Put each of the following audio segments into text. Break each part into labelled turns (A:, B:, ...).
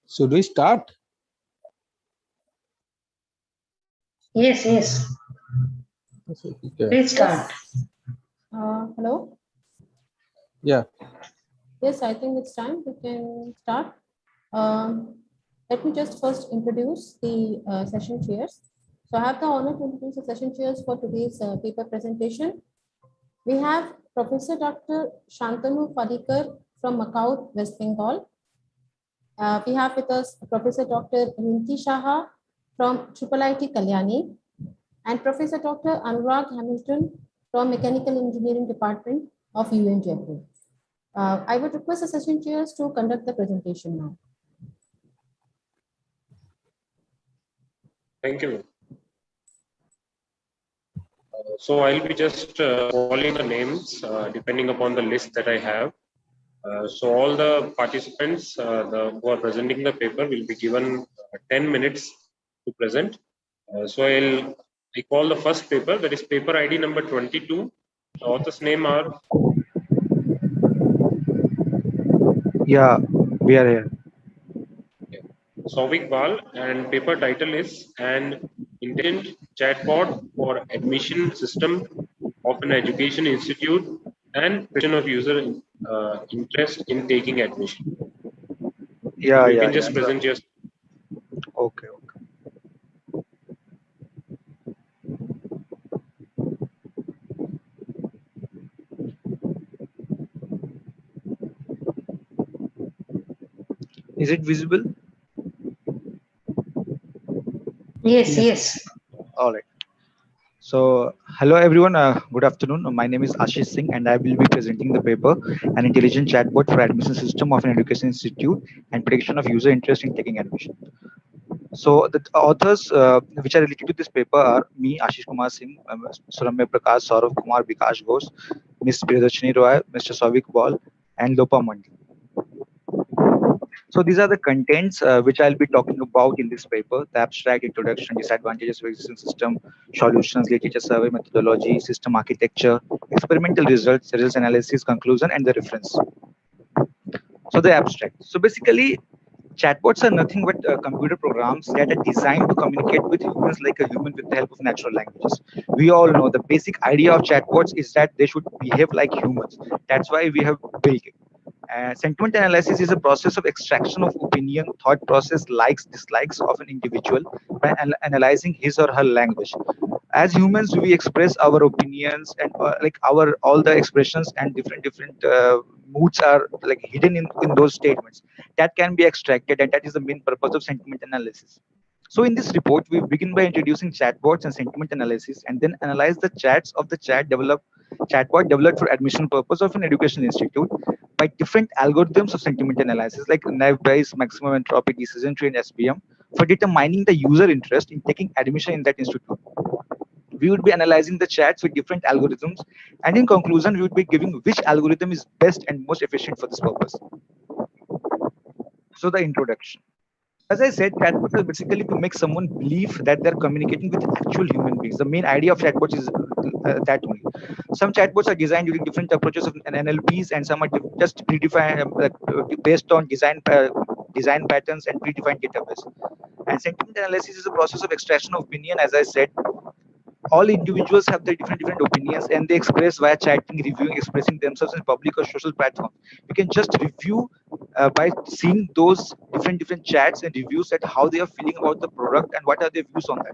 A: Should we start?
B: Yes, yes. Please start.
C: Hello?
A: Yeah.
C: Yes, I think it's time. We can start. Let me just first introduce the session chairs. So I have the honor to introduce the session chairs for today's paper presentation. We have Professor Dr. Shantanu Padikar from Macau, West Bengal. We have with us Professor Dr. Rinki Shaha from IIIT Kalyani and Professor Dr. Anurag Hamilton from Mechanical Engineering Department of UM Jaipur. I would request the session chairs to conduct the presentation now.
D: Thank you. So I'll be just calling the names depending upon the list that I have. So all the participants who are presenting the paper will be given 10 minutes to present. So I call the first paper, that is paper ID number 22. The author's name are?
E: Yeah, we are here.
D: Okay. Souvik Bal, and paper title is An Intelligent Chatbot for Admission System of an Education Institute and Question of User Interest in Taking Admission.
E: Yeah,
D: You
E: yeah.
D: can just present your.
E: Okay. Is it visible?
B: Yes, yes.
E: All right. So, hello everyone. Good afternoon. My name is Ashish Singh, and I will be presenting the paper "An Intelligent Chatbot for Admission System of an Education Institute and Prediction of User Interest in Taking Admission." So, the authors which are related to this paper are me, Ashish Kumar Singh, Suramya Prakash, Saurav Kumar, Bikash Ghosh, Ms. Priyadarshini Roy, Mr. Souvik Bal, and Lopa Mandi. So these are the contents which I'll be talking about in this paper: the abstract, introduction, disadvantages of existing system, solutions, literature survey, methodology, system architecture, experimental results, results analysis, conclusion, and the reference. So the abstract. So basically, chatbots are nothing but computer programs that are designed to communicate with humans like a human with the help of natural languages. We all know the basic idea of chatbots is that they should behave like humans. That's why we have built it. Sentiment analysis is a process of extraction of opinion, thought process, likes, dislikes of an individual by analyzing his or her language. As humans, we express our opinions and like our all the expressions and different moods are like hidden in those statements that can be extracted, and that is the main purpose of sentiment analysis. So in this report, we begin by introducing chatbots and sentiment analysis, and then analyze the chats of the chatbot developed for admission purpose of an education institute by different algorithms of sentiment analysis like nav-based, maximum entropy, decision tree, and SVM for determining the user interest in taking admission in that institute. We would be analyzing the chats with different algorithms, and in conclusion, we would be giving which algorithm is best and most efficient for this purpose. So the introduction. As I said, chatbots are basically to make someone believe that they're communicating with actual human beings. The main idea of chatbots is that only. Some chatbots are designed using different approaches of NLPs, and some are just predefined based on design patterns and predefined database. And sentiment analysis is a process of extraction of opinion. As I said, all individuals have their different opinions, and they express via chatting, reviewing, expressing themselves in public or social platforms. You can just review by seeing those different chats and reviews at how they are feeling about the product and what are their views on that.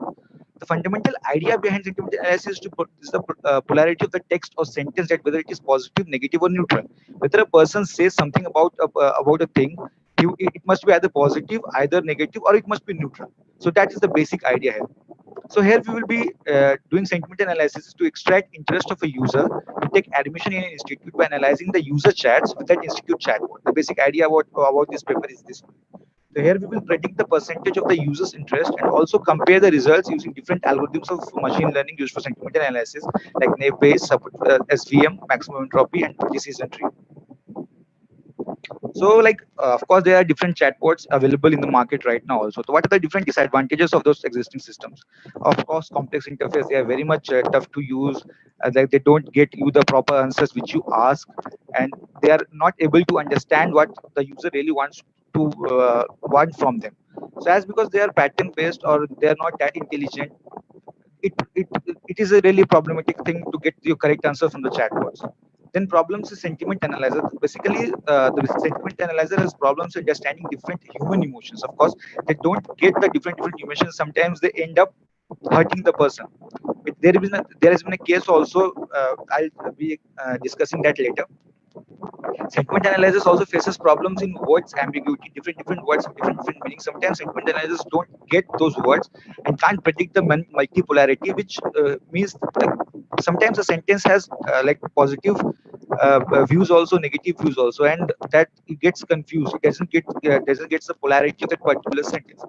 E: The fundamental idea behind sentiment analysis is the polarity of the text or sentence, that whether it is positive, negative, or neutral. Whether a person says something about a thing, it must be either positive, either negative, or it must be neutral. So that is the basic idea here. So here we will be doing sentiment analysis to extract interest of a user to take admission in an institute by analyzing the user chats with that institute chatbot. The basic idea about this paper is this. So here we will predict the percentage of the user's interest and also compare the results using different algorithms of machine learning used for sentiment analysis like nav-based, SVM, maximum entropy, and decision tree. So like, of course, there are different chatbots available in the market right now also. So what are the different disadvantages of those existing systems? Of course, complex interface, they are very much tough to use. Like they don't get you the proper answers which you ask, and they are not able to understand what the user really wants to want from them. So as because they are pattern based or they are not that intelligent, it is a really problematic thing to get your correct answer from the chatbots. Then problems is sentiment analyzer. Basically, the sentiment analyzer has problems understanding different human emotions. Of course, they don't get the different emotions. Sometimes they end up hurting the person. There has been a case also. I'll be discussing that later. Sentiment analysis also faces problems in words ambiguity, different words have different meanings. Sometimes sentiment analysis don't get those words and can't predict the multipolarity, which means sometimes a sentence has like positive views also, negative views also, and that it gets confused. It doesn't get the polarity of that particular sentence.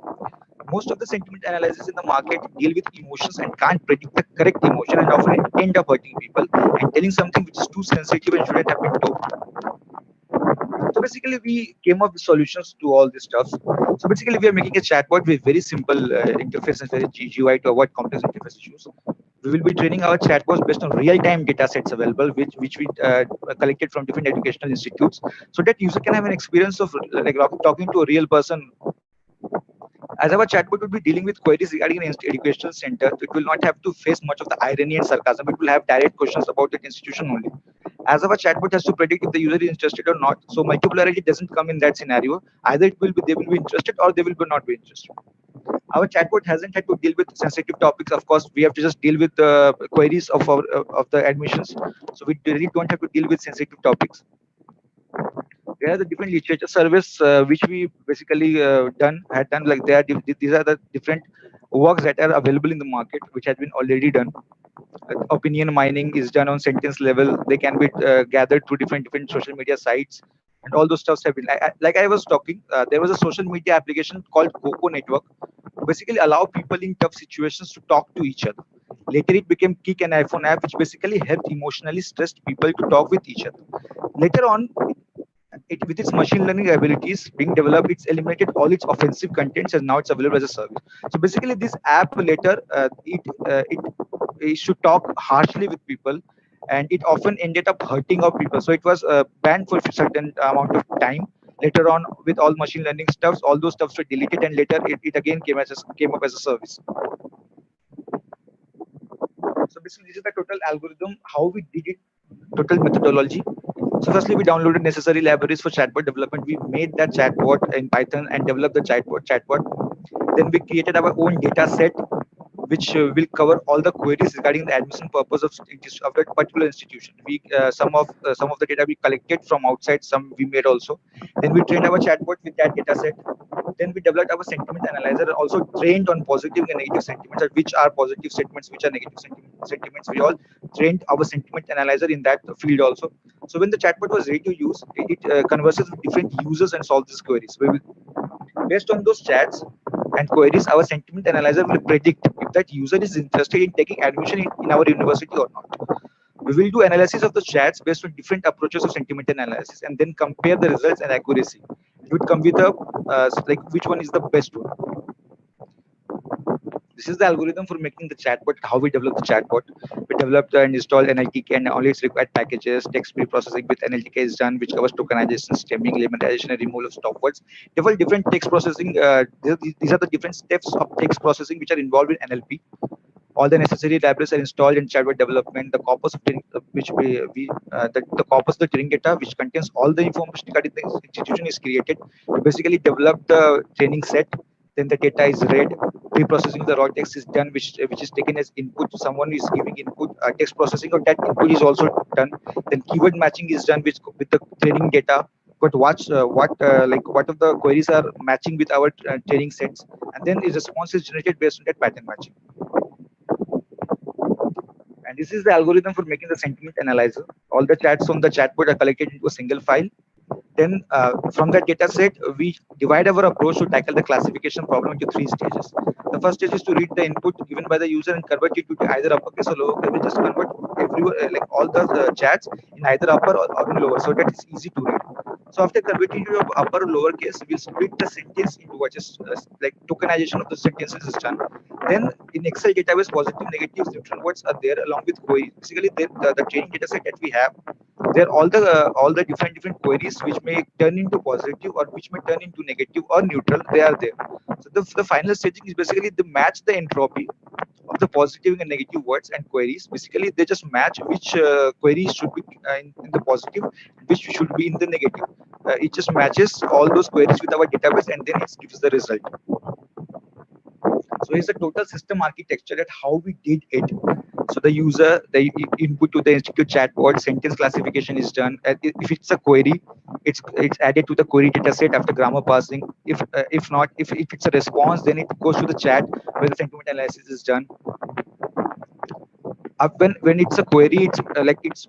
E: Most of the sentiment analysis in the market deal with emotions and can't predict the correct emotion and often end up hurting people and telling something which is too sensitive and shouldn't have been told. So basically, we came up with solutions to all this stuff. So basically, we are making a chatbot with very simple interface and very GUI to avoid complex interface issues. We will be training our chatbots based on real-time data sets available, which we collected from different educational institutes, so that user can have an experience of like talking to a real person. As our chatbot would be dealing with queries regarding an educational center, it will not have to face much of the irony and sarcasm. It will have direct questions about that institution only. As our chatbot has to predict if the user is interested or not, so multipolarity doesn't come in that scenario. Either they will be interested or they will not be interested. Our chatbot hasn't had to deal with sensitive topics. Of course, we have to just deal with the queries of of the admissions. So we really don't have to deal with sensitive topics. There are the different literature surveys which we basically had done. Like these are the different works that are available in the market, which has been already done. Opinion mining is done on sentence level. They can be gathered through different social media sites, and all those stuffs have been like I was talking. There was a social media application called Coco Network to basically allow people in tough situations to talk to each other. Later, it became Kick, an iPhone app, which basically helped emotionally stressed people to talk with each other. Later on, with its machine learning abilities being developed, it's eliminated all its offensive contents and now it's available as a service. So basically, this app later it should talk harshly with people, and it often ended up hurting our people. So it was banned for a certain amount of time. Later on, with all machine learning stuffs, all those stuffs were deleted, and later it again came up as a service. So basically, this is the total algorithm, how we did it, total methodology. So firstly, we downloaded necessary libraries for chatbot development. We made that chatbot in Python and developed the chatbot. Then we created our own data set, which will cover all the queries regarding the admission purpose of that particular institution. We some of the data we collected from outside, some we made also. Then we trained our chatbot with that data set. Then we developed our sentiment analyzer, also trained on positive and negative sentiments, which are positive sentiments, which are negative sentiments. We all trained our sentiment analyzer in that field also. So when the chatbot was ready to use, it converses with different users and solves these queries. Based on those chats and queries, our sentiment analyzer will predict if that user is interested in taking admission in our university or not. We will do analysis of the chats based on different approaches of sentiment analysis and then compare the results and accuracy. It would come with a like which one is the best one. This is the algorithm for making the chatbot, how we develop the chatbot. We developed and installed NLTK and all its required packages. Text pre-processing with NLTK is done, which covers tokenization, stemming, lemmatization, and removal of stop words. Different text processing. These are the different steps of text processing which are involved in NLP. All the necessary libraries are installed in chatbot development. The corpus of which the corpus of the training data, which contains all the information regarding the institution, is created. We basically develop the training set. Then the data is read. Pre-processing of the raw text is done, which is taken as input. Someone is giving input. Text processing of that input is also done. Then keyword matching is done with the training data. But what of the queries are matching with our training sets, and then a response is generated based on that pattern matching. And this is the algorithm for making the sentiment analyzer. All the chats from the chatbot are collected into a single file. Then from that data set, we divide our approach to tackle the classification problem into 3 stages. The first stage is to read the input given by the user and convert it to either uppercase or lowercase. We just convert like all the chats in either upper or in lower, so that it's easy to read. So after converting to your upper or lower case, we'll split the sentence into what is like tokenization of the sentences is done. Then in Excel database, positive, negatives, neutral words are there along with query. Basically, the training data set that we have, there all the different queries which may turn into positive or which may turn into negative or neutral. They are there. So the final staging is basically to match the entropy of the positive and negative words and queries. Basically, they just match which queries should be in the positive, which should be in the negative. It just matches all those queries with our database, and then it gives the result. So it's a total system architecture at how we did it. So the user, the input to the institute chatbot, sentence classification is done. If it's a query, it's added to the query data set after grammar parsing. If not, if it's a response, then it goes to the chat where the sentiment analysis is done. When it's a query, it's like it's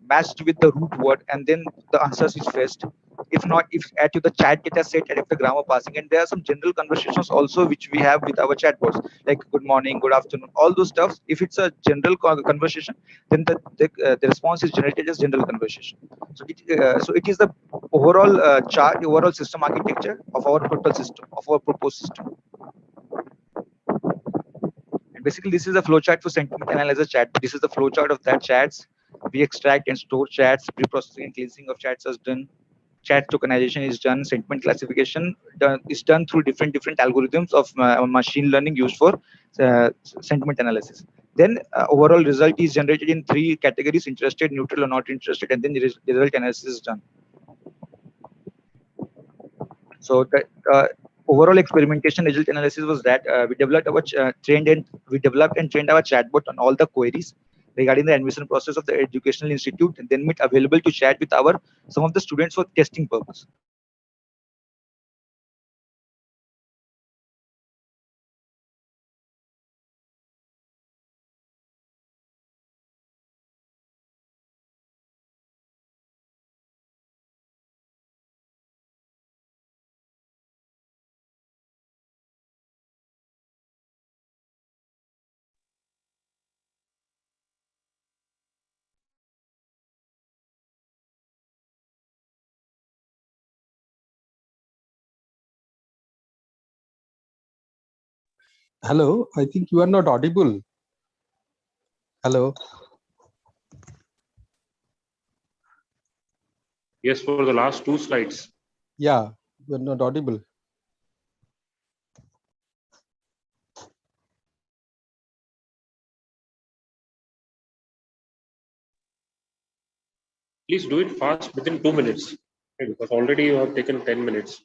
E: matched with the root word, and then the answers is fetched. If not, if add to the chat data set and after grammar passing, and there are some general conversations also which we have with our chatbots, like good morning, good afternoon, all those stuff. If it's a general conversation, then the response is generated as general conversation. So it is the overall overall system architecture of our total system, of our proposed system. And basically, this is a flowchart for sentiment analyzer chat. This is the flowchart of that chats. We extract and store chats. Pre-processing and cleansing of chats is done. Chat tokenization is done. Sentiment classification is done through different algorithms of machine learning used for sentiment analysis. Then overall result is generated in 3 categories: interested, neutral, or not interested, and then the result analysis is done. So the overall experimentation result analysis was that we developed our trained our chatbot on all the queries regarding the admission process of the educational institute, and then made available to chat with some of the students for testing purpose.
A: Hello, I think you are not audible. Hello.
D: Yes, for the last 2 slides.
A: Yeah, you are not audible.
D: Please do it fast within 2 minutes, okay, because already you have taken 10 minutes.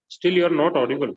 D: Still, you are not audible.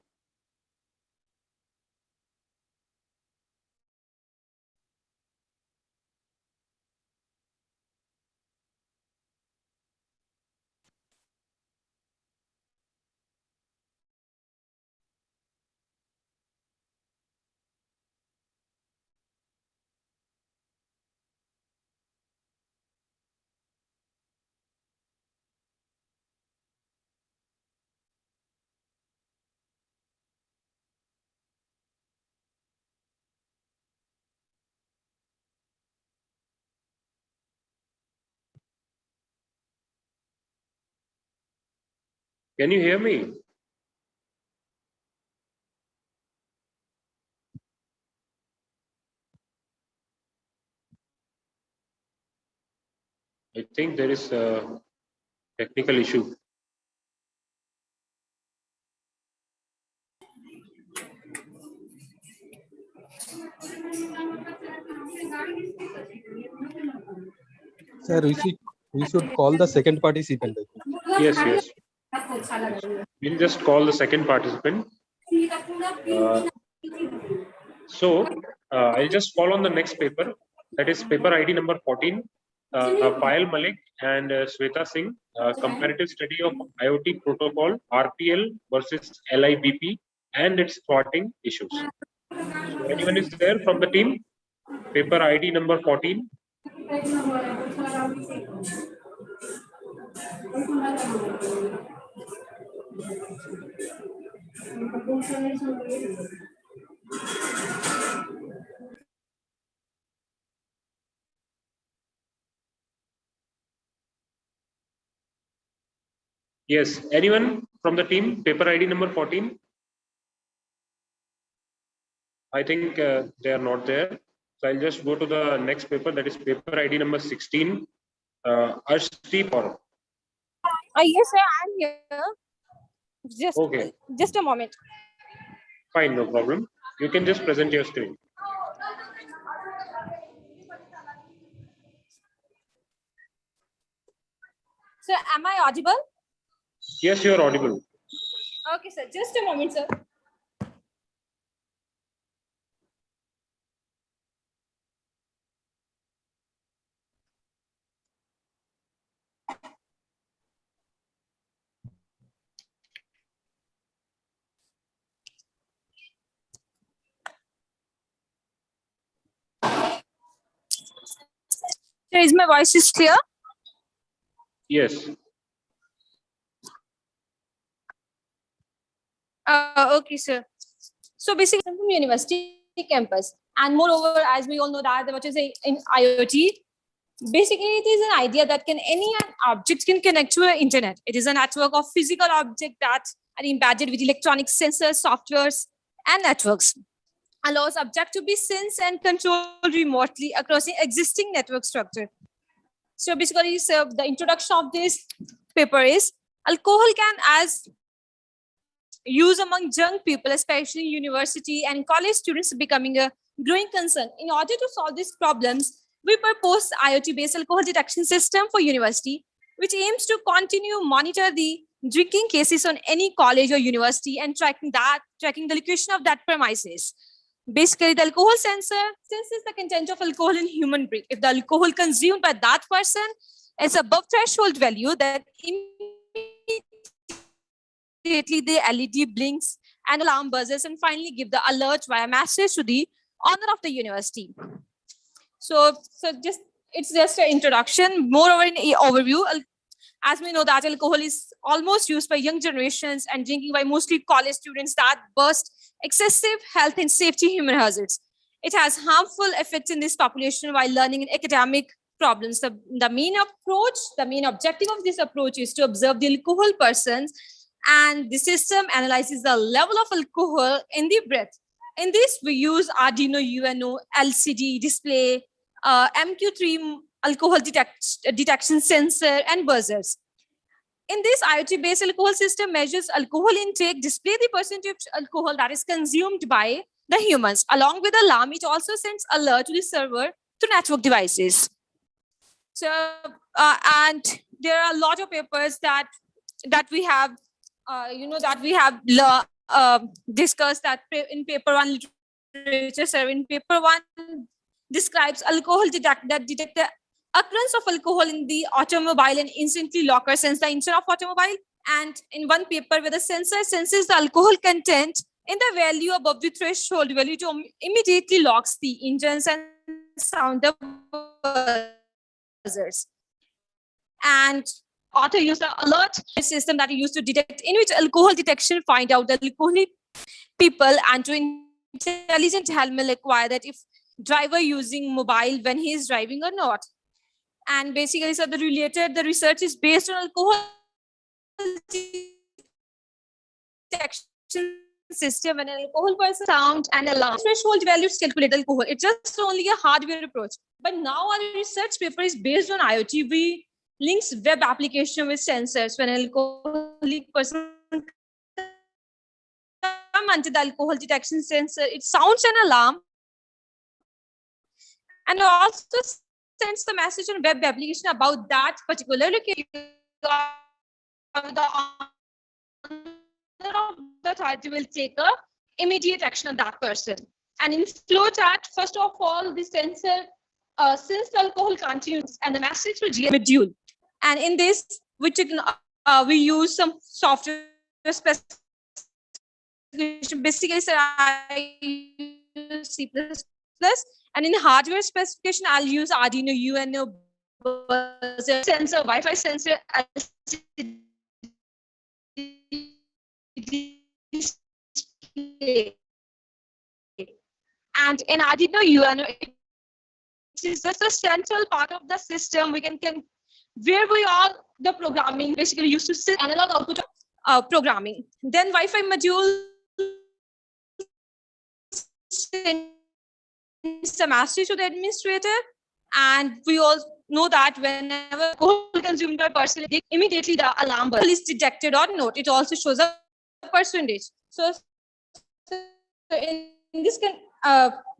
D: Can you hear me? I think there is a technical issue.
A: Sir, we should call the second participant.
D: Yes, yes. We'll just call the second participant. So I'll just call on the next paper. That is paper ID number 14. Payal Malik and Sweta Singh, comparative study of IoT protocol, RPL versus LIBP and its thwarting issues. So anyone is there from the team? Paper ID number 14. Yes, anyone from the team? Paper ID number 14. I think they are not there. So I'll just go to the next paper, that is paper ID number 16. Arshdeep or
F: Yes, sir, I'm here.
D: okay,
F: Just a moment.
D: fine, no problem. You can just present your screen.
F: Sir, am I audible?
D: Yes, you are audible.
F: Okay, sir. Just a moment, sir. Sir, is my voice is clear?
D: Yes.
F: Okay, sir. So basically, I'm from university campus, and moreover, as we all know that what is in IoT, basically it is an idea that any object can connect to the internet. It is a network of physical objects that are embedded with electronic sensors, softwares, and networks. Allows object to be sensed and controlled remotely across the existing network structure. So basically, so the introduction of this paper is alcohol can as used among young people, especially university and college students, becoming a growing concern. In order to solve these problems, we propose IoT-based alcohol detection system for university, which aims to continue monitor the drinking cases on any college or university and tracking the location of that premises. Basically, the alcohol sensor senses the content of alcohol in human brain. If the alcohol consumed by that person is above threshold value, that immediately the LED blinks and alarm buzzes and finally give the alert via message to the owner of the university. So it's just an introduction. Moreover, in overview, as we know that alcohol is almost used by young generations and drinking by mostly college students that burst excessive health and safety human hazards. It has harmful effects in this population while learning and academic problems. The main objective of this approach is to observe the alcohol persons, and the system analyzes the level of alcohol in the breath. In this, we use Arduino UNO LCD display, MQ3 alcohol detection sensor, and buzzers. In this IoT-based alcohol system measures alcohol intake, display the percentage of alcohol that is consumed by the humans. Along with alarm, it also sends alert to the server to network devices. So, and there are a lot of papers that we have, discussed that in paper 1 literature survey. In paper 1 describes alcohol detect the occurrence of alcohol in the automobile and instantly locker sense the engine of automobile. And in one paper where the sensor senses the alcohol content in the value above the threshold value, to immediately locks the engines and sound the buzzers. And author used the alert system that he used to detect, in which alcohol detection find out the alcoholic people, and to intelligent helmet require that if driver using mobile when he is driving or not. And basically, so the research is based on alcohol detection system, and an alcohol person sound and alarm threshold values calculate alcohol. It's just only a hardware approach. But now our research paper is based on IoT. We links web application with sensors. When an alcoholic person come under the alcohol detection sensor, it sounds an alarm and also sends the message on web application about that particular location. The owner of the authority will take a immediate action on that person. And in flowchart, first of all, the sensor since the alcohol continues and the message will GCAIA module. And in this, we use some software specification. Basically, sir, I use C++, and in hardware specification, I'll use Arduino UNO buzzer sensor, Wi-Fi sensor, display. And in Arduino UNO, it is just a central part of the system. We can where we all the programming basically used to sit analog output programming. Then Wi-Fi module sends a message to the administrator, and we all know that whenever alcohol consumed by person, immediately the alarm bell is detected or not. It also shows a percentage. So in this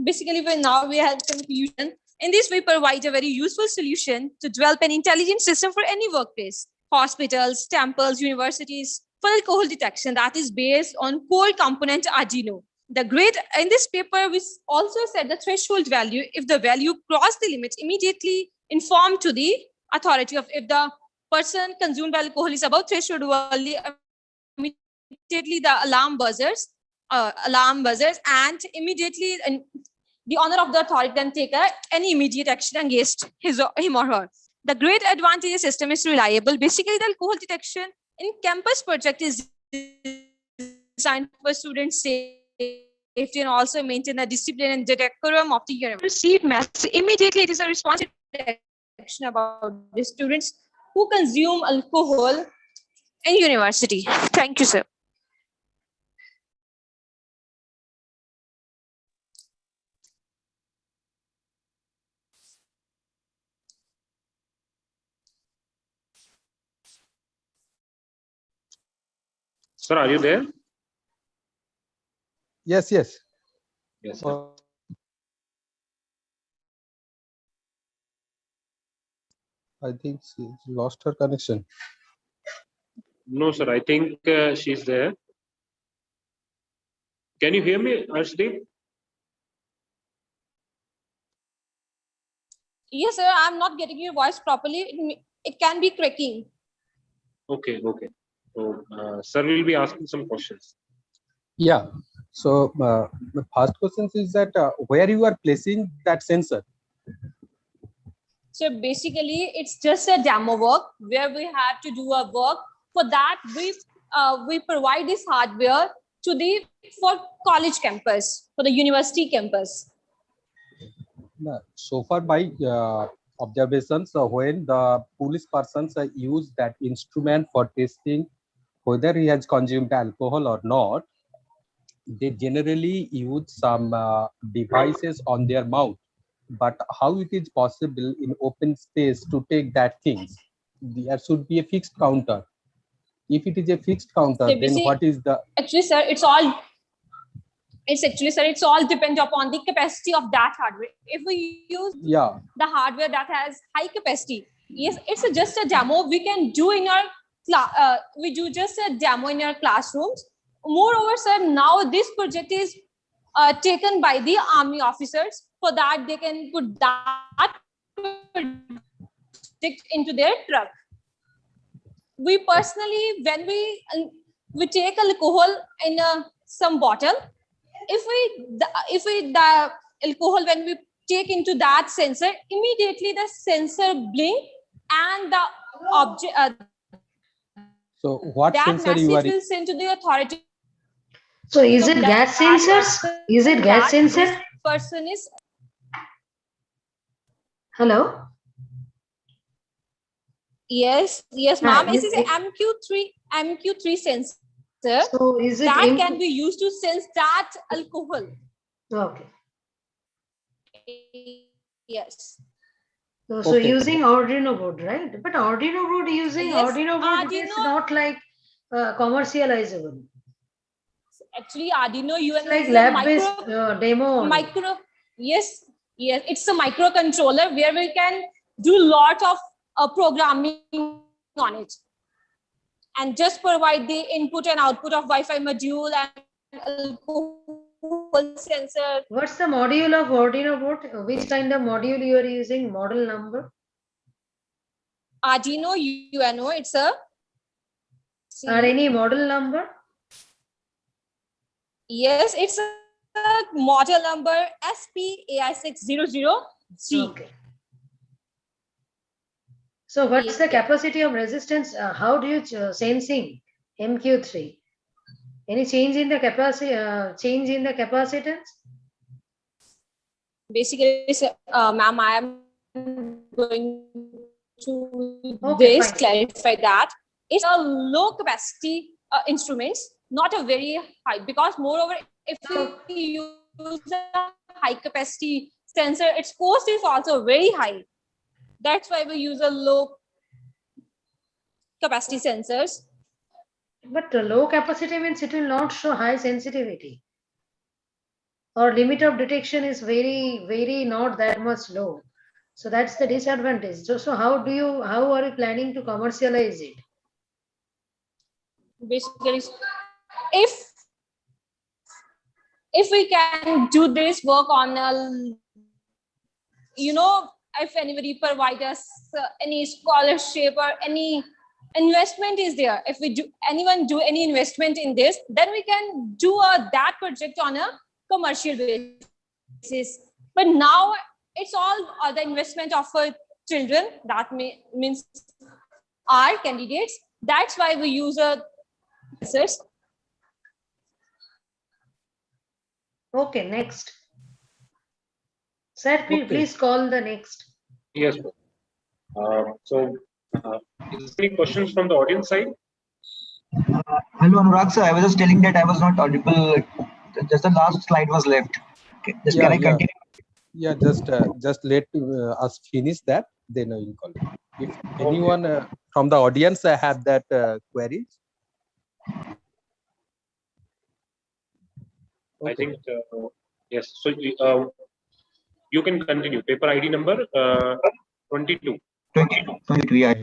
F: basically now we have confusion. In this, we provide a very useful solution to develop an intelligent system for any workplace, hospitals, temples, universities, for alcohol detection that is based on core component Arduino. The grade in this paper, we also set the threshold value. If the value cross the limit, immediately inform to the authority of if the person consumed alcohol is above threshold value, immediately the alarm buzzers, and immediately the owner of the authority then take any immediate action against him or her. The great advantage of system is reliable. Basically, the alcohol detection in campus project is designed for students' safety and also maintain the discipline and decorum of the university. Receive message immediately. It is a responsive action about the students who consume alcohol in university. Thank you, sir.
D: Sir, are you there?
A: Yes, yes.
D: Yes, sir.
A: I think she lost her connection.
D: No, sir, I think she's there. Can you hear me, Arshdeep?
F: Yes, sir. I'm not getting your voice properly. It can be cracking.
D: Okay, okay. So, sir will be asking some questions.
A: Yeah. So the first question is that where you are placing that sensor?
F: So basically, it's just a demo work where we have to do a work. For that, we provide this hardware for college campus, for the university campus.
A: So far, by observations, when the police persons use that instrument for testing whether he has consumed alcohol or not, they generally use some devices on their mouth. But how it is possible in open space to take that things? There should be a fixed counter. If it is a fixed counter,
F: So
A: then what is the?
F: Actually, sir, it's all depend upon the capacity of that hardware. If we use the hardware that has high capacity, yes, it's just a demo we can do in our we do just a demo in our classrooms. Moreover, sir, now this project is taken by the army officers. For that, they can put that project into their truck. We personally, when we take alcohol in some bottle, if the alcohol when we take into that sensor, immediately the sensor blink and the object.
A: So what
F: that
A: sensor
F: message
A: you are?
F: Will send to the authority.
B: So is it gas sensors? Is it gas sensor?
F: This person is.
B: Hello.
F: Yes, ma'am. This is MQ3 sensor.
B: So is it
F: that can be used to sense that alcohol?
B: Okay.
F: Yes.
B: So using Arduino board, right? But Arduino board Arduino board is not like commercializable.
F: Actually, Arduino UN
B: like
F: is
B: lab-based demo.
F: Yes, it's a microcontroller where we can do lot of programming on it, and just provide the input and output of Wi-Fi module and alcohol whole sensor.
B: What's the module of Arduino board? Which kind of module you are using? Model number?
F: Arduino UNO. It's a.
B: Or any model number?
F: Yes, it's a model number SPAI600G.
B: Okay. So what's the capacity of resistance? How do you sensing MQ3? Any change in the capacity? Change in the capacitance?
F: Basically, ma'am, I am going to clarify that it's a low capacity instruments, not a very high, because moreover, if we use a high capacity sensor, its cost is also very high. That's why we use a low capacity sensors.
B: But low capacity means it will not show high sensitivity. Or limit of detection is very not that much low. So that's the disadvantage. So how are you planning to commercialize it?
F: Basically, if we can do this work on a, if anybody provide us any scholarship or any investment is there, if anyone do any investment in this, then we can do that project on a commercial basis. But now it's all the investment of children, that means our candidates. That's why we use sensors.
B: Okay, next. Sir, please call the next.
D: Yes. Is there any questions from the audience side?
E: Hello, Anurag sir. I was just telling that I was not audible. Just the last slide was left. Okay. Can I continue?
A: Yeah, just let us finish that. Then I will call. If anyone from the audience have that query.
D: I think yes. So you can continue. Paper ID number 22.
E: 22. Yeah.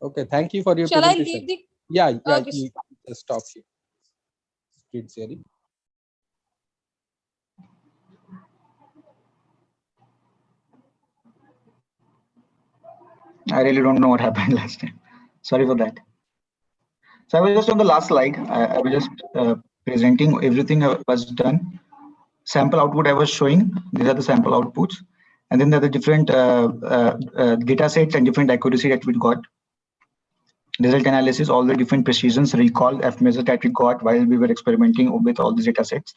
A: Okay. Thank you for your
F: Shall
A: presentation.
F: I leave the?
A: Yeah.
F: Okay.
A: You just stop here. Screen sharing.
E: I really don't know what happened last time. Sorry for that. So I was just on the last slide. I was just presenting everything was done. Sample output I was showing. These are the sample outputs. And then there are the different data sets and different accuracy that we got. Result analysis, all the different precisions, recall, F measure that we got while we were experimenting with all these data sets.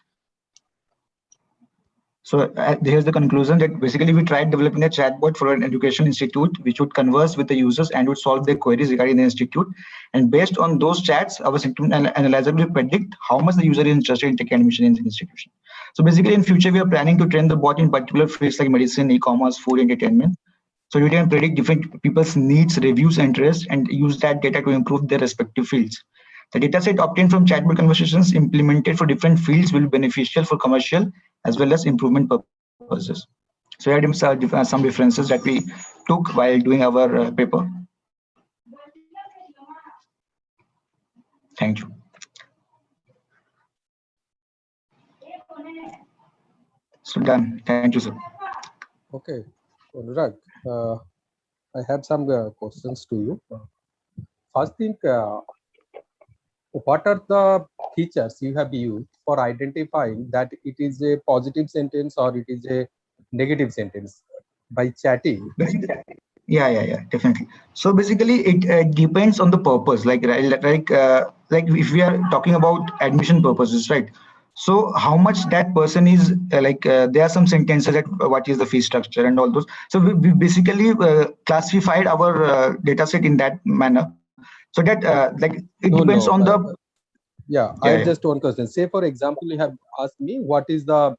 E: So here's the conclusion that basically we tried developing a chatbot for an education institute which would converse with the users and would solve their queries regarding the institute. And based on those chats, our symptom analyzer will predict how much the user is interested in taking admission in the institution. So basically in future, we are planning to train the bot in particular fields like medicine, e-commerce, food, entertainment. So we can predict different people's needs, reviews, interests, and use that data to improve their respective fields. The dataset obtained from chatbot conversations implemented for different fields will be beneficial for commercial as well as improvement purposes. So here are some references that we took while doing our paper. Thank you. So done. Thank you, sir.
A: Okay, Anurag, I have some questions to you. First thing, what are the features you have used for identifying that it is a positive sentence or it is a negative sentence by chatting?
E: Yeah, definitely. So basically, it depends on the purpose. Like if we are talking about admission purposes, right? So how much that person is there are some sentences that what is the fee structure and all those. So we basically classified our data set in that manner. So that it depends on the.
A: Yeah, I have just one question. Say for example, you have asked me what is the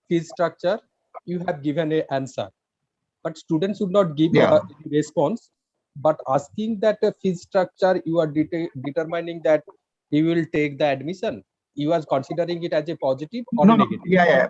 A: fee structure. You have given an answer, but students should not give a response. But asking that fee structure, you are determining that he will take the admission. You are considering it as a positive or a negative.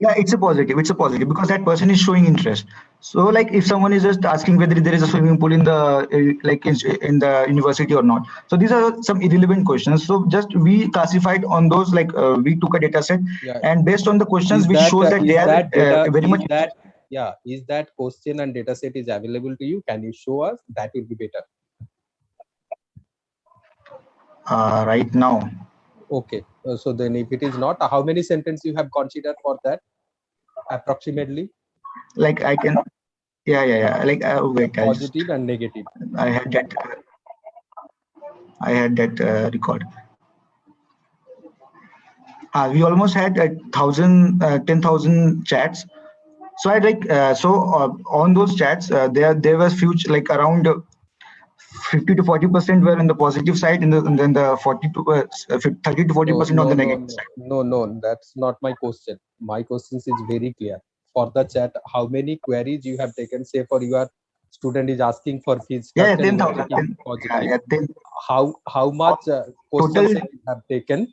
E: Yeah, it's a positive. It's a positive because that person is showing interest. So, like, if someone is just asking whether there is a swimming pool in the like in the university or not. So these are some irrelevant questions. So just we classified on those, like we took a data set,
A: Yeah.
E: and based on the questions,
A: Is
E: which
A: that
E: shows that they
A: is
E: are
A: that data
E: very much.
A: is that yeah is that question and data set is available to you? Can you show us? That will be better.
E: Right now.
A: Okay. So then if it is not, how many sentences you have considered for that approximately?
E: Like I can, yeah. Like wait,
A: Positive and negative.
E: I had that, record. We almost had 10,000 chats. So I like on those chats, there was few like around 50 to 40% were on the positive side, and then the 30 to 40% on the negative side.
A: No. That's not my question. My question is very clear. For the chat, how many queries you have taken? Say for your student is asking for fee
E: Yeah,
A: structure, you are
E: 10,000.
A: taking positive.
E: Yeah, 10,
A: How much questions
E: total.
A: you have taken?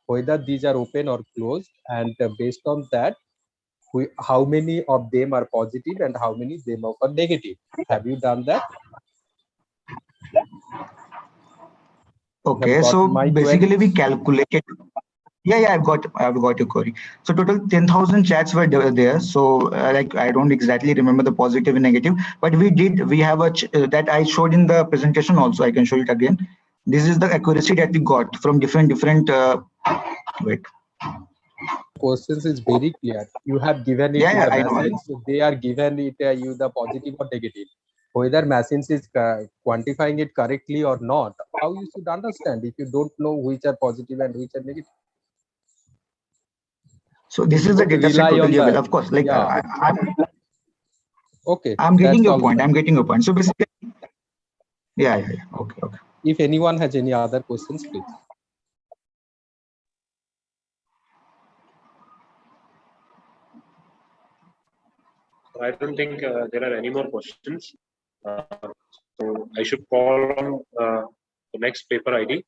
A: Whether these are open or closed, and based on that, how many of them are positive and how many of them are negative? Have you done that? You have
E: Okay,
A: got
E: so
A: my
E: basically
A: query?
E: we calculated. Yeah, I've got your query. So total 10,000 chats were there. So like I don't exactly remember the positive and negative, but we have that I showed in the presentation also. I can show it again. This is the accuracy that we got from different. Wait.
A: Questions is very clear. You have given it to
E: Yeah,
A: the
E: I know.
A: machines. So they are given it you the positive or negative. Whether machines is quantifying it correctly or not, how you should understand if you don't know which are positive and which are negative.
E: So this is the
A: Don't
E: data set
A: rely on
E: totally
A: the
E: available. Of course, like
A: yeah. Okay,
E: I'm getting
A: that's
E: your
A: all.
E: point. I'm getting your point. So basically, yeah. Okay.
A: If anyone has any other questions, please.
D: I don't think there are any more questions. So I should call on the next paper ID.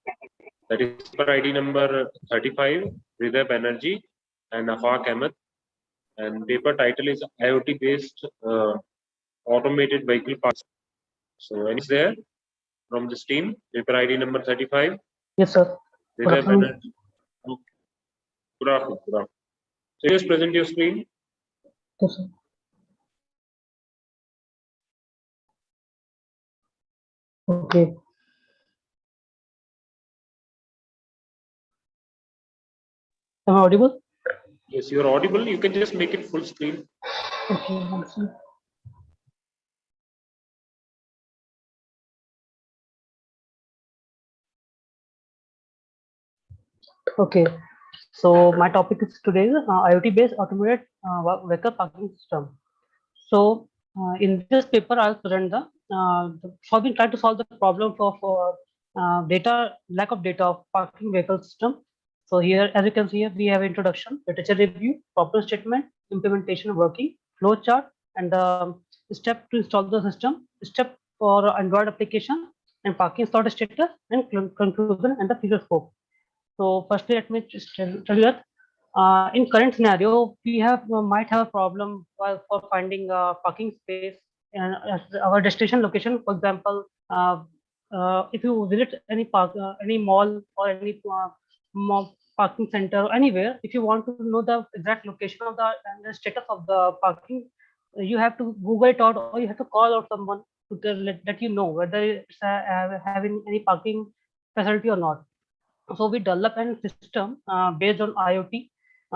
D: That is paper ID number 35, Hridhay Banerjee and Afaq Ahmed. And paper title is IoT based automated vehicle parts. So anyone there from this team? Paper ID number 35.
G: Yes, sir. Good
D: Hridhay
G: afternoon.
D: Banerjee. Good afternoon. So just present your screen.
G: Yes, sir. Okay. Am I audible?
D: Yes, you are audible. You can just make it full screen.
G: Okay. Let's see. Okay. So my topic is today IoT-based automated vehicle parking system. So in this paper, I'll present solving try to solve the problem of lack of data of parking vehicle system. So here, as you can see, here we have introduction, literature review, problem statement, implementation, working, flow chart, and step to install the system, step for Android application, and parking slot status, and conclusion and the future scope. So firstly, let me just tell you that in current scenario, we might have a problem for finding parking space in our destination location. For example, if you visit any mall or any parking center or anywhere, if you want to know the exact location of the status of the parking, you have to Google it out or you have to call out someone to let you know whether it's having any parking facility or not. So we develop a system based on IoT,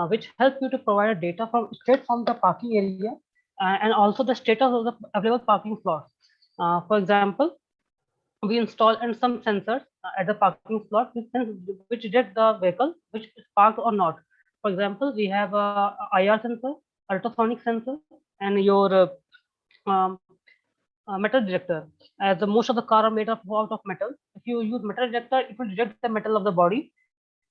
G: which helps you to provide data straight from the parking area and also the status of the available parking slots. For example, we install and some sensors at the parking slot which detect the vehicle which is parked or not. For example, we have a IR sensor, ultrasonic sensor, and your um, metal detector. As the most of the car are made out of metal, if you use metal detector, it will detect the metal of the body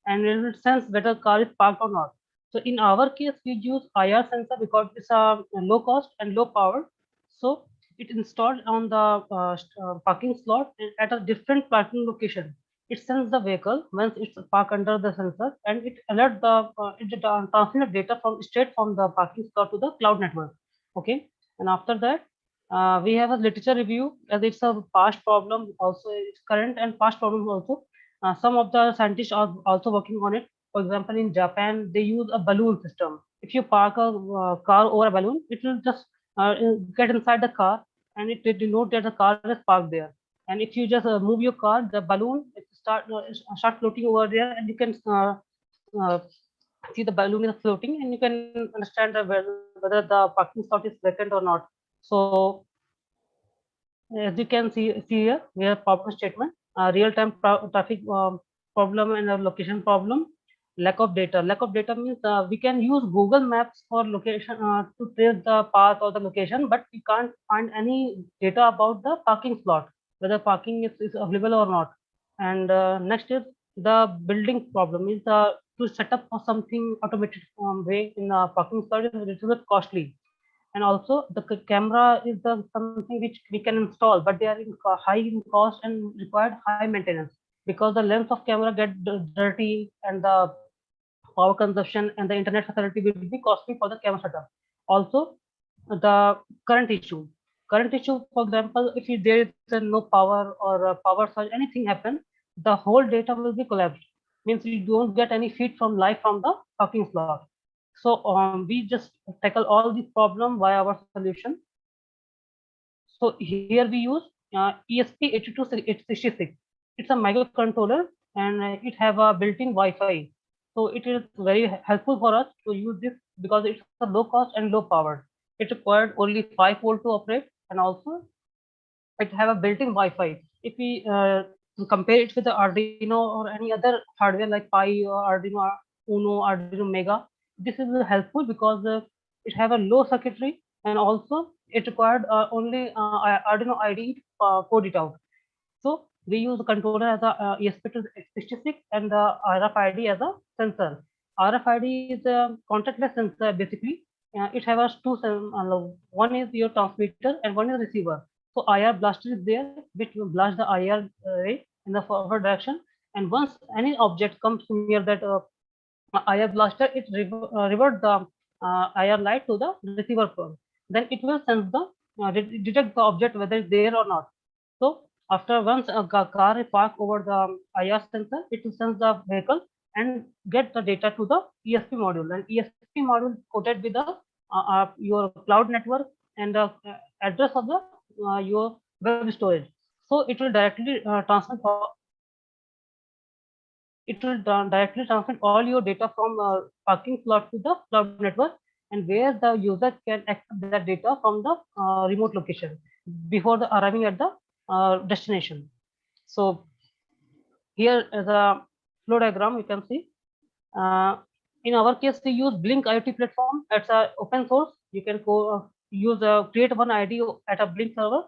G: and it will sense whether car is parked or not. So in our case, we use IR sensor because it's a low cost and low power. So it installed on the parking slot at a different parking location. it sends the vehicle once it's parked under the sensor, and it alert the transmit data from straight from the parking slot to the cloud network. Okay, and after that, we have a literature review, as it's a past problem, also it's current and past problems also. Some of the scientists are also working on it. For example, in Japan, they use a balloon system. If you park a car over a balloon, it will just get inside the car, and it will denote that the car is parked there. And if you just move your car, the balloon start floating over there, and you can uh, see the balloon is floating, and you can understand whether the parking slot is vacant or not. So as you can see here, we have problem statement, real-time traffic problem and a location problem. Lack of data. Lack of data means we can use Google Maps for location to trace the path or the location, but we can't find any data about the parking slot, whether parking is available or not. And next is the building problem. Is to set up something automated way in the parking slot is a little bit costly, and also the camera is the something which we can install, but they are high in cost and required high maintenance, because the lens of camera get dirty, and the power consumption and the internet facility will be costly for the camera setup. Also, the current issue. Current issue, for example, if there is no power or power surge, anything happen, the whole data will be collapsed. Means you don't get any feed from live from the parking slot. So we just tackle all these problem via our solution. So here we use ESP8266. It's a microcontroller, and it have a built-in Wi-Fi. So it is very helpful for us to use this because it's a low cost and low power. It required only 5 volt to operate, and also it have a built-in Wi-Fi. If we compare it with the Arduino or any other hardware like Pi or Arduino Uno, Arduino Mega, this is helpful because it have a low circuitry, and also it required only Arduino IDE code it out. So we use the controller as a ESP266 and the RFID as a sensor. RFID is a contactless sensor basically. It has two, one is your transmitter and one is receiver. So IR blaster is there, which will blast the IR ray in the forward direction. And once any object comes near that IR blaster, it revert the IR light to the receiver phone. Then it will sense the detect the object whether it's there or not. So after once a car is parked over the IR sensor, it will sense the vehicle and get the data to the ESP module. And ESP module coded with the your cloud network and the address of the your web storage. So it will directly transmit directly transmit all your data from parking slot to the cloud network, and where the user can access that data from the remote location before the arriving at the destination. So here is a flow diagram you can see. In our case, we use Blink IoT platform. It's a open source. You can use create one ID at a Blink server,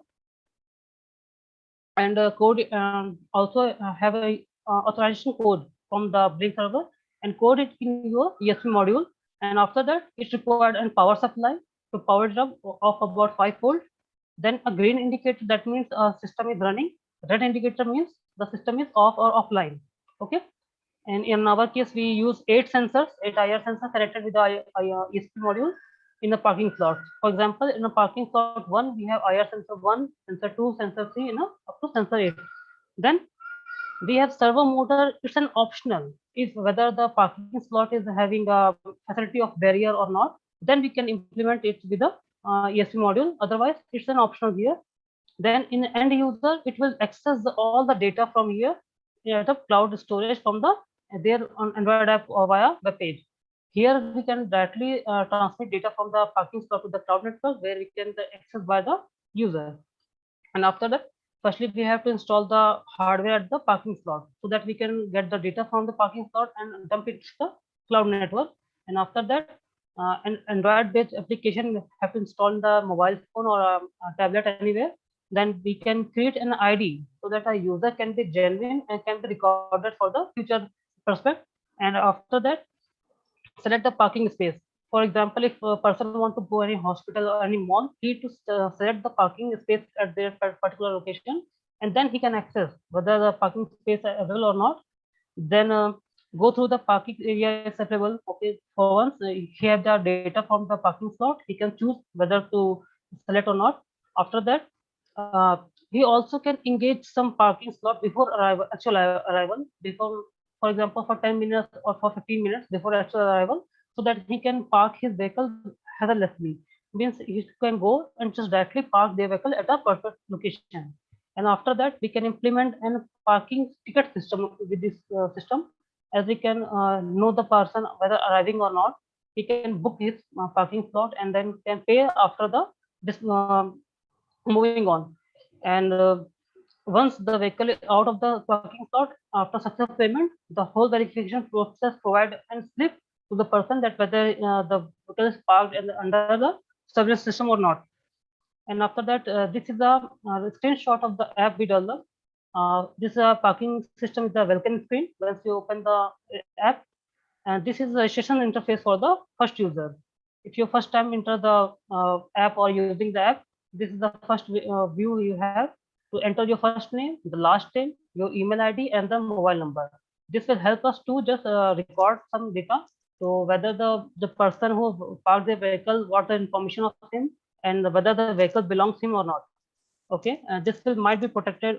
G: and code also have a authorization code from the Blink server, and code it in your ESP module. And after that, it's required a power supply to power it up of about 5 volt. Then a green indicator, that means a system is running. Red indicator means the system is off or offline. Okay. And in our case, we use 8 sensors, 8 IR sensors connected with the ESP module in the parking slot. For example, in a parking slot 1, we have IR sensor 1, sensor 2, sensor 3, up to sensor 8. Then we have servo motor. It's an optional. If whether the parking slot is having a facility of barrier or not, then we can implement it with the ESP module. Otherwise, it's an optional here. Then in end user, it will access all the data from here, the cloud storage from the their on Android app or via web page. Here we can directly transmit data from the parking slot to the cloud network, where we can access by the user. And after that, firstly we have to install the hardware at the parking slot, so that we can get the data from the parking slot and dump it to the cloud network. And after that, an Android based application have to install in the mobile phone or a tablet anywhere. Then we can create an ID, so that a user can be genuine and can be recorded for the future prospect. And after that, select the parking space. For example, if a person want to go any hospital or any mall, he to select the parking space at their particular location, and then he can access whether the parking space is available or not. Then go through the parking area is available. Okay, for once he have the data from the parking slot, he can choose whether to select or not. After that, he also can engage some parking slot before arrival, actual arrival, before, for example, for 10 minutes or for 15 minutes before actual arrival, so that he can park his vehicle hazardlessly. Means he can go and just directly park their vehicle at a perfect location. And after that, we can implement an parking ticket system with this system, as we can know the person whether arriving or not. He can book his parking slot and then can pay after the this moving on. And once the vehicle is out of the parking slot after successful payment, the whole verification process provide and slip to the person that whether the vehicle is parked under the surveillance system or not. And after that, this is a screenshot of the app we developed. This parking system is a welcome screen once you open the app, and this is the registration interface for the first user. If you first time enter the app or using the app, this is the first view you have to enter your first name, the last name, your email ID, and the mobile number. This will help us to just record some data. So whether the person who parked the vehicle, what the information of him, and whether the vehicle belongs him or not. Okay, this will might be protected,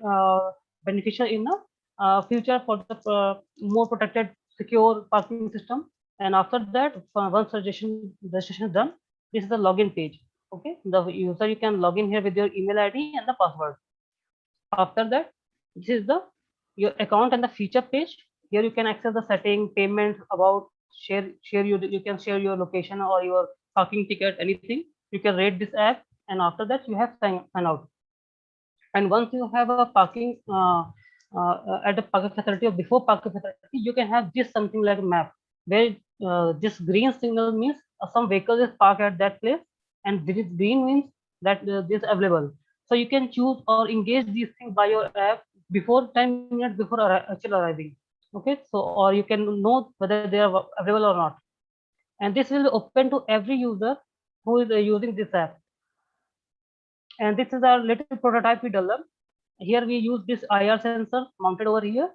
G: beneficial in the future for the more protected, secure parking system. And after that, once registration is done, this is the login page. Okay, the user, you can log in here with your email ID and the password. After that, this is the your account and the feature page. Here you can access the setting, payments, about, share you can share your location or your parking ticket, anything. You can rate this app, and after that you have sign out. And once you have a parking at the parking facility or before parking facility, you can have this something like a map, where this green signal means some vehicle is parked at that place, and this green means that this is available. So you can choose or engage these things by your app before 10 minutes before actual arriving. Okay, so or you can know whether they are available or not. And this will open to every user who is using this app. And this is our little prototype we developed. Here we use this IR sensor mounted over here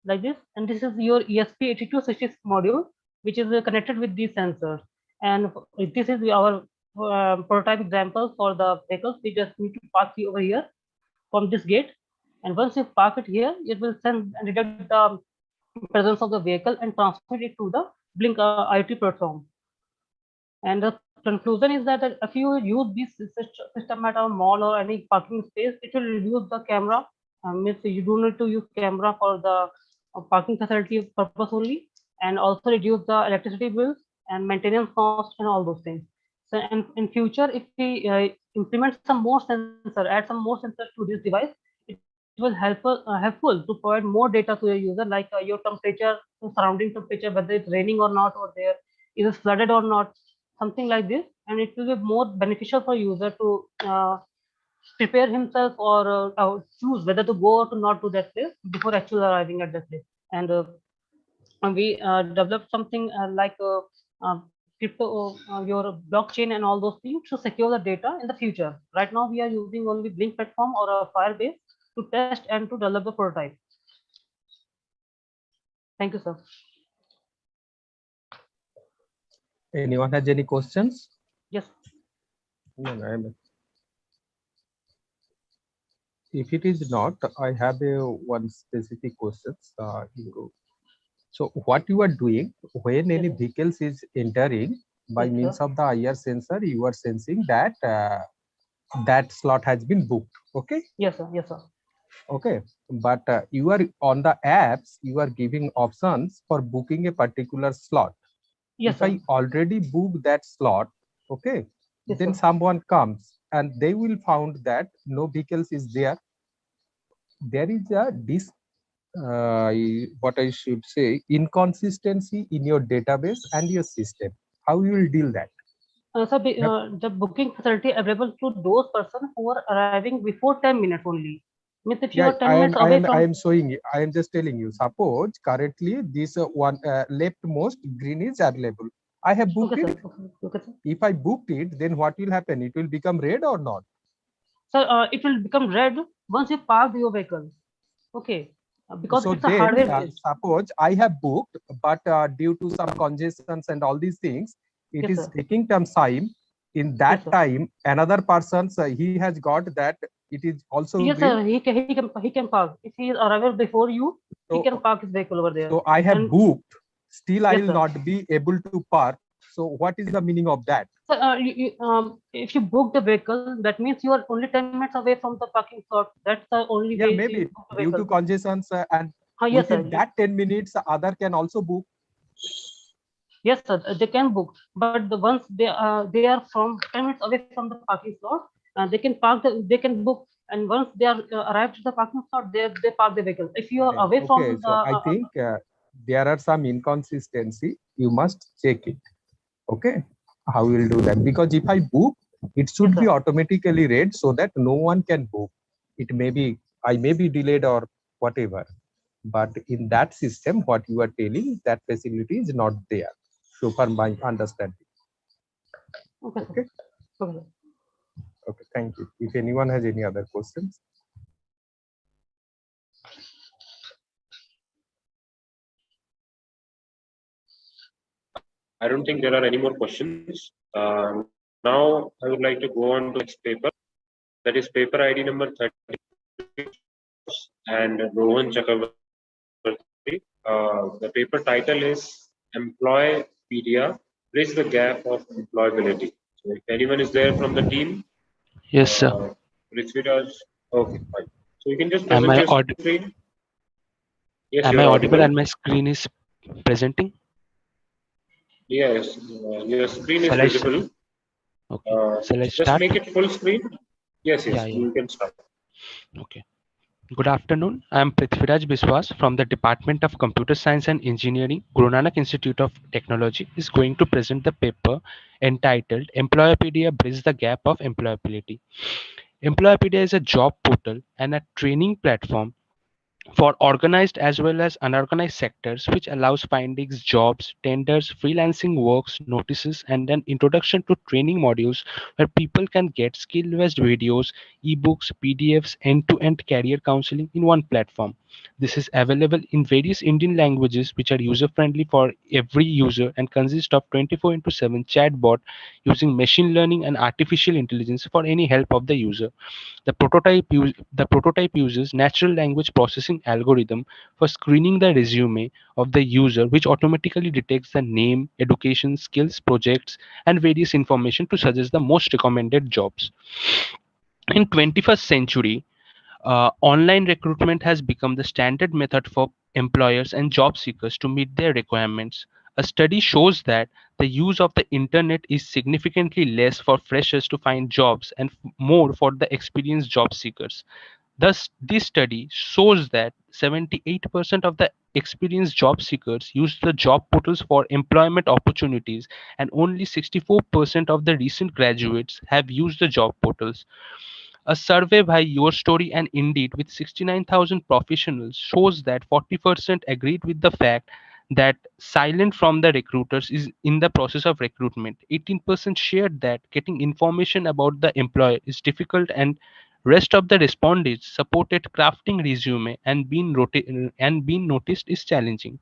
G: like this, and this is your ESP8266 module, which is connected with these sensors. And this is our prototype example for the vehicles. We just need to park it over here from this gate, and once you park it here, it will send and detect the presence of the vehicle and transmit it to the Blink IoT platform. And the conclusion is that if you use this system at a mall or any parking space, it will reduce the camera. Means you do need to use camera for the parking facility purpose only, and also reduce the electricity bills and maintenance costs and all those things. So, and in future, if we implement some more sensor, add some more sensors to this device, it will helpful to provide more data to your user, like your temperature, surrounding temperature, whether it's raining or not, or there is it flooded or not, something like this. And it will be more beneficial for user to prepare himself or choose whether to go or to not to that place before actually arriving at that place. And we developed something like crypto, your blockchain and all those things to secure the data in the future. Right now we are using only Blink platform or a Firebase to test and to develop the prototype. Thank you, sir.
A: Anyone has any questions?
G: Yes.
A: No, if it is not, I have one specific question. So what you are doing when any vehicles is entering by means of the IR sensor, you are sensing that that slot has been booked. Okay.
G: Yes, sir. Yes, sir.
A: Okay, but you are on the apps, you are giving options for booking a particular slot.
G: Yes,
A: if
G: sir.
A: I already book that slot, okay,
G: yes,
A: then
G: sir.
A: someone comes and they will found that no vehicles is there. There is a what I should say, inconsistency in your database and your system. How you will deal that?
G: So the booking facility available to those persons who are arriving before 10 minutes only. Means if you are 10 minutes away from.
A: I am showing you. I am just telling you. Suppose currently this one leftmost green is available. I have booked
G: Okay,
A: it.
G: sir. Okay, sir.
A: If I booked it, then what will happen? It will become red or not?
G: So it will become red once you park your vehicle. Okay, because
A: So
G: it's a
A: then,
G: hardware based.
A: suppose I have booked, but due to some congestions and all these things, it
G: Yes,
A: is
G: sir.
A: taking some time. In
G: Yes,
A: that
G: sir.
A: time, another person, he has got that it is also
G: Yes,
A: green.
G: sir. He can park. If he is arrival before you, he can
A: So,
G: park his vehicle over there.
A: so I have
G: And
A: booked. Still, I
G: yes,
A: will
G: sir.
A: not be able to park. So, what is the meaning of that?
G: So if you book the vehicle, that means you are only 10 minutes away from the parking slot. That's the only
A: Yeah,
G: way you
A: maybe
G: book the
A: due to
G: vehicle.
A: congestions, and
G: Yes, sir.
A: within that 10 minutes, other can also book.
G: Yes, sir. They can book, but the ones they are from 10 minutes away from the parking slot, they can book, and once they are arrived at the parking slot, they park the vehicle. If you are away from
A: Okay,
G: the
A: so I think there are some inconsistency. You must check it. Okay, how will do that? Because if I book, it
G: yes,
A: should
G: sir.
A: be automatically read so that no one can book. It may be I may be delayed or whatever. But in that system, what you are telling, that facility is not there. So far, my understanding.
G: Okay, sir.
A: Okay.
G: Okay, sir.
A: Okay. Thank you. If anyone has any other questions.
D: I don't think there are any more questions. Now I would like to go on to next paper. That is paper ID number 30 and Rohan Chakravarti. The paper title is Employpedia, Bridge the Gap of Employability. So if anyone is there from the team,
H: Yes, sir.
D: Prithviraj, okay, fine. So you can just
H: Am
D: present
H: I
D: your screen. Yes,
H: am
D: you're
H: I audible
D: audible.
H: and my screen is presenting?
D: Yes, your screen is
H: Shall I?
D: visible.
H: Okay. Shall I
D: Just
H: start?
D: make it full screen. Yes,
H: Yeah,
D: yes,
H: yeah.
D: you can start.
H: Okay. Good afternoon. I am Prithviraj Biswas from the Department of Computer Science and Engineering, Guru Nanak Institute of Technology, is going to present the paper entitled Employpedia Bridge the Gap of Employability. Employpedia is a job portal and a training platform for organized as well as unorganized sectors, which allows finding jobs, tenders, freelancing works, notices, and an introduction to training modules where people can get skill-based videos, ebooks, PDFs, end-to-end career counseling in one platform. This is available in various Indian languages which are user-friendly for every user and consist of 24/7 chatbot using machine learning and artificial intelligence for any help of the user. The prototype uses natural language processing algorithm for screening the resume of the user, which automatically detects the name, education, skills, projects, and various information to suggest the most recommended jobs. In 21st century, online recruitment has become the standard method for employers and job seekers to meet their requirements. A study shows that the use of the internet is significantly less for freshers to find jobs and more for the experienced job seekers. Thus, this study shows that 78% of the experienced job seekers use the job portals for employment opportunities, and only 64% of the recent graduates have used the job portals. A survey by Your Story and Indeed with 69,000 professionals shows that 40% agreed with the fact that silent from the recruiters is in the process of recruitment. 18% shared that getting information about the employer is difficult, and rest of the respondents supported crafting resume and being noticed is challenging.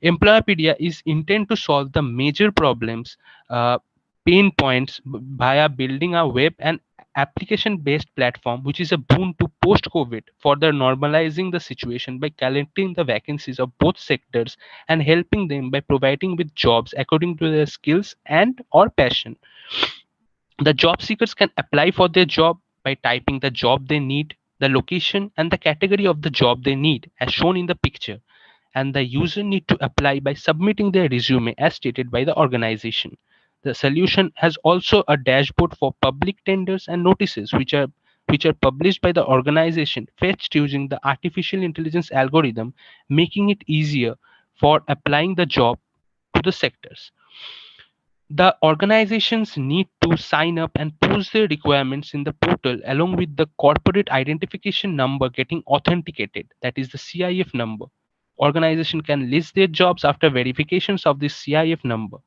H: Employpedia is intended to solve the major problems, uh, pain points via building a web and application based platform which is a boon to post covid, further normalizing the situation by collecting the vacancies of both sectors and helping them by providing with jobs according to their skills and or passion. The job seekers can apply for their job by typing the job they need, the location, and the category of the job they need as shown in the picture, and the user need to apply by submitting their resume as stated by the organization. The solution has also a dashboard for public tenders and notices which are published by the organization fetched using the artificial intelligence algorithm, making it easier for applying the job to the sectors. The organizations need to sign up and post their requirements in the portal along with the corporate identification number getting authenticated, that is the CIF number. Organization can list their jobs after verifications of this CIF number.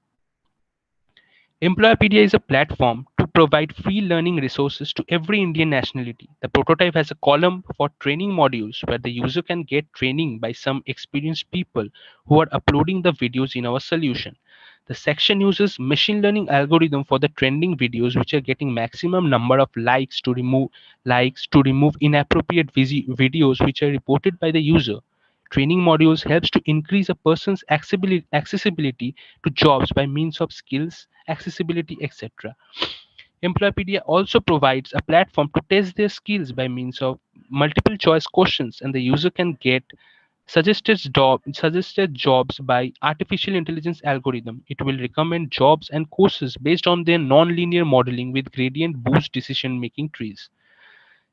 H: Employpedia is a platform to provide free learning resources to every Indian nationality. The prototype has a column for training modules where the user can get training by some experienced people who are uploading the videos in our solution. The section uses machine learning algorithm for the trending videos which are getting maximum number of likes to remove inappropriate videos which are reported by the user. Training modules helps to increase a person's accessibility to jobs by means of skills, accessibility, etc. Employpedia also provides a platform to test their skills by means of multiple choice questions, and the user can get suggested jobs by artificial intelligence algorithm. It will recommend jobs and courses based on their non-linear modeling with gradient boost decision making trees.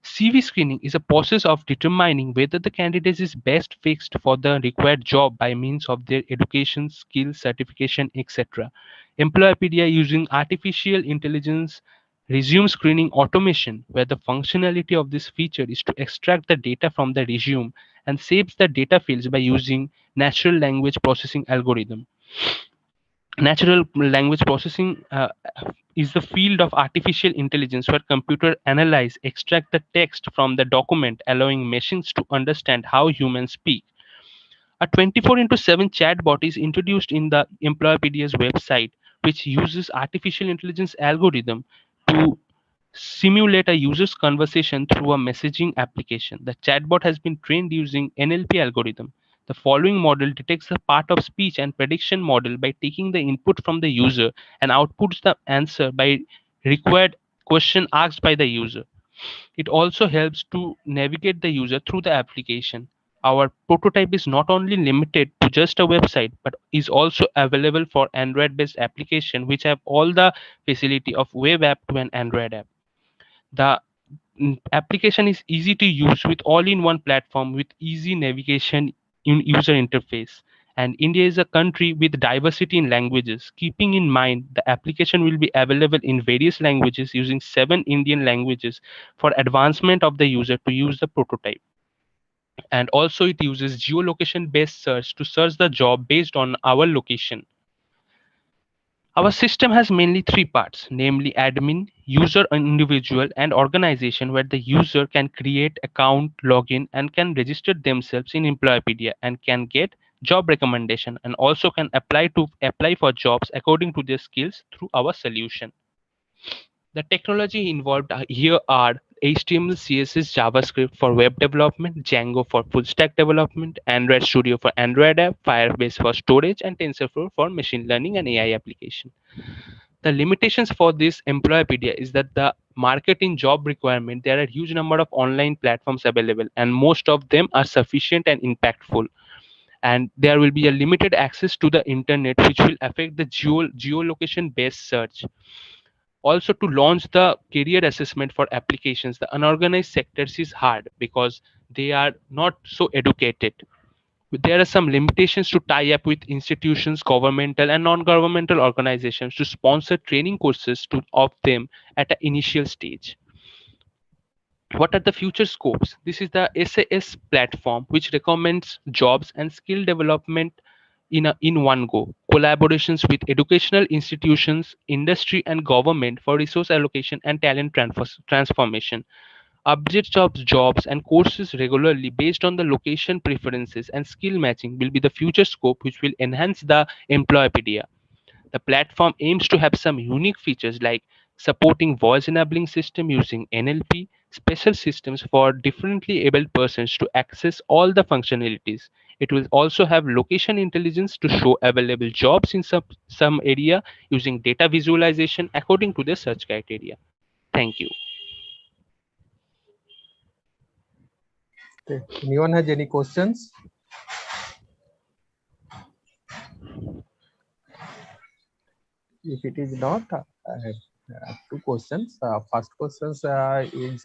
H: CV screening is a process of determining whether the candidate is best fixed for the required job by means of their education, skills, certification, etc. Employpedia using artificial intelligence resume screening automation, where the functionality of this feature is to extract the data from the resume and saves the data fields by using natural language processing algorithm. Natural language processing is the field of artificial intelligence where computer analyze extract the text from the document, allowing machines to understand how humans speak. A 24 into 7 chatbot is introduced in the Employpedia's website, which uses artificial intelligence algorithm to simulate a user's conversation through a messaging application. The chatbot has been trained using NLP algorithm. The following model detects the part of speech and prediction model by taking the input from the user and outputs the answer by required question asked by the user. It also helps to navigate the user through the application. Our prototype is not only limited to just a website, but is also available for Android-based application, which have all the facility of web app to an Android app. The application is easy to use with all-in-one platform with easy navigation in user interface. And India is a country with diversity in languages. Keeping in mind, the application will be available in various languages using 7 Indian languages for advancement of the user to use the prototype. And also it uses geolocation based search to search the job based on our location. Our system has mainly three parts, namely admin, user, individual, and organization, where the user can create account, login, and can register themselves in Employpedia and can get job recommendation and also can apply for jobs according to their skills through our solution. The technology involved here are HTML, CSS, JavaScript for web development, Django for full stack development, Android Studio for Android app, Firebase for storage, and TensorFlow for machine learning and AI application. The limitations for this Employpedia is that the marketing job requirement, there are a huge number of online platforms available and most of them are sufficient and impactful. And there will be a limited access to the internet which will affect the geolocation based search. Also, to launch the career assessment for applications, the unorganized sectors is hard because they are not so educated. There are some limitations to tie up with institutions, governmental and non-governmental organizations to sponsor training courses of them at an initial stage. What are the future scopes? This is the SAS platform which recommends jobs and skill development in one go. Collaborations with educational institutions, industry and government for resource allocation and talent transformation. Updates of jobs and courses regularly based on the location preferences and skill matching will be the future scope which will enhance the Employpedia. The platform aims to have some unique features like supporting voice enabling system using NLP, special systems for differently abled persons to access all the functionalities. It will also have location intelligence to show available jobs in some area using data visualization according to the search criteria. Thank you.
A: Okay. Anyone has any questions? If it is not, I have two questions. First question is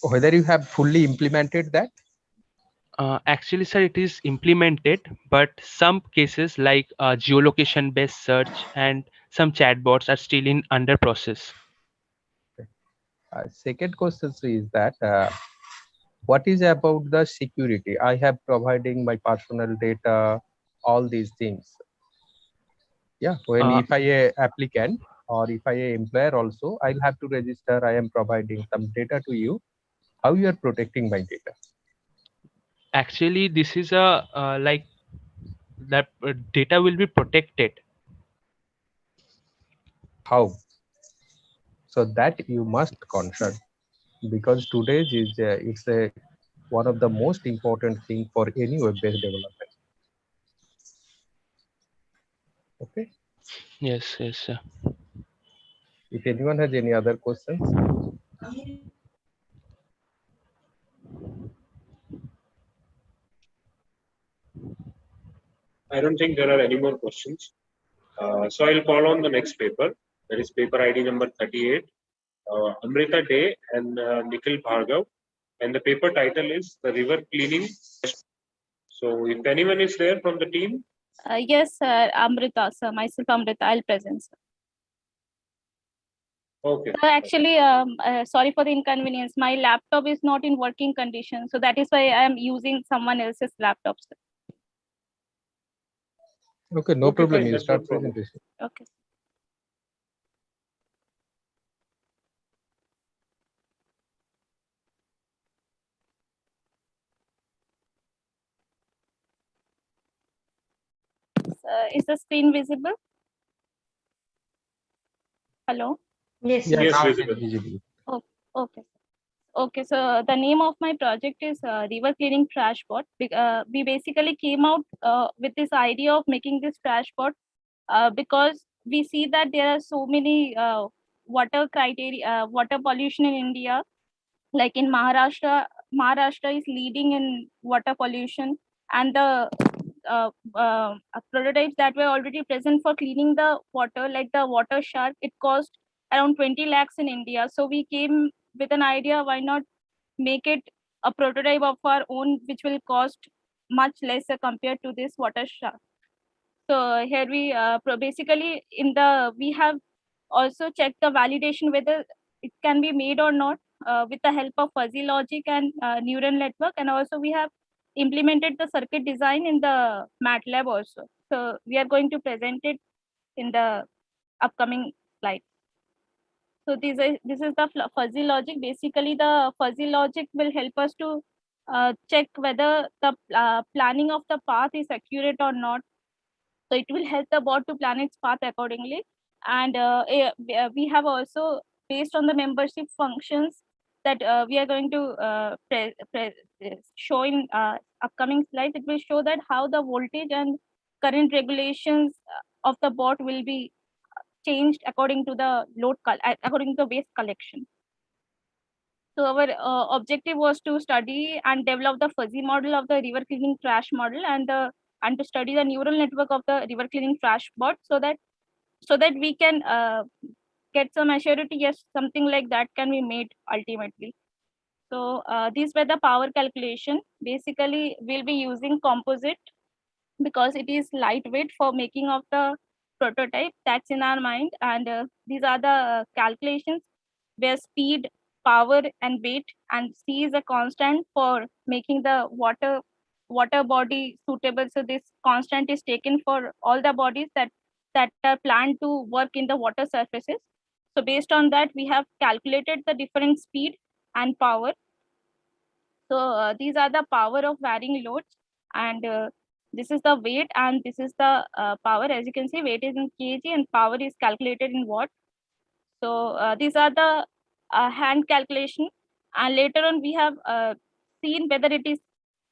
A: whether you have fully implemented that.
H: Actually, sir, it is implemented, but some cases like geolocation based search and some chatbots are still in under process.
A: Second question is that what is about the security? I have providing my personal data, all these things. Yeah, when
H: Uh,
A: if I a applicant or if I a employer also, I'll have to register. I am providing some data to you. How you are protecting my data?
H: Actually, this is a like that data will be protected.
A: How? So that you must concern, because today's is it's a one of the most important thing for any web-based development. Okay.
H: Yes, yes, sir.
A: If anyone has any other questions,
D: I don't think there are any more questions. So I'll call on the next paper. That is paper ID number 38. Amrita Day and Nikhil Bhargav. And the paper title is The River Cleaning. So if anyone is there from the team.
I: Yes, sir. Amrita, sir. Myself, Amrita. I'll present, sir.
D: Okay.
I: Actually, sorry for the inconvenience. My laptop is not in working condition. So that is why I am using someone else's laptop, sir.
A: okay, no
D: Okay,
A: problem.
D: fine,
A: You
D: that's no
A: start
D: problem.
A: presentation.
I: Okay. Is the screen visible? Hello?
B: Yes,
A: Yeah,
D: Yes,
A: now it
D: visible.
A: is visible.
I: Oh, okay. Okay, so the name of my project is River Cleaning Trash Bot. We basically came out with this idea of making this trash bot because we see that there are so many water pollution in India. Like in Maharashtra is leading in water pollution, and the prototypes that were already present for cleaning the water, like the water shark, it cost around 20 lakhs in India. So we came with an idea, why not make it a prototype of our own, which will cost much lesser compared to this water shark. So here we basically we have also checked the validation whether it can be made or not with the help of fuzzy logic and neural network, and also we have implemented the circuit design in the MATLAB also. So we are going to present it in the upcoming slide. So this is the fuzzy logic. Basically, the fuzzy logic will help us to check whether the planning of the path is accurate or not. So it will help the bot to plan its path accordingly. And we have also, based on the membership functions that we are going to show in upcoming slides, it will show that how the voltage and current regulations of the bot will be changed according to the according to the waste collection. So our objective was to study and develop the fuzzy model of the river cleaning trash model, and to study the neural network of the river cleaning trash bot, so that we can get some assurity, yes, something like that can be made ultimately. So these were the power calculation. Basically, we'll be using composite because it is lightweight for making of the prototype. That's in our mind, and these are the calculations where speed, power, and weight, and c is a constant for making the water body suitable. So this constant is taken for all the bodies that are planned to work in the water surfaces. So based on that, we have calculated the different speed and power. So these are the power of varying loads, and this is the weight, and this is the power. As you can see, weight is in kg and power is calculated in watt. So these are the hand calculation, and later on we have seen whether it is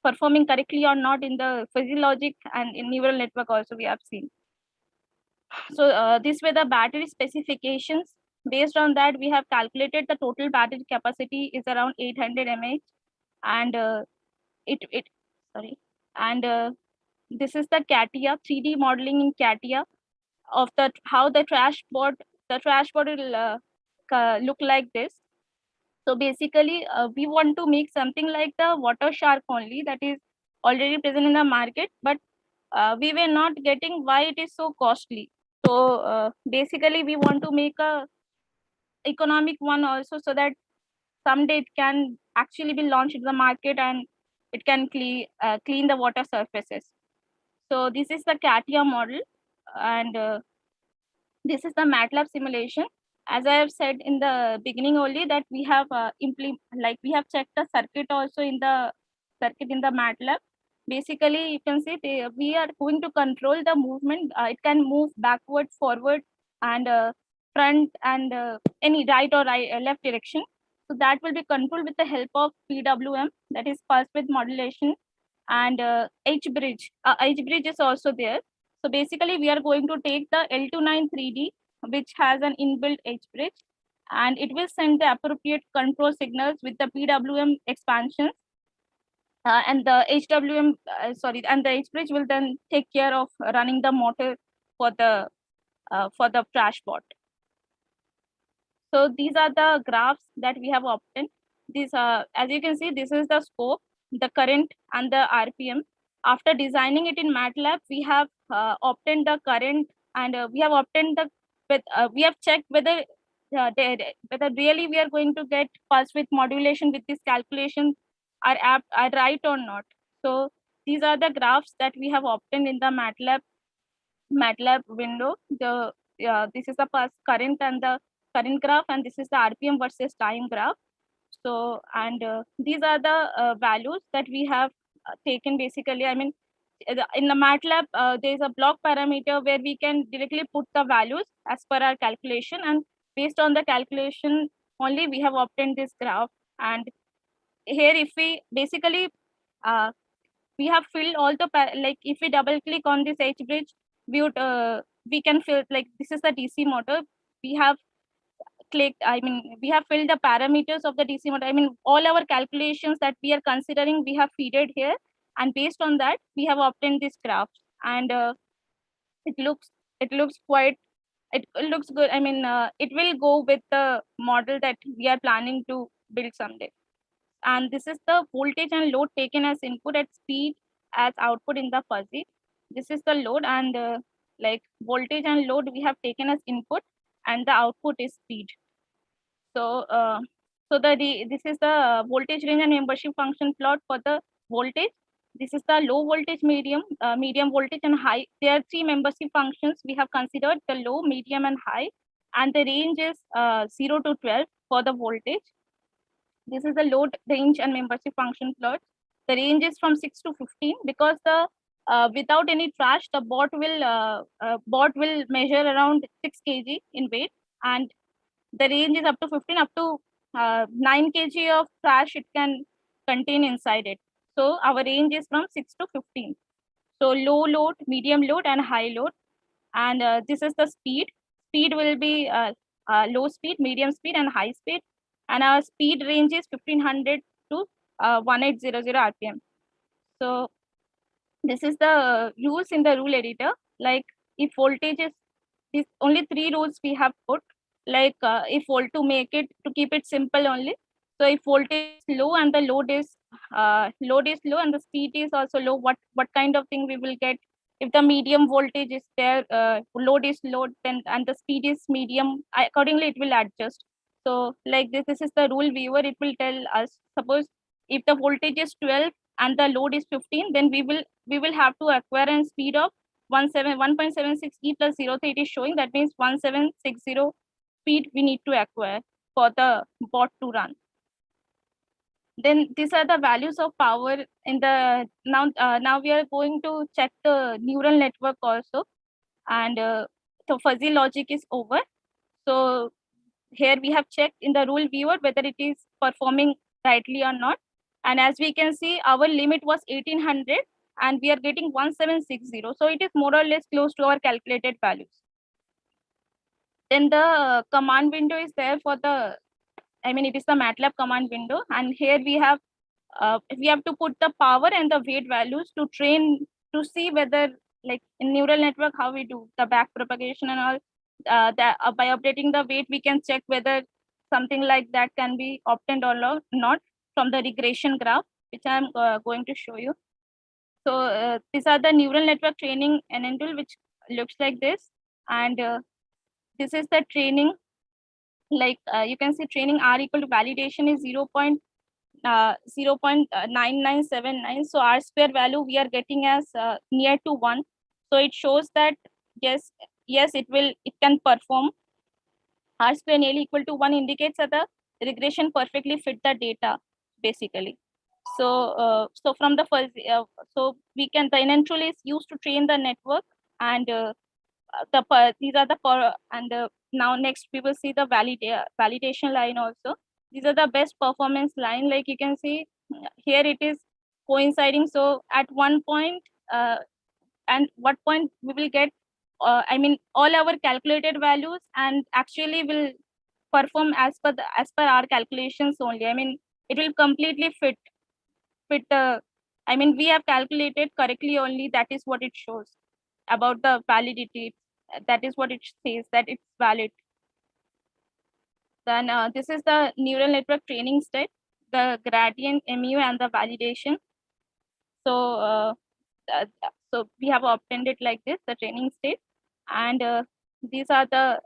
I: performing correctly or not in the physiologic and in neural network also we have seen. So these were the battery specifications. Based on that, we have calculated the total battery capacity is around 800 mAh, and it sorry, and this is the CATIA 3D modeling in CATIA of the how the trash bot will look like this. So basically, we want to make something like the water shark only, that is already present in the market, but we were not getting why it is so costly. So basically, we want to make a economic one also, so that someday it can actually be launched in the market and it can clean the water surfaces. So this is the CATIA model, and This is the MATLAB simulation. As I have said in the beginning only, that we have we have checked the circuit also in the MATLAB. Basically, you can see we are going to control the movement. It can move backward, forward, and front, and any right or left direction. So that will be controlled with the help of PWM, that is pulse width modulation, and H bridge. H bridge is also there. So basically, we are going to take the L29 3D, which has an inbuilt H bridge, and it will send the appropriate control signals with the PWM expansions. And the and the H bridge will then take care of running the motor for the crash bot. So these are the graphs that we have obtained. These, as you can see, this is the scope, the current, and the RPM. After designing it in MATLAB, we have obtained the current, and we have obtained we have checked whether whether really we are going to get pulse width modulation with this calculation are right or not. So these are the graphs that we have obtained in the MATLAB window. This is the current and the current graph, and this is the RPM versus time graph. So, and these are the values that we have taken. Basically, I mean, in the MATLAB, there is a block parameter where we can directly put the values as per our calculation, and based on the calculation only we have obtained this graph. And here, if we basically we have filled all the like if we double click on this H bridge, we can fill, like, this is the DC motor. We have clicked, I mean, we have filled the parameters of the DC motor. I mean, all our calculations that we are considering, we have feeded here, and based on that, we have obtained this graph. And it looks quite, it looks good. I mean, it will go with the model that we are planning to build someday. And this is the voltage and load taken as input at speed as output in the fuzzy. This is the load, and like voltage and load we have taken as input, and the output is speed. So this is the voltage range and membership function plot for the voltage. This is the low voltage, medium voltage, and high. There are three membership functions we have considered: the low, medium, and high. And the range is 0 to 12 for the voltage. This is the load, range, and membership function plot. The range is from 6 to 15 because the without any trash, the bot will measure around 6 kg in weight, and the range is up to 15, up to 9 kg of trash it can contain inside it. So our range is from 6 to 15. So low load, medium load, and high load. And this is the speed. Speed will be low speed, medium speed, and high speed. And our speed range is 1500 to 1800 RPM. So this is the rules in the rule editor. Like if voltage is, these only three rules we have put. Like if to make it, to keep it simple only. So if voltage is low and the load is low and the speed is also low, what kind of thing we will get? If the medium voltage is there, load is low, then and the speed is medium, accordingly it will adjust. So like this is the rule viewer. It will tell us, suppose if the voltage is 12 and the load is 15, then we will have to acquire a speed of 1.76 e plus 0. So it is showing that means 1760 speed we need to acquire for the bot to run. Then these are the values of power in the now we are going to check the neural network also, and the fuzzy logic is over. So here we have checked in the rule viewer whether it is performing rightly or not. And as we can see, our limit was 1800 and we are getting 1760. So it is more or less close to our calculated values. Then the command window is there for the, I mean, it is the MATLAB command window. And here we have to put the power and the weight values to train, to see whether, like in neural network, how we do the back propagation and all. By updating the weight, we can check whether something like that can be obtained or not from the regression graph, which I'm going to show you. So these are the neural network training NN tool, which looks like this. And this is the training. Like you can see, training R equal to validation is 0.9979. So R square value we are getting as near to 1. So it shows that yes, yes, it can perform. R square nearly equal to 1 indicates that the regression perfectly fit the data, basically. So from the first, so we can, the intent tool is used to train the network, and these are the now next we will see the validation line also. These are the best performance line, like you can see here it is coinciding. So at one point, and what point we will get, I mean, all our calculated values and actually will perform as per our calculations only. I mean, it will completely fit the, I mean, we have calculated correctly only. That is what it shows about the validity. That is what it says, that it's valid. Then this is the neural network training state, the gradient mu and the validation. So so we have obtained it like this, the training state, and these are the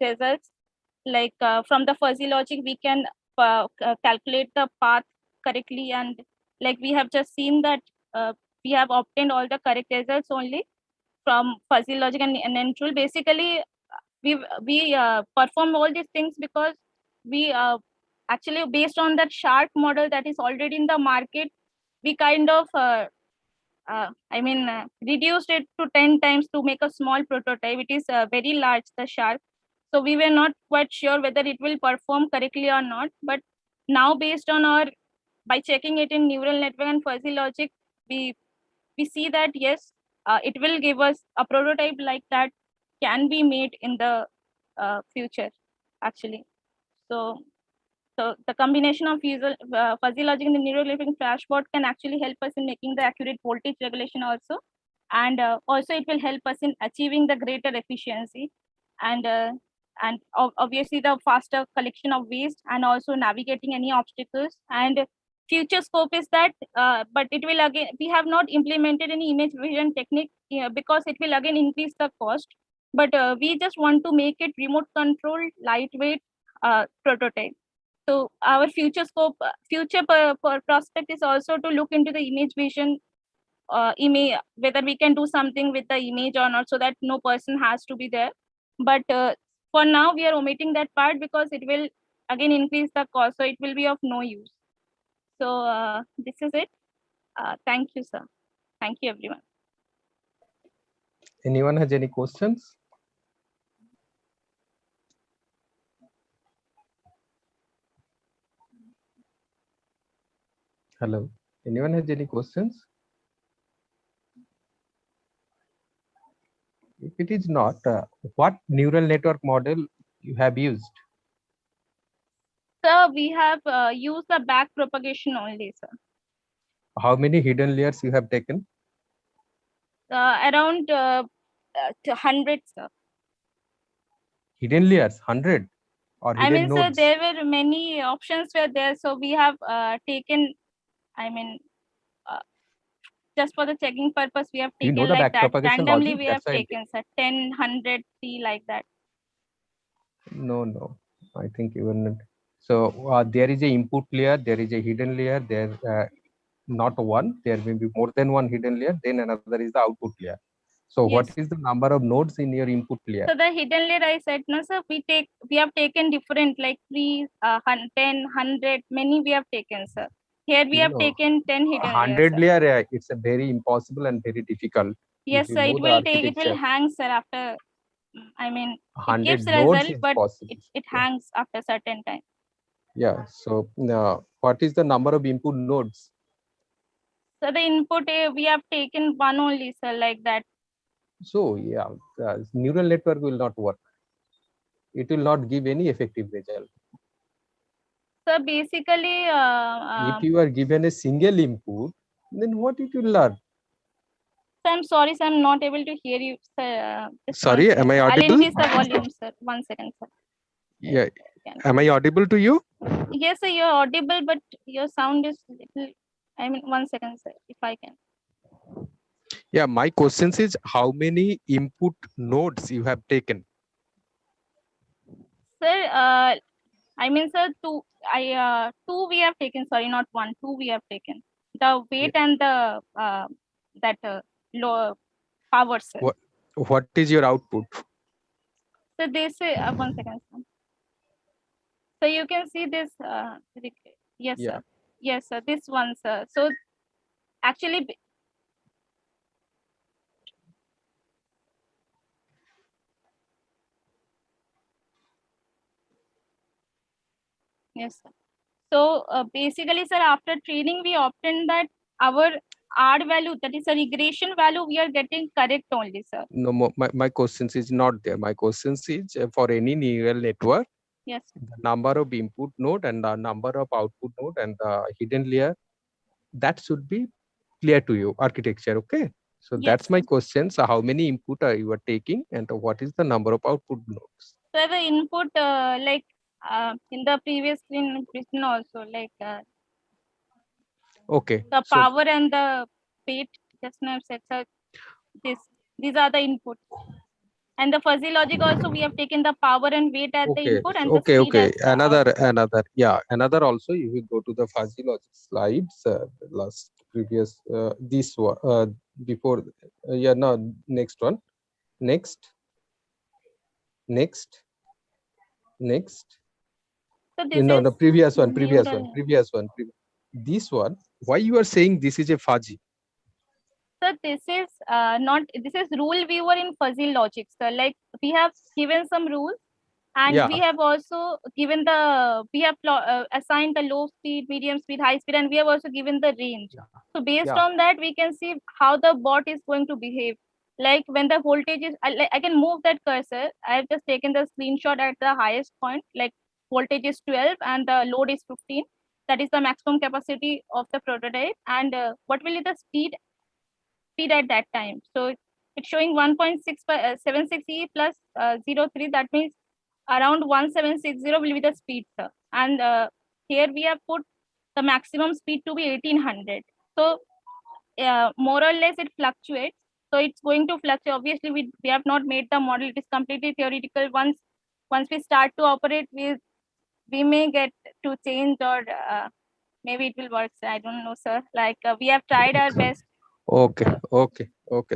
I: results. Like from the fuzzy logic, we can calculate the path correctly, and like we have just seen that we have obtained all the correct results only from fuzzy logic and NN-tool. Basically, we perform all these things because we actually, based on that sharp model that is already in the market, we kind of reduced it to 10 times to make a small prototype. It is very large, the shark. So we were not quite sure whether it will perform correctly or not. But now, based on by checking it in neural network and fuzzy logic, we see that yes, it will give us a prototype like that can be made in the future, actually. So the combination of fuzzy logic and the neural network flashbot can actually help us in making the accurate voltage regulation also. And also it will help us in achieving the greater efficiency, and obviously the faster collection of waste, and also navigating any obstacles. And future scope is that, but it will again, we have not implemented any image vision technique because it will again increase the cost. But we just want to make it remote controlled, lightweight prototype. So our future scope, prospect is also to look into the image vision, image, whether we can do something with the image or not, so that no person has to be there. But for now, we are omitting that part because it will again increase the cost, so it will be of no use. So this is it. Thank you, sir. Thank you, everyone.
A: Anyone has any questions? Hello. Anyone has any questions? If it is not, what neural network model you have used?
I: Sir, we have used the back propagation only, sir.
A: How many hidden layers you have taken?
I: Around 100, sir.
A: Hidden layers, 100? Or
I: I
A: hidden
I: mean,
A: nodes?
I: sir, there were many options were there, so we have taken, I mean, just for the checking purpose, we have
A: Do you know
I: taken
A: the
I: like
A: back
I: that.
A: propagation
I: Randomly,
A: logic?
I: we have
A: That's why
I: taken, sir, 10, 100, 3, like that.
A: No. I think even so. There is a input layer. There is a hidden layer. There, not one. There may be more than one hidden layer. Then another is the output layer. So
I: Yes.
A: what is the number of nodes in your input layer?
I: So the hidden layer, I said, no, sir, we have taken different, like 3, 10, 100, many we have taken, sir. Here we have
A: No.
I: taken 10 hidden layers.
A: 100 layer, it's a very impossible and very difficult.
I: Yes,
A: If you
I: sir,
A: know
I: it
A: the
I: will take, it will
A: architecture,
I: hang, sir, after, I mean, it
A: 100
I: gives
A: nodes
I: result,
A: is
I: but
A: possible.
I: it hangs after certain time.
A: Yeah. So what is the number of input nodes?
I: So the input, we have taken one only, sir, like that.
A: So yeah, the neural network will not work. It will not give any effective result.
I: So basically,
A: If you are given a single input, then what it will learn?
I: so I'm sorry, sir, I'm not able to hear you, sir. Just
A: Sorry, am I
I: I'll
A: audible?
I: increase the volume, sir. 1 second, sir.
A: Yeah. Am I audible to you?
I: Yes, sir, you're audible, but your sound is little, I mean, 1 second, sir, if I can.
A: Yeah, my question is how many input nodes you have taken?
I: Sir, I mean, sir, two we have taken, sorry, not one, two we have taken. The weight and the, that low power, sir.
A: What is your output?
I: So they say, 1 second, sir. So you can see this, yes,
A: Yeah.
I: sir. Yes, sir, this one, sir. So actually, yes, sir. So basically, sir, after training, we obtained that our R value, that is a regression value, we are getting correct only, sir.
A: No, my questions is not there. My questions is for any neural network,
I: Yes.
A: the number of input node and the number of output node and the hidden layer, that should be clear to you, architecture, okay? So
I: Yes,
A: that's my
I: sir.
A: question. So how many input are you are taking and what is the number of output nodes?
I: So the input, like in the previous screen written also, like
A: Okay.
I: the
A: So
I: power and the weight, just now I've said, sir, these are the inputs. And the fuzzy logic also, we have taken the power and weight as the
A: okay,
I: input and the
A: okay,
I: speed
A: okay.
I: as the output.
A: Another also, you will go to the fuzzy logic slides, the last previous, this one, before, yeah, no, next one, next, next,
I: So this
A: no,
I: is
A: the previous one,
I: neural.
A: this one, why you are saying this is a fuzzy?
I: So this is not, this is rule viewer in fuzzy logic, sir. Like we have given some rules, and
A: Yeah.
I: we have also given the, we have assigned the low speed, medium speed, high speed, and we have also given the range. So based
A: Yeah.
I: on that, we can see how the bot is going to behave. Like when the voltage is, I can move that cursor. I have just taken the screenshot at the highest point, like voltage is 12 and the load is 15. That is the maximum capacity of the prototype. And what will be the speed at that time? So it's showing 1.676 E plus 0.3. That means around 1760 will be the speed, sir. And here we have put the maximum speed to be 1800. So more or less it fluctuates. So it's going to fluctuate. Obviously, we have not made the model. It is completely theoretical. Once we start to operate, we may get to change, or maybe it will work. I don't know, sir. Like we have tried our best.
A: Okay.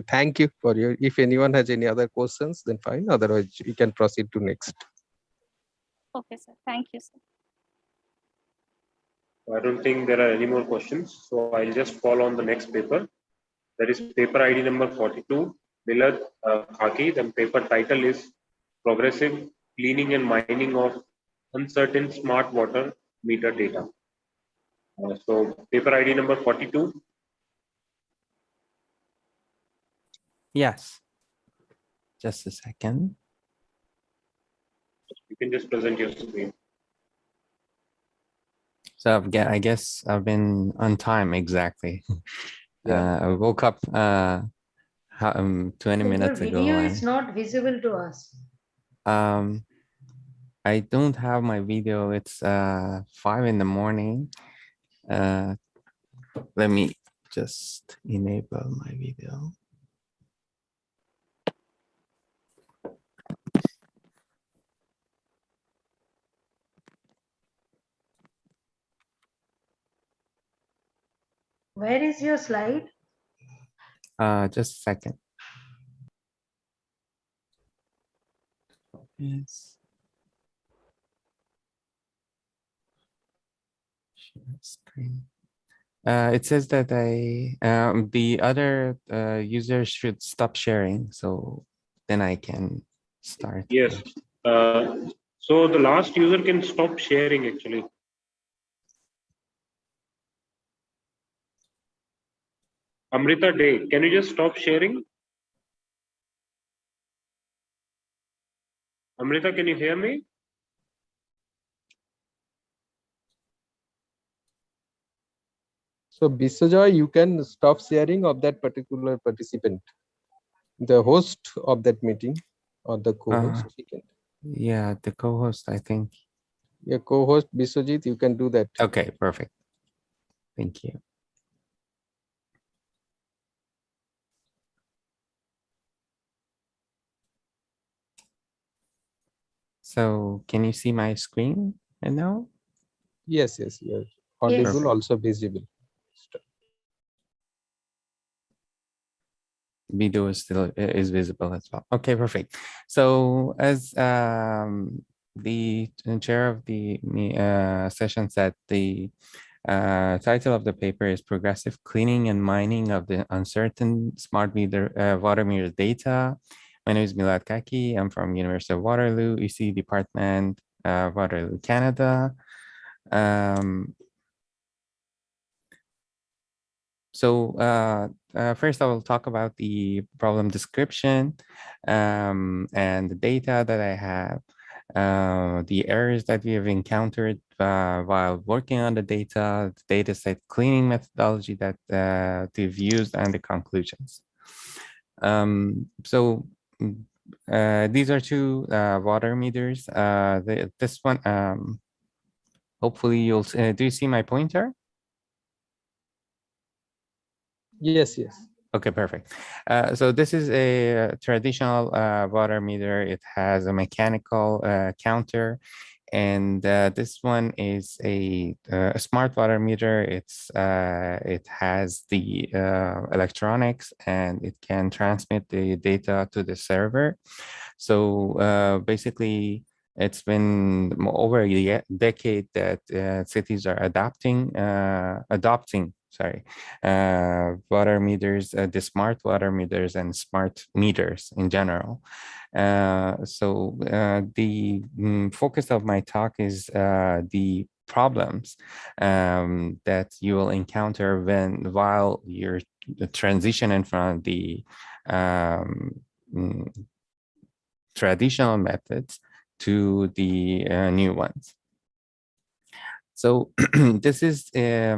A: Thank you for your, if anyone has any other questions, then fine. Otherwise, you can proceed to next.
I: Okay, sir. Thank you, sir.
D: I don't think there are any more questions. So I'll just follow on the next paper. That is paper ID number 42, Miller Khaki. The paper title is Progressive Cleaning and Mining of Uncertain Smart Water Meter Data. So paper ID number 42.
J: Yes. Just a second.
D: You can just present your screen.
J: So I guess I've been on time exactly.
A: Yeah.
J: I woke up 20
B: So your
J: minutes
B: video
J: ago.
B: is not visible to us.
J: I don't have my video. It's 5 in the morning. Let me just enable my video.
B: Where is your slide?
J: Just a second. Yes. Share screen. It says that the other users should stop sharing, so then I can start.
D: Yes. So the last user can stop sharing actually. Amrita Day, can you just stop sharing? Amrita, can you hear me?
A: So Biswajoy, you can stop sharing of that particular participant, the host of that meeting or the co-host.
J: Yeah, the co-host, I think.
A: Your co-host Biswajit, you can do that.
J: Okay, perfect. Thank you. So can you see my screen right now?
A: Yes, you're audible,
J: Perfect.
A: also visible.
J: video is still is visible as well. Okay, perfect. So as the chair of the session said, the title of the paper is Progressive Cleaning and Mining of the Uncertain Smart Meter Water Meter Data. My name is Milad Kaki. I'm from University of Waterloo, EC Department, Waterloo, Canada. First I will talk about the problem description and the data that I have, the errors that we have encountered while working on the data set cleaning methodology that we've used, and the conclusions. These are two water meters. This one, hopefully you'll, do you see my pointer?
A: Yes, yes.
J: Okay, perfect. So this is a traditional water meter. It has a mechanical counter, and this one is a smart water meter. It has the electronics, and it can transmit the data to the server. So basically, it's been over a decade that cities are adopting water meters, the smart water meters and smart meters in general. The focus of my talk is the problems that you will encounter while you're transitioning from the traditional methods to the new ones. So this is a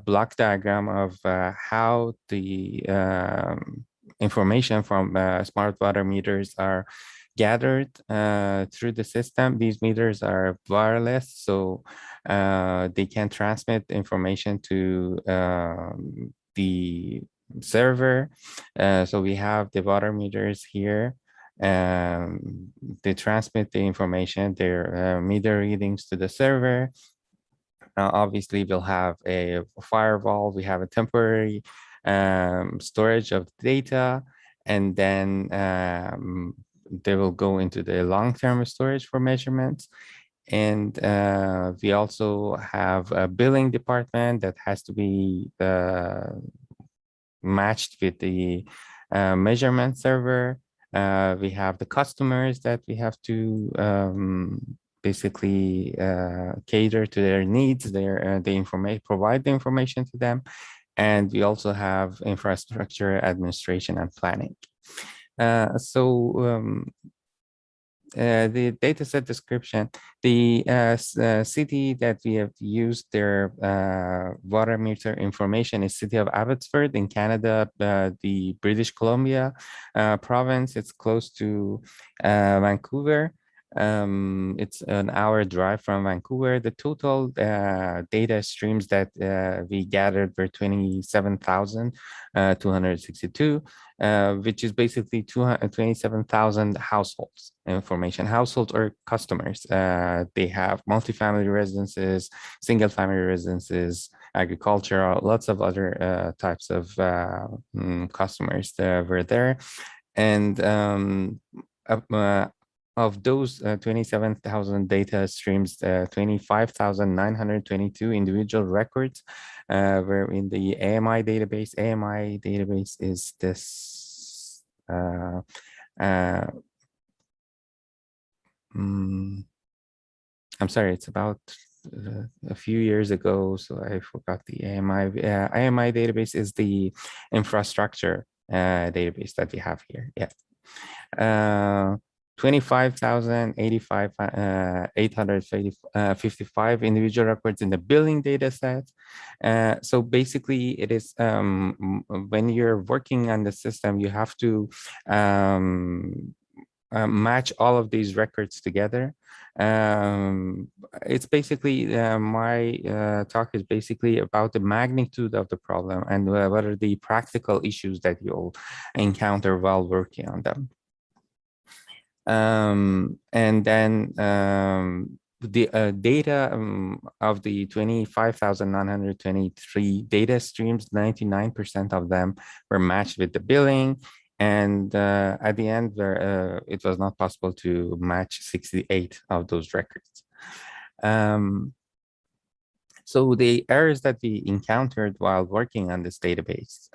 J: block diagram of how the information from smart water meters are gathered through the system. These meters are wireless, so they can transmit information to the server. So we have the water meters here. They transmit the information, their meter readings to the server. Obviously, we'll have a firewall. We have a temporary storage of data, and then they will go into the long-term storage for measurements. And we also have a billing department that has to be matched with the measurement server. We have the customers that we have to basically cater to their needs, provide the information to them. And we also have infrastructure administration and planning. The dataset description, the city that we have used their water meter information is city of Abbotsford in Canada, the British Columbia province. It's close to Vancouver. It's an hour drive from Vancouver. The total data streams that we gathered were 27,262, which is basically 27,000 households households or customers. They have multifamily residences, single family residences, agricultural, lots of other types of customers that were there. And of those 27,000 data streams, 25,922 individual records were in the AMI database. AMI database is this I'm sorry, it's about a few years ago, so I forgot the AMI. AMI database is the infrastructure database that we have here. Yeah. 25,855 individual records in the billing data set. So basically it is when you're working on the system, you have to match all of these records together. It's basically my talk is basically about the magnitude of the problem and what are the practical issues that you'll encounter while working on them. And then the data of the 25,923 data streams, 99% of them were matched with the billing. And at the end, it was not possible to match 68 of those records. So the errors that we encountered while working on this database,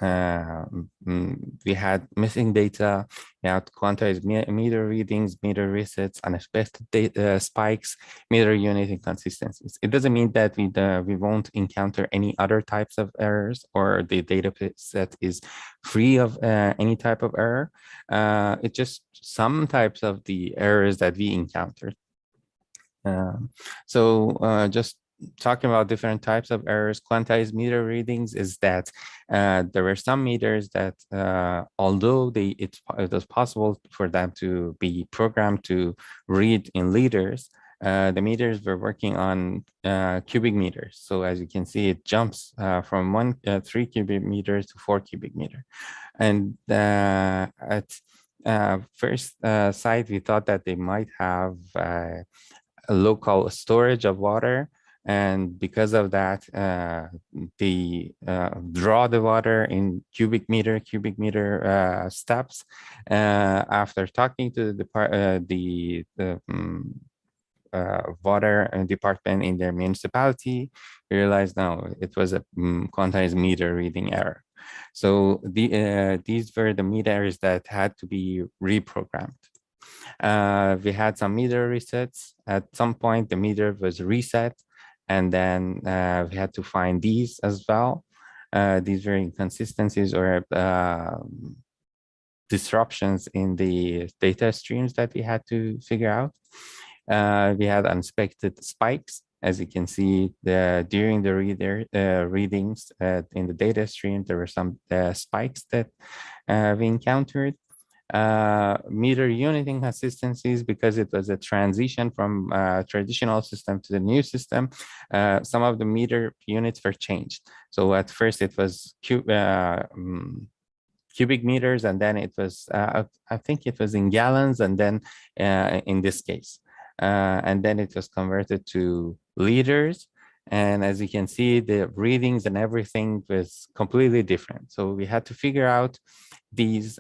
J: we had missing data, we had quantized meter readings, meter resets, unexpected data spikes, meter unit inconsistencies. It doesn't mean that we won't encounter any other types of errors or the data set is free of any type of error. It's just some types of the errors that we encountered. Just talking about different types of errors, quantized meter readings is that there were some meters that although it was possible for them to be programmed to read in liters, the meters were working on cubic meters. So as you can see, it jumps from 3 cubic meters to 4 cubic meter. And at first sight, we thought that they might have a local storage of water, and because of that, they draw the water in cubic meter steps. After talking to the water department in their municipality, we realized no, it was a quantized meter reading error. So these were the meters that had to be reprogrammed. We had some meter resets. At some point, the meter was reset, and then we had to find these as well. These were inconsistencies or disruptions in the data streams that we had to figure out. We had unexpected spikes. As you can see, during the readings in the data stream, there were some spikes that we encountered. Meter unit inconsistencies because it was a transition from traditional system to the new system. Some of the meter units were changed. So at first it was cubic meters, and then it was, I think it was in gallons, and then in this case. And then it was converted to liters. And as you can see, the readings and everything was completely different. So we had to figure out these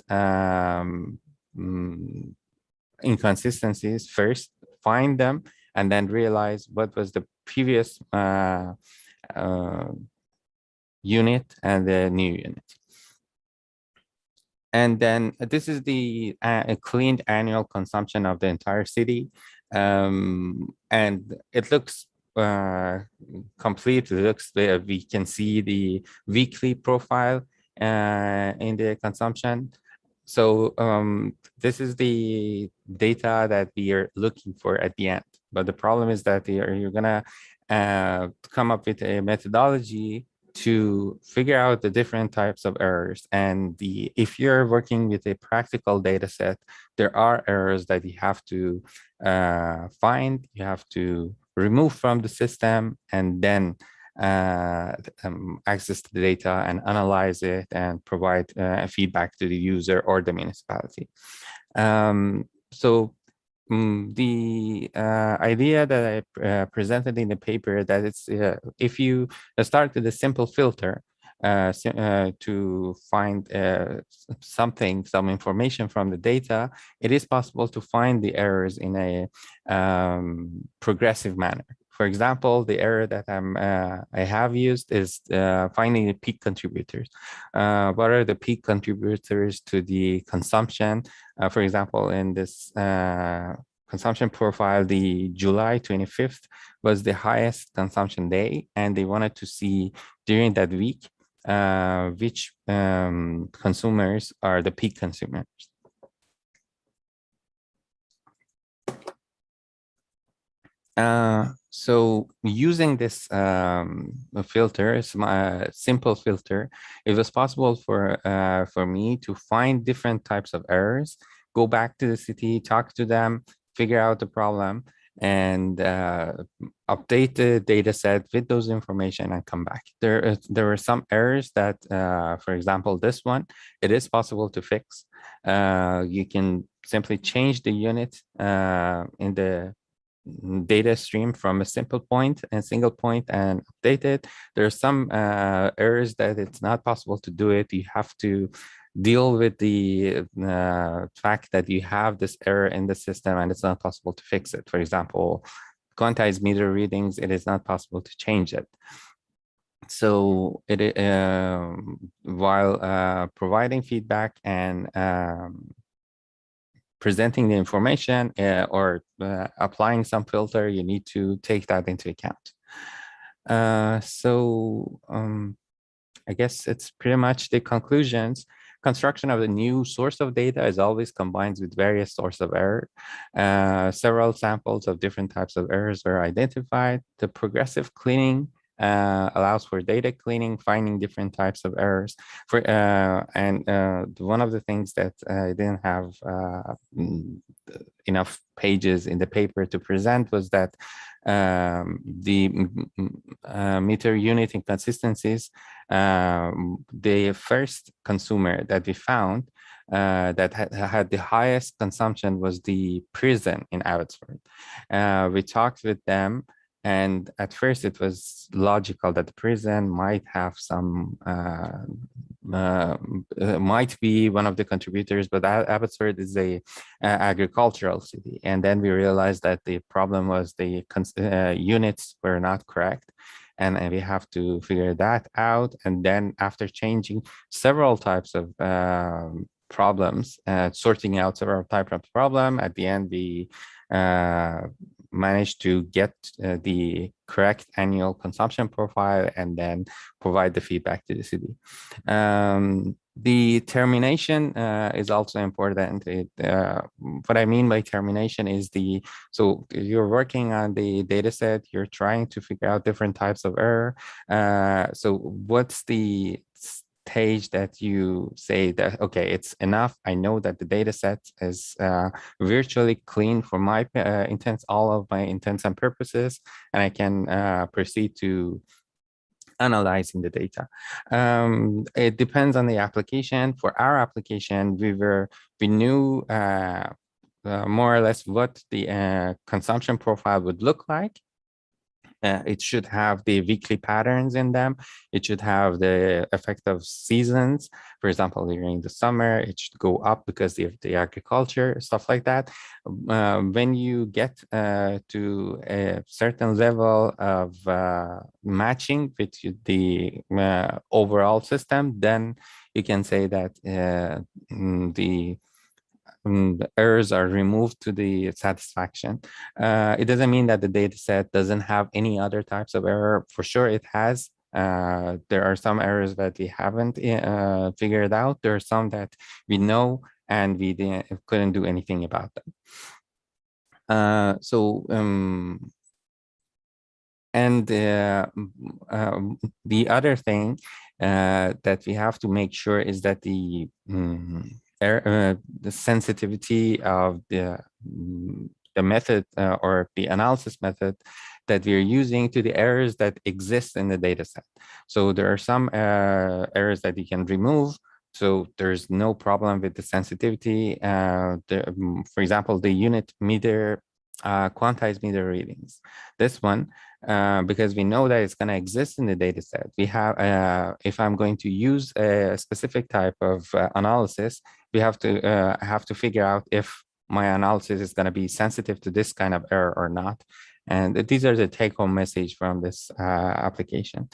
J: inconsistencies first, find them, and then realize what was the previous unit and the new unit. And then this is the cleaned annual consumption of the entire city. And it looks complete. It looks, we can see the weekly profile in the consumption. So this is the data that we are looking for at the end. But the problem is that you're gonna come up with a methodology to figure out the different types of errors. And if you're working with a practical data set, there are errors that you have to find, you have to remove from the system, and then access the data and analyze it and provide feedback to the user or the municipality. The idea that I presented in the paper, that it's if you start with a simple filter to find some information from the data, it is possible to find the errors in a progressive manner. For example, the error that I have used is finding the peak contributors. What are the peak contributors to the consumption? For example, in this consumption profile, the July 25th was the highest consumption day, and they wanted to see during that week which consumers are the peak consumers. So using this filter, a simple filter, it was possible for me to find different types of errors, go back to the city, talk to them, figure out the problem, and update the data set with those information and come back. There were some errors that, for example, this one, it is possible to fix. You can simply change the unit in the data stream from a single point and update it. There are some errors that it's not possible to do it. You have to deal with the fact that you have this error in the system and it's not possible to fix it. For example, quantized meter readings, it is not possible to change it. So it while providing feedback and presenting the information or applying some filter, you need to take that into account. I guess it's pretty much the conclusions. Construction of the new source of data is always combined with various sources of error. Several samples of different types of errors were identified. The progressive cleaning allows for data cleaning, finding different types of errors. One of the things that I didn't have enough pages in the paper to present was that the meter unit inconsistencies, the first consumer that we found that had the highest consumption was the prison in Abbotsford. We talked with them, and at first it was logical that the prison might have some, might be one of the contributors, but Abbotsford is a agricultural city. And then we realized that the problem was the units were not correct. And we have to figure that out. And then after changing several types of problems, sorting out several types of problem, at the end we managed to get the correct annual consumption profile and then provide the feedback to the city. The termination is also important. What I mean by termination is so you're working on the data set, you're trying to figure out different types of error. So what's the stage that you say that, okay, it's enough. I know that the data set is virtually clean for my intents, all of my intents and purposes, and I can proceed to analyzing the data. It depends on the application. For our application, we knew more or less what the consumption profile would look like. It should have the weekly patterns in them. It should have the effect of seasons. For example, during the summer, it should go up because of the agriculture, stuff like that. When you get to a certain level of matching with the overall system, then you can say that the errors are removed to the satisfaction. It doesn't mean that the data set doesn't have any other types of error. For sure, it has. There are some errors that we haven't figured out. There are some that we know and we couldn't do anything about them. The other thing that we have to make sure is that the sensitivity of the method or the analysis method that we're using to the errors that exist in the data set. So there are some errors that you can remove. So there's no problem with the sensitivity. For example, the unit meter, quantized meter readings. This one, because we know that it's going to exist in the data set. We have, if I'm going to use a specific type of analysis, we have to figure out if my analysis is going to be sensitive to this kind of error or not. And these are the take-home message from this application.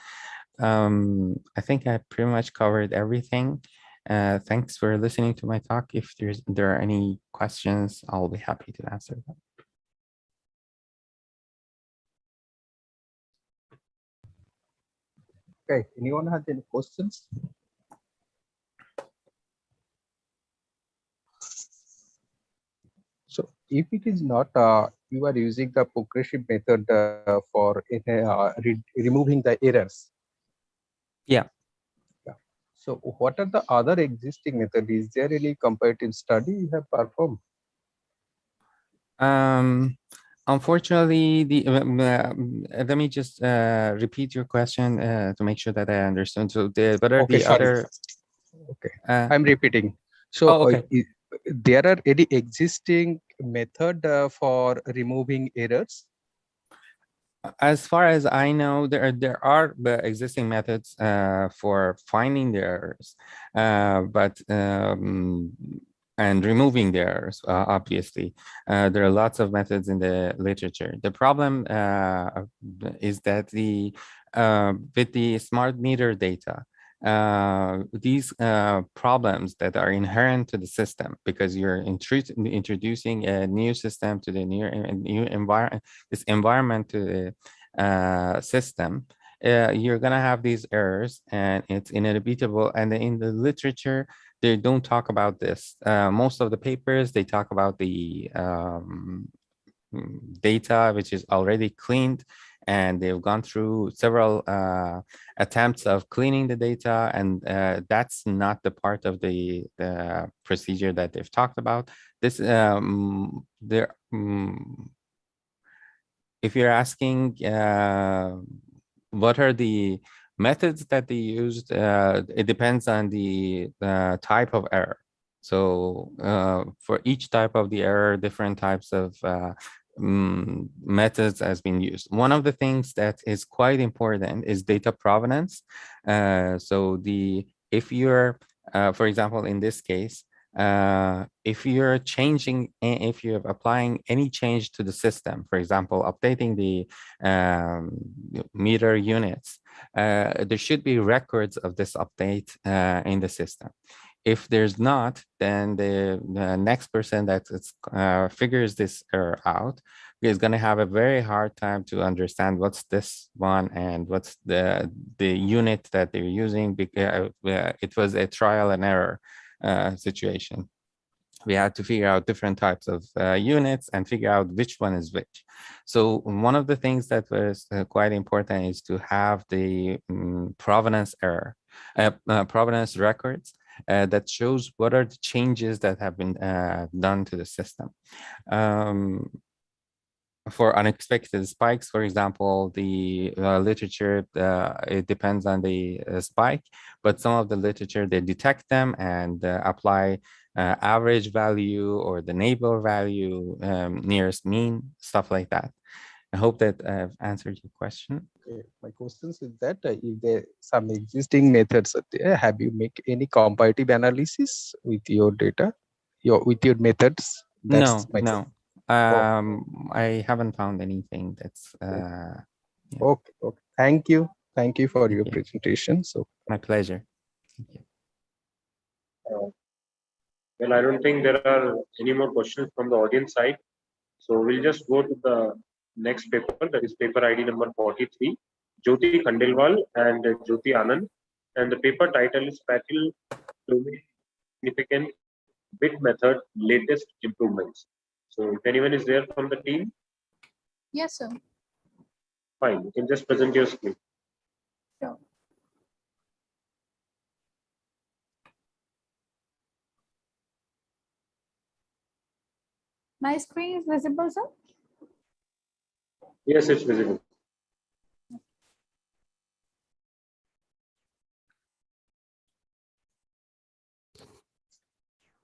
J: I think I pretty much covered everything. Thanks for listening to my talk. If there are any questions, I'll be happy to answer them.
A: Okay, anyone has any questions? So if it is not, you are using the progressive method for removing the errors.
J: Yeah.
A: So what are the other existing methods? Is there any comparative study you have performed?
J: Unfortunately, let me just repeat your question to make sure that I understand. So what are
A: Okay,
J: the
A: sorry.
J: other?
A: Okay, I'm repeating. So
J: okay.
A: there are any existing method for removing errors?
J: As far as I know, there are existing methods for finding the errors, but and removing the errors. Obviously, there are lots of methods in the literature. The problem is that with the smart meter data, these problems that are inherent to the system, because you're introducing a new system to the new environment, this environment to the system, you're gonna have these errors, and it's inevitable. And in the literature, they don't talk about this. Most of the papers, they talk about the data which is already cleaned, and they've gone through several attempts of cleaning the data, and that's not the part of the procedure that they've talked about. This if you're asking what are the methods that they used, it depends on the type of error. So for each type of the error, different types of methods has been used. One of the things that is quite important is data provenance. So if you're, for example, in this case, if you're changing, if you're applying any change to the system, for example, updating the meter units, there should be records of this update in the system. If there's not, then the next person that figures this error out is going to have a very hard time to understand what's this one and what's the unit that they're using, because it was a trial and error situation. We had to figure out different types of units and figure out which one is which. So one of the things that was quite important is to have the provenance provenance records that shows what are the changes that have been done to the system. For unexpected spikes, for example, the literature, it depends on the spike, but some of the literature, they detect them and apply average value or the neighbor value, nearest mean, stuff like that. I hope that I've answered your question.
A: Okay. My question is that if there some existing methods are there, have you make any comparative analysis with your data, with your methods? That's
J: No. I haven't found anything that's yeah.
A: Okay. Thank you for your presentation. So
J: my pleasure. Thank you.
D: Well, I don't think there are any more questions from the audience side. So we'll just go to the next paper, that is paper ID number 43, Jyoti Khandelwal and Jyoti Anand. And the paper title is Spatial Domain Significant Bit Method Latest Improvements. So if anyone is there from the team?
C: Yes, sir.
D: Fine, you can just present your screen.
C: Sure. My screen is visible, sir?
D: Yes, it's visible.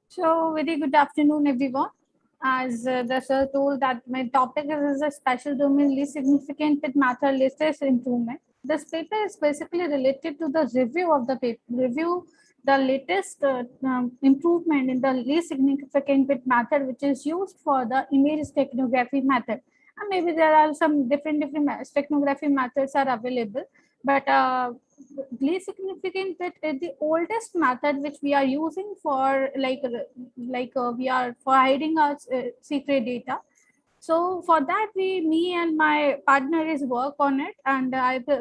I: So very good afternoon, everyone. As the sir told that my topic is a special domain least significant with matter latest improvement. This paper is basically related to the review of the paper, the latest improvement in the least significant bit method, which is used for the image steganography method. And maybe there are some different steganography methods are available, but least significant bit is the oldest method which we are using for we are for hiding our secret data. So for that, me and my partner is work on it, and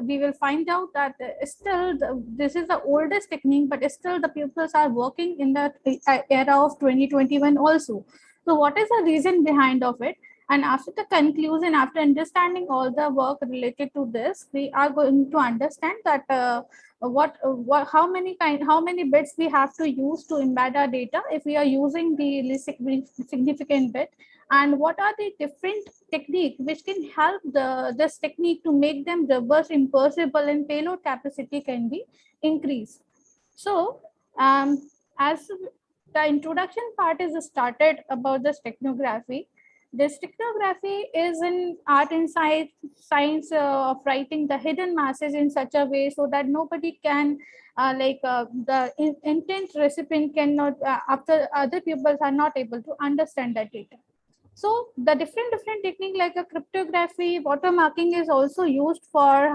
I: we will find out that still this is the oldest technique, but still the pupils are working in the era of 2021 also. So what is the reason behind of it? And after the conclusion, after understanding all the work related to this, we are going to understand that how many bits we have to use to embed our data if we are using the least significant bit, and what are the different techniques which can help this technique to make them reverse impossible and payload capacity can be increased. So as the introduction part is started about the steganography. The steganography is an art and science of writing the hidden message in such a way so that nobody can, the intent recipient cannot, after other pupils are not able to understand that data. So the different technique like a cryptography, watermarking is also used for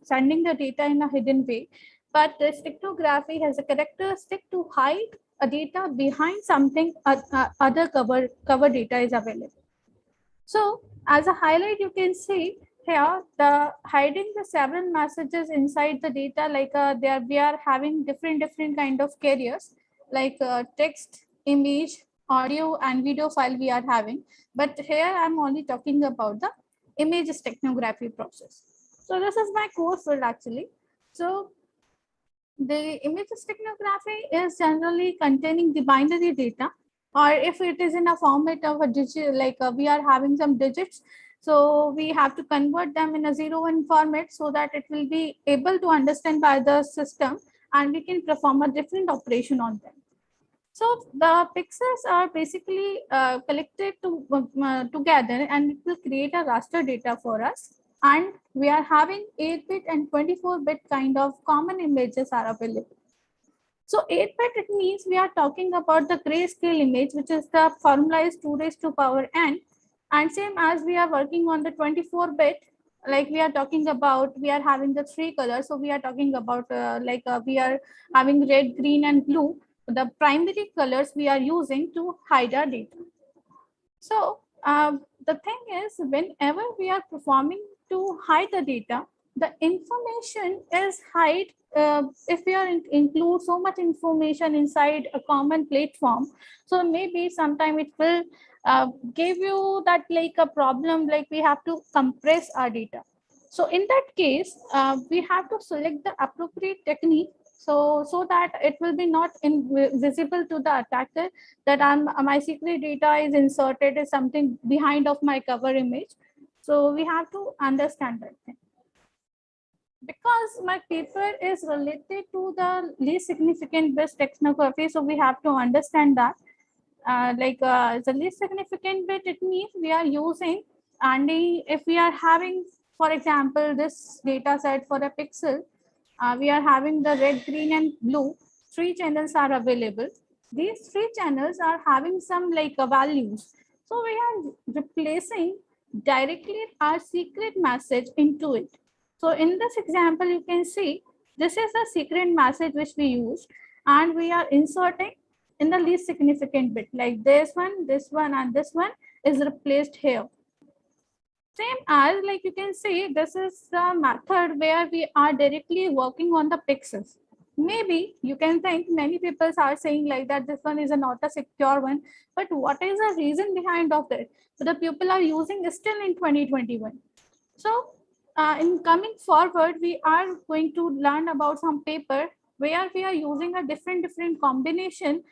I: sending the data in a hidden way. But the steganography has a characteristic to hide a data behind something other cover data is available. So as a highlight, you can see here the hiding the several messages inside the data, like there we are having different kind of carriers like text, image, audio and video file we are having. But here I'm only talking about the image steganography process. So this is my course field actually. So the image steganography is generally containing the binary data, or if it is in a format of a digit, like we are having some digits, so we have to convert them in a 0-1 format so that it will be able to understand by the system and we can perform a different operation on them. So the pixels are basically collected together and it will create a raster data for us. And we are having 8-bit and 24-bit kind of common images are available. So 8-bit, it means we are talking about the grayscale image, which is the formalized 2 raised to power n. And same as we are working on the 24-bit, like we are talking about, we are having the 3 colors. So we are talking about we are having red, green and blue. The primary colors we are using to hide our data. So the thing is, whenever we are performing to hide the data, the information is hide. If we are include so much information inside a common platform, so maybe sometime it will give you that like a problem, like we have to compress our data. So in that case, we have to select the appropriate technique so that it will be not visible to the attacker that my secret data is inserted as something behind of my cover image. So we have to understand that thing. Because my paper is related to the least significant bit steganography, so we have to understand that. The least significant bit, it means we are using, and if we are having, for example, this data set for a pixel, we are having the red, green and blue, 3 channels are available. These 3 channels are having some values. So we are replacing directly our secret message into it. So in this example, you can see this is the secret message which we use, and we are inserting in the least significant bit, like this one and this one is replaced here. Same as you can see, this is the method where we are directly working on the pixels. Maybe you can think many people are saying like that this one is not a secure one, but what is the reason behind of it? So the people are using still in 2021. So in coming forward, we are going to learn about some paper where we are using a different combination.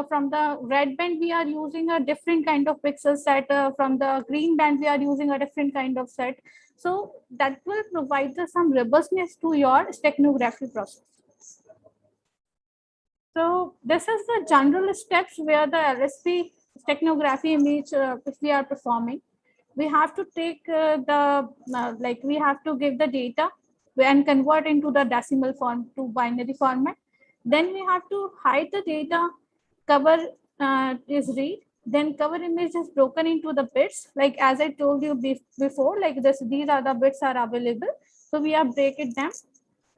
I: From the red band, we are using a different kind of pixel set. From the green band, we are using a different kind of set. So that will provide us some robustness to your steganography process. So this is the general steps where the LSP steganography image which we are performing. We have to take we have to give the data and convert into the decimal form to binary format. Then we have to hide the data, cover is read, then cover image is broken into the bits, like as I told you before, like this, these are the bits are available. So we are break it down,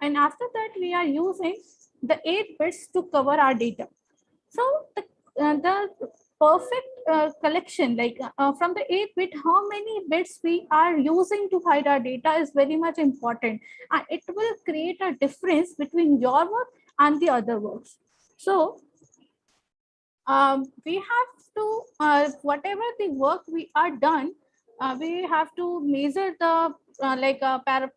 I: and after that we are using the 8 bits to cover our data. So the perfect collection, from the 8-bit, how many bits we are using to hide our data is very much important, and it will create a difference between your work and the other works. So we have to, whatever the work we are done, we have to measure the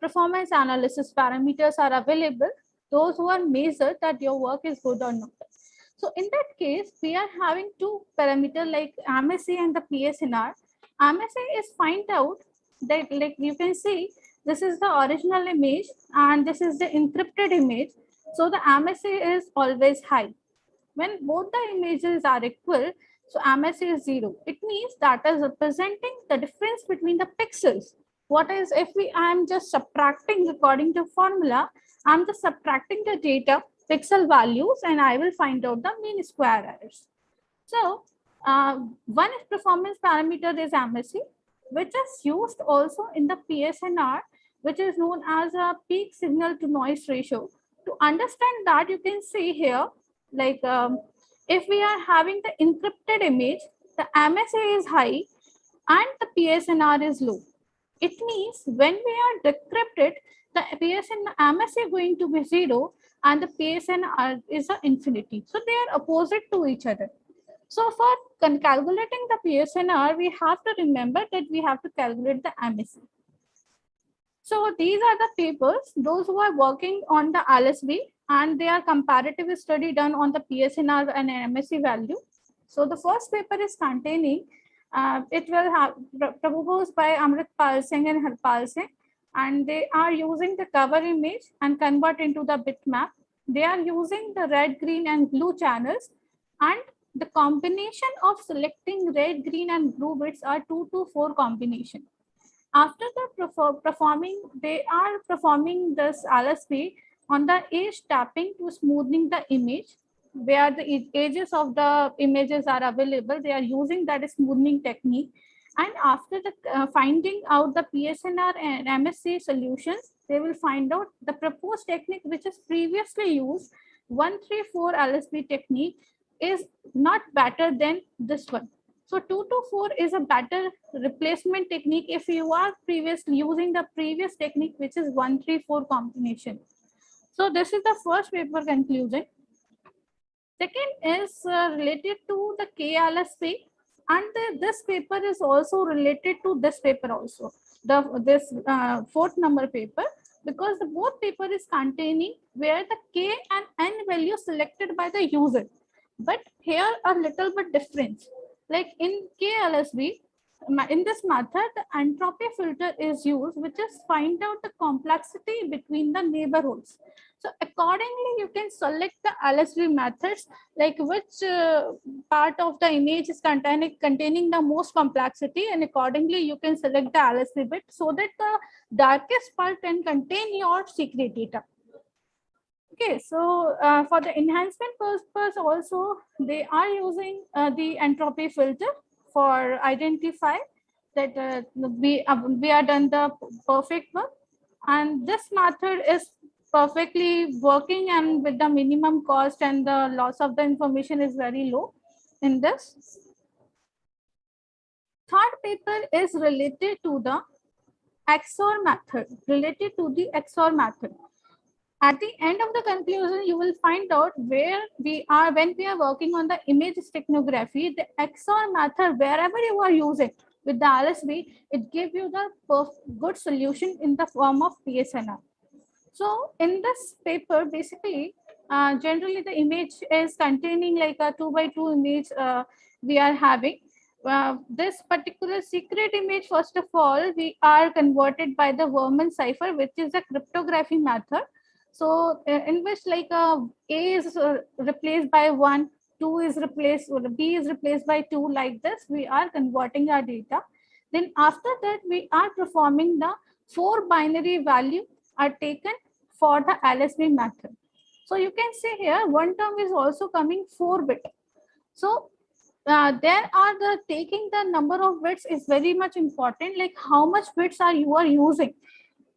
I: performance analysis parameters are available. Those who are measured that your work is good or not. So in that case, we are having 2 parameters like MSA and the PSNR. MSA is find out that, like you can see, this is the original image and this is the encrypted image. So the MSA is always high. When both the images are equal, so MSA is 0. It means that is representing the difference between the pixels. What is, if I am just subtracting according to formula, I'm just subtracting the data pixel values and I will find out the mean square errors. So one performance parameter is MSE, which is used also in the PSNR, which is known as a peak signal to noise ratio. To understand that, you can see here, like if we are having the encrypted image, the MSA is high and the PSNR is low. It means when we are decrypted, the PSN MSA is going to be 0 and the PSNR is an infinity. So they are opposite to each other. So for calculating the PSNR, we have to remember that we have to calculate the MSE. So these are the papers, those who are working on the LSB, and they are comparative study done on the PSNR and MSE value. So the first paper is containing, it will have proposed by Amritpal Singh and Harpal Singh, and they are using the cover image and convert into the bitmap. They are using the red, green and blue channels, and the combination of selecting red, green and blue bits are 2 to 4 combination. After the performing, they are performing this LSP on the edge tapping to smoothing the image, where the edges of the images are available. They are using that smoothing technique. And after the finding out the PSNR and MSC solutions, they will find out the proposed technique, which is previously used, 134 LSP technique, is not better than this one. So 2 to 4 is a better replacement technique if you are previously using the previous technique, which is 134 combination. So this is the first paper conclusion. Second is related to the KLSP, and this paper is also related to this paper also, this fourth number paper, because the both paper is containing where the K and N value selected by the user. But here a little bit difference. Like in KLSB, in this method, the entropy filter is used, which is find out the complexity between the neighborhoods. So accordingly, you can select the LSB methods, like which part of the image is containing the most complexity, and accordingly you can select the LSB bit so that the darkest part can contain your secret data. Okay, so for the enhancement purpose also, they are using the entropy filter for identify that we are done the perfect work, and this method is perfectly working and with the minimum cost, and the loss of the information is very low in this. Third paper is related to the XOR method. At the end of the conclusion, you will find out where we are when we are working on the image steganography. The XOR method, wherever you are using with the LSB, it gives you the good solution in the form of PSNR. So in this paper, basically, generally the image is containing like a 2 by 2 image we are having. This particular secret image, first of all, we are converted by the Verman cipher, which is a cryptography method. So in which like A is replaced by 1, 2 is replaced, or B is replaced by 2, like this, we are converting our data. Then after that, we are performing the 4 binary value are taken for the LSB method. So you can see here, one term is also coming 4-bit. So there are the taking the number of bits is very much important, like how much bits you are using.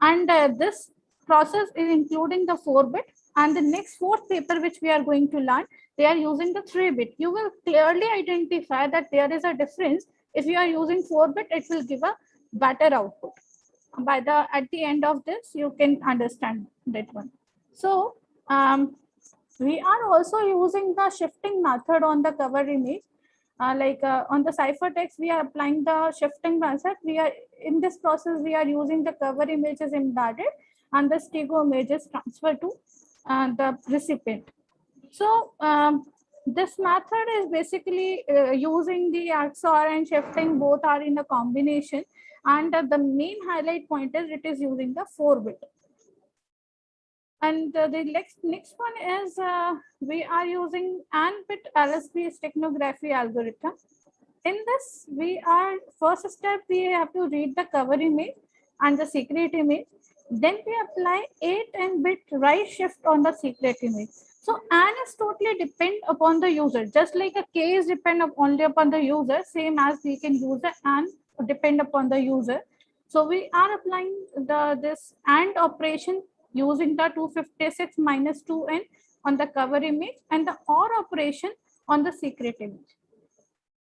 I: And this process is including the 4-bit. And the next fourth paper which we are going to learn, they are using the 3-bit. You will clearly identify that there is a difference. If you are using 4-bit, it will give a better output. At the end of this, you can understand that one. So we are also using the shifting method on the cover image. On the ciphertext, we are applying the shifting method. In this process, we are using the cover images embedded and the stego images transferred to the recipient. So this method is basically using the XOR and shifting, both are in a combination. And the main highlight point is it is using the 4-bit. And the next one is we are using AND-bit LSB steganography algorithm. In this, we are first step, we have to read the cover image and the secret image. Then we apply 8-bit right shift on the secret image. So AND is totally depend upon the user, just like a K is depend only upon the user, same as we can use the AND depend upon the user. So we are applying this AND operation using the 256 minus 2n on the cover image and the OR operation on the secret image.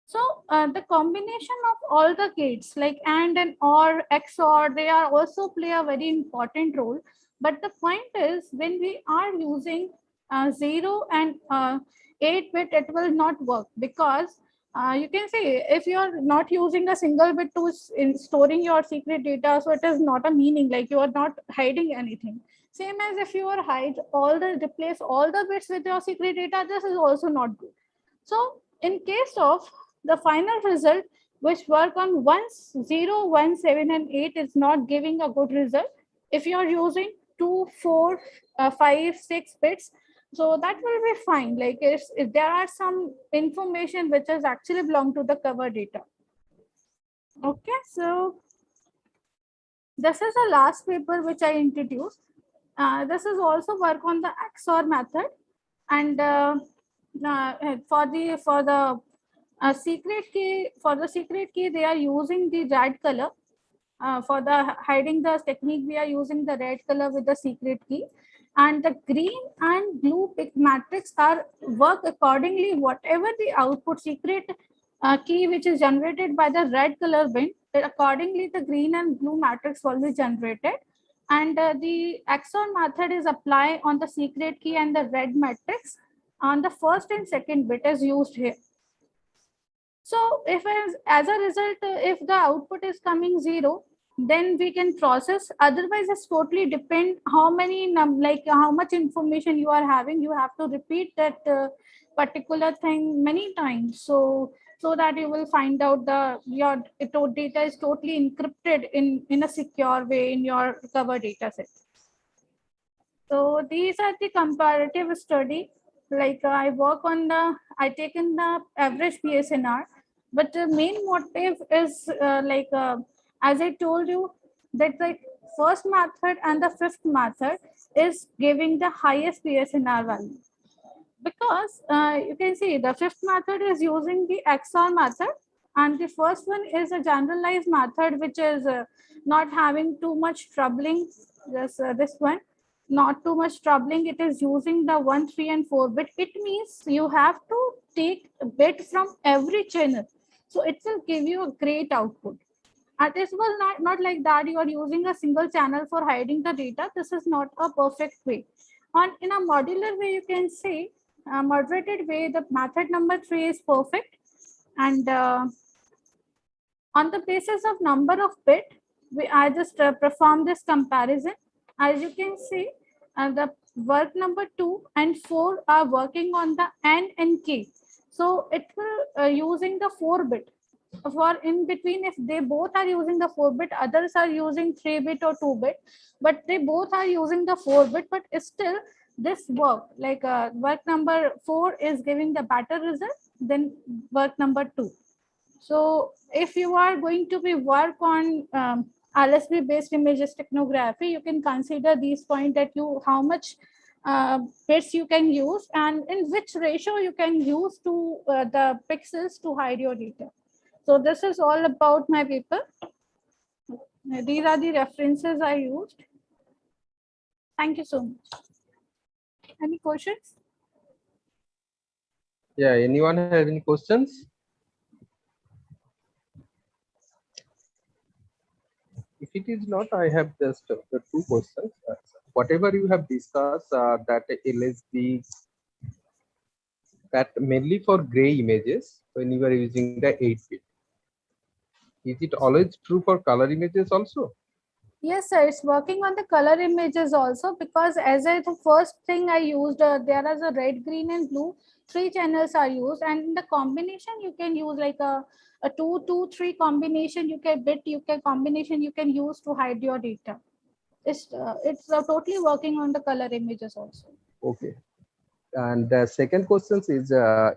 I: So the combination of all the gates like and or, XOR, they are also play a very important role. But the point is when we are using 0 and 8-bit, it will not work because you can say if you are not using a single bit to in storing your secret data, so it is not a meaning, like you are not hiding anything. Same as if you are replace all the bits with your secret data, this is also not good. So in case of the final result, which work on 1, 0, 1, 7, and 8 is not giving a good result. If you are using 2, 4, 5, 6 bits, so that will be fine. Like if there are some information which is actually belong to the cover data. Okay, so this is the last paper which I introduced. This is also work on the XOR method, and for the secret key, they are using the red color. For the hiding the technique, we are using the red color with the secret key, and the green and blue matrix are work accordingly. Whatever the output secret key which is generated by the red color bin, accordingly the green and blue matrix will be generated. And the XOR method is applied on the secret key and the red matrix on the first and second bit is used here. So if as a result, if the output is coming 0, then we can process. Otherwise, it's totally depend how many like how much information you are having. You have to repeat that particular thing many times. So that you will find out your data is totally encrypted in a secure way in your cover data set. So these are the comparative study. Like I taken the average PSNR, but the main motive is as I told you, that the first method and the fifth method is giving the highest PSNR value. Because you can see the fifth method is using the XOR method, and the first one is a generalized method which is not having too much troubling. This one not too much troubling. It is using the 1, 3, and 4 bit. It means you have to take a bit from every channel, so it will give you a great output. And this was not like that you are using a single channel for hiding the data. This is not a perfect way. In a modular way, you can say moderated way, the method number 3 is perfect. And on the basis of number of bit, I just perform this comparison. As you can see, the work number 2 and 4 are working on the N and K. So it will using the 4 bit. For in between, if they both are using the 4 bit, others are using 3 bit or 2 bit, but they both are using the 4 bit, but still this work, like work number 4 is giving the better result than work number 2. So if you are going to be work on LSB based image steganography, you can consider these points, that you how much bits you can use and in which ratio you can use to the pixels to hide your data. So this is all about my paper. These are the references I used. Thank you so much. Any questions?
A: Yeah, anyone have any questions? If it is not, I have just the two questions. Whatever you have discussed, that LSB, that mainly for gray images when you are using the 8-bit. Is it always true for color images also?
I: Yes, sir. It's working on the color images also, because the first thing I used, there is a red, green, and blue. 3 channels are used, and in the combination you can use like a 2, 2, 3 combination. You can combination you can use to hide your data. It's totally working on the color images also.
A: Okay. And the second question is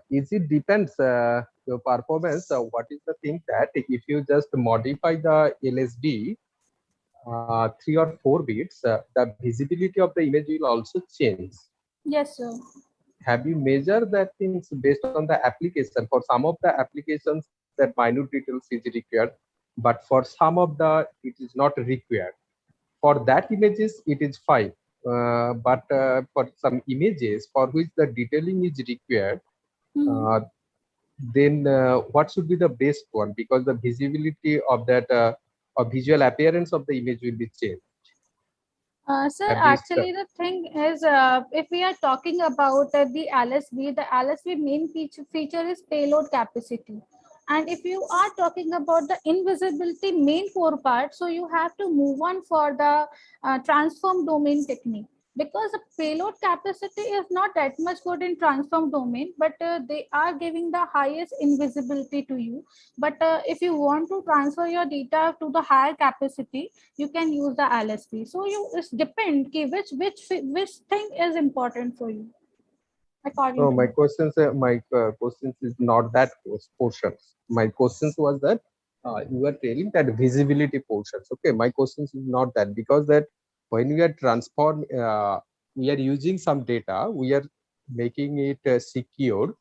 A: it depends your performance? What is the thing that if you just modify the LSB 3 or 4 bits, the visibility of the image will also change.
I: Yes, sir.
A: Have you measured that things based on the application? For some of the applications, that minute details is required, but for some of the it is not required. For that images, it is fine. But for some images for which the detailing is required, uh, then what should be the best one? Because the visibility of that or visual appearance of the image will be changed.
I: Sir,
A: Have you
I: actually, the thing is, if we are talking about the LSB main feature is payload capacity. And if you are talking about the invisibility main core part, so you have to move on for the transform domain technique, because the payload capacity is not that much good in transform domain, but they are giving the highest invisibility to you. But if you want to transfer your data to the higher capacity, you can use the LSP. So it's depend ki which thing is important for you according
A: No,
I: to
A: my
I: you.
A: questions is not that portions. My questions was that you are telling that visibility portions. Okay, my questions is not that, because that when we are we are using some data, we are making it secure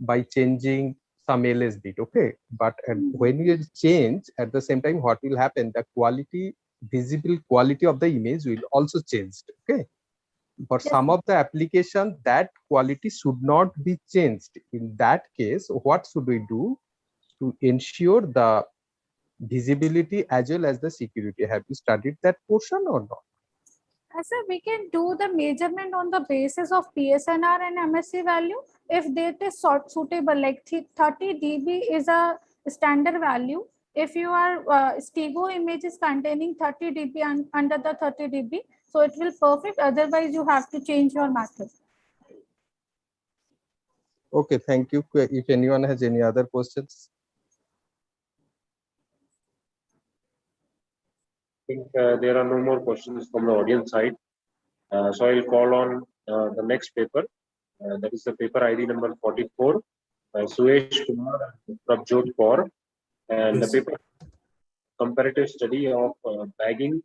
A: by changing some LS bit. Okay, but when you change at the same time, what will happen? The visible quality of the image will also change. Okay. For
I: Yes,
A: some of the application, that quality should not be changed. In that case, what should we do to ensure the visibility as well as the security? Have you studied that portion or not?
I: sir, we can do the measurement on the basis of PSNR and MSC value. If that is suitable, like 30 dB is a standard value. If you are Stego images containing 30 dB and under the 30 dB, so it will perfect. Otherwise, you have to change your method.
A: Okay, thank you. If anyone has any other questions.
D: I think there are no more questions from the audience side. So I'll call on the next paper. That is the paper ID number 44, Suesh Kumar and Prabjot Kaur. And the paper comparative study of bagging,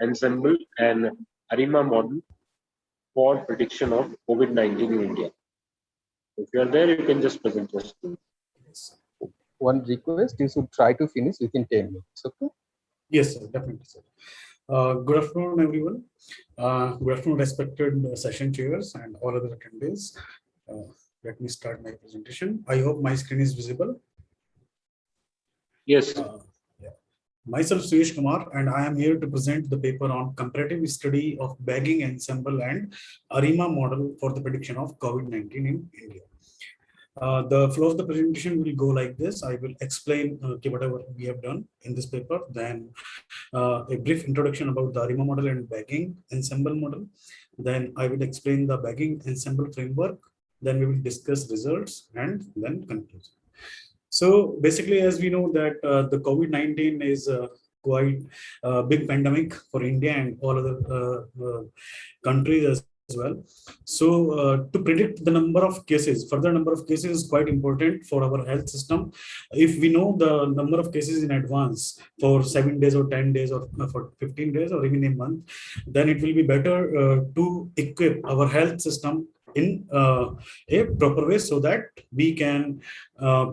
D: ensemble, and ARIMA model for prediction of COVID-19 in India. If you are there, you can just present your screen.
A: One request, you should try to finish within 10 minutes. Okay.
K: Yes, sir, definitely, sir. Good afternoon, everyone. Good afternoon, respected session chairs and all other attendees. Let me start my presentation. I hope my screen is visible.
D: Yes.
K: Yeah. Myself, Suesh Kumar, and I am here to present the paper on comparative study of bagging, ensemble, and ARIMA model for the prediction of COVID-19 in India. The flow of the presentation will go like this. I will explain whatever we have done in this paper, then a brief introduction about the ARIMA model and bagging ensemble model. Then I will explain the bagging ensemble framework. Then we will discuss results and then conclusion. So basically, as we know that the COVID-19 is quite a big pandemic for India and all other countries as well. So to predict the number of cases, further number of cases is quite important for our health system. If we know the number of cases in advance for 7 days or 10 days or for 15 days or even a month, then it will be better to equip our health system in a proper way so that we can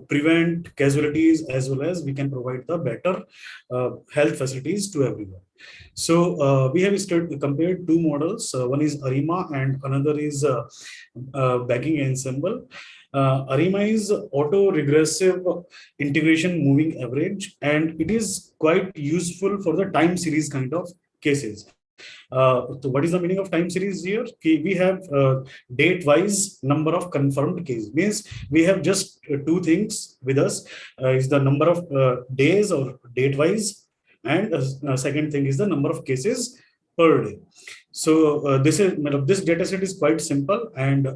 K: prevent casualties as well as we can provide the better health facilities to everyone. So we have compared two models. One is ARIMA and another is bagging ensemble. ARIMA is auto-regressive integration moving average, and it is quite useful for the time series kind of cases. So what is the meaning of time series here? We have date-wise number of confirmed cases. Means we have just two things with us. Is the number of days or date-wise, and second thing is the number of cases per day. So this data set is quite simple, and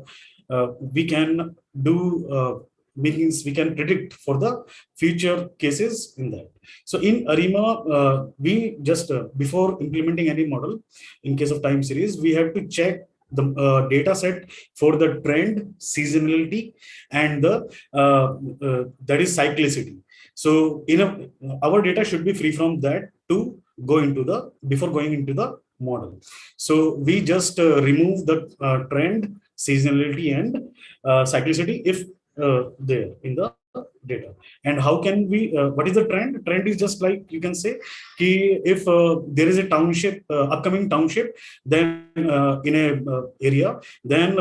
K: we can do means we can predict for the future cases in that. So in ARIMA, we just before implementing any model, in case of time series, we have to check the data set for the trend, seasonality, and the that is cyclicity. So our data should be free from that to go into the before going into the model. So we just remove the trend, seasonality, and cyclicity if there in the data. And how can we what is the trend? Trend is just like you can say if there is a township, upcoming township, then in a area, then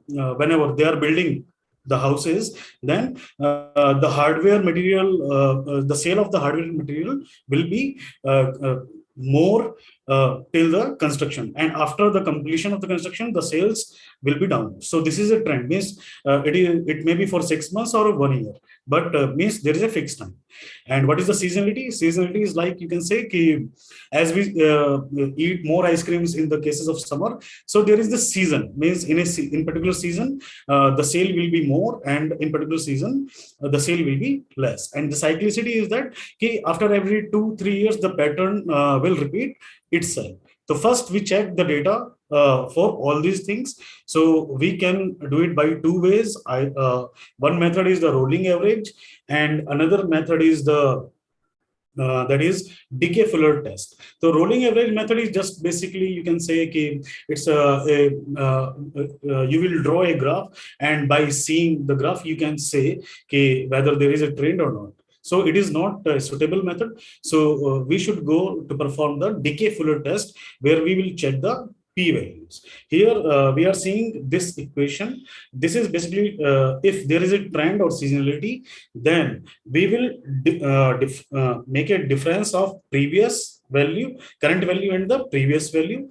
K: whenever they are building the houses, then the hardware material, the sale of the hardware material will be more till the construction, and after the completion of the construction, the sales will be down. So this is a trend, means it may be for 6 months or 1 year, but means there is a fixed time. And what is the seasonality? Seasonality is like you can say ki, as we eat more ice creams in the cases of summer, so there is the season, means in particular season the sale will be more, and in particular season the sale will be less. And the cyclicity is that ki, after every 2-3 years the pattern will repeat itself. So first we check the data for all these things. So we can do it by two ways. One method is the rolling average, and another method is the that is decay Fuller test. So rolling average method is just basically you can say ki it's you will draw a graph, and by seeing the graph you can say ki whether there is a trend or not. So it is not a suitable method. So we should go to perform the decay Fuller test, where we will check the p values. Here we are seeing this equation. This is basically if there is a trend or seasonality, then we will make a difference of previous value, current value, and the previous value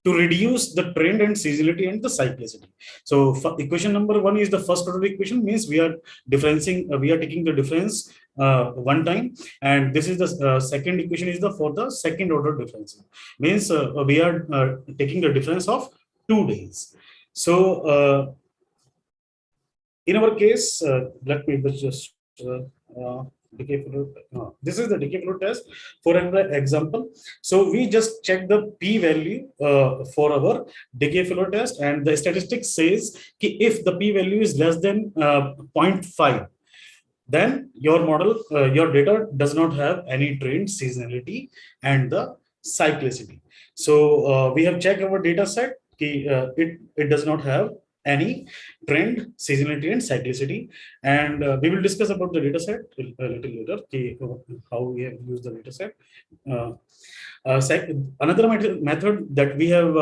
K: to reduce the trend and seasonality and the cyclicity. So equation number 1 is the first order equation, means we are differencing, we are taking the difference one time, and this is the second equation is the for the second order difference, means we are taking the difference of 2 days. So in our case, let me just decay Fuller, this is the decay Fuller test for an example. So we just check the p value for our decay Fuller test, and the statistics says ki if the p value is less than 0.5, then your model, your data does not have any trend, seasonality, and the cyclicity. So we have checked our data set, it does not have any trend, seasonality, and cyclicity. And we will discuss about the data set a little later, how we have used the data set. Another method that we have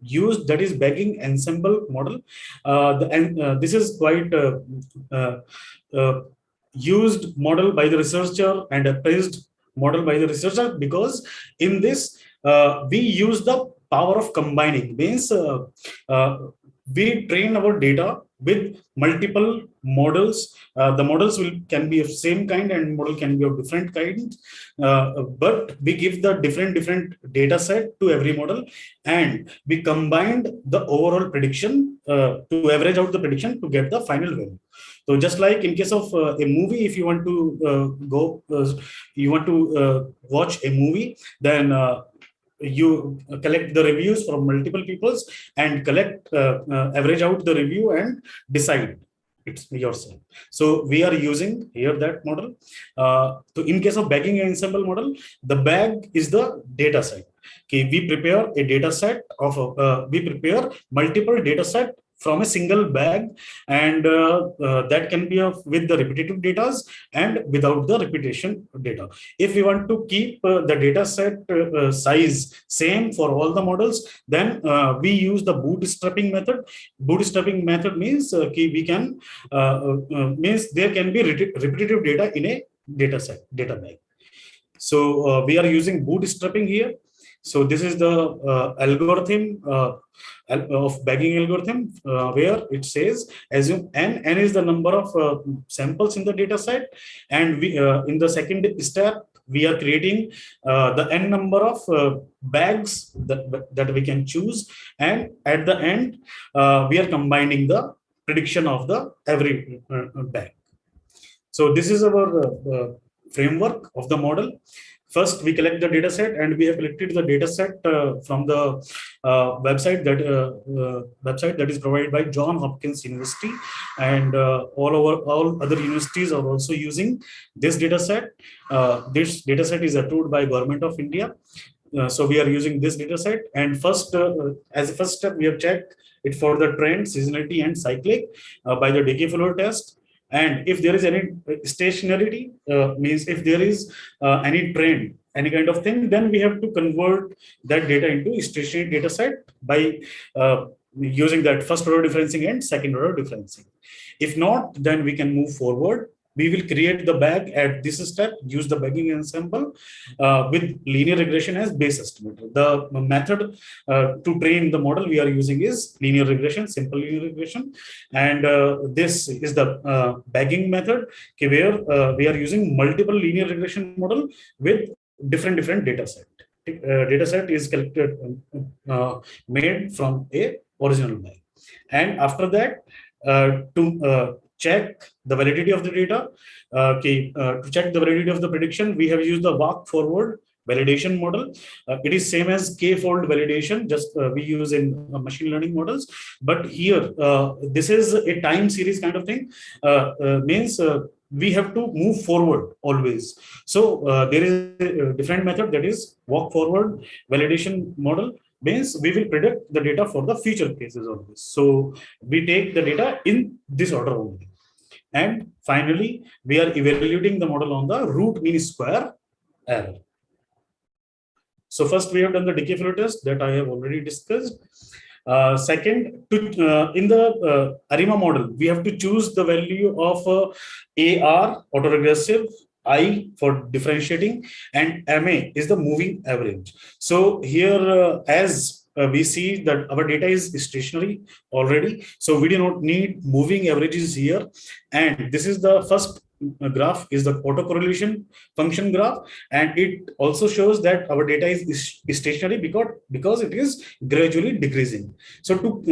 K: used, that is bagging ensemble model. This is quite used model by the researcher and a praised model by the researcher, because in this we use the power of combining, means we train our data with multiple models. The models can be of same kind, and model can be of different kind, but we give the different data set to every model, and we combined the overall prediction to average out the prediction to get the final value. So just like in case of a movie, if you want to watch a movie, then you collect the reviews from multiple peoples and average out the review and decide it's yourself. So we are using here that model. So in case of bagging ensemble model, the bag is the data set. Okay, we prepare a data set of we prepare multiple data set from a single bag, and that can be with the repetitive data and without the repetition data. If we want to keep the data set size same for all the models, then we use the bootstrapping method. Bootstrapping method means we can means there can be repetitive data in a data bag. So we are using bootstrapping here. So this is the algorithm of bagging algorithm, where it says assume n is the number of samples in the data set, and we in the second step we are creating the n number of bags that we can choose, and at the end we are combining the prediction of the every bag. So this is our framework of the model. First, we collect the data set, and we have collected the data set from the website that is provided by John Hopkins University, and all other universities are also using this data set. This data set is approved by Government of India. So we are using this data set, and first, as a first step, we have checked it for the trend, seasonality, and cyclic by the decay flow test. And if there is any stationarity, means if there is any trend, any kind of thing, then we have to convert that data into a stationary data set by using that first order differencing and second order differencing. If not, then we can move forward. We will create the bag at this step, use the bagging ensemble with linear regression as base estimator. The method to train the model we are using is linear regression, simple linear regression. And this is the bagging method where we are using multiple linear regression model with different data set. Data set is collected, made from a original bag. And after that, to check the validity of the data, to check the validity of the prediction, we have used the walk forward validation model. It is same as k-fold validation, just we use in machine learning models. But here, this is a time series kind of thing, means we have to move forward always. So there is a different method, that is walk forward validation model, means we will predict the data for the future cases of this. So we take the data in this order only. And finally, we are evaluating the model on the root mean square error. So first, we have done the decay flow test that I have already discussed. Second, in the ARIMA model, we have to choose the value of AR, autoregressive, I for differentiating, and MA is the moving average. So here, as we see that our data is stationary already, so we do not need moving averages here. And this is the first graph, is the autocorrelation function graph, and it also shows that our data is stationary because it is gradually decreasing. So to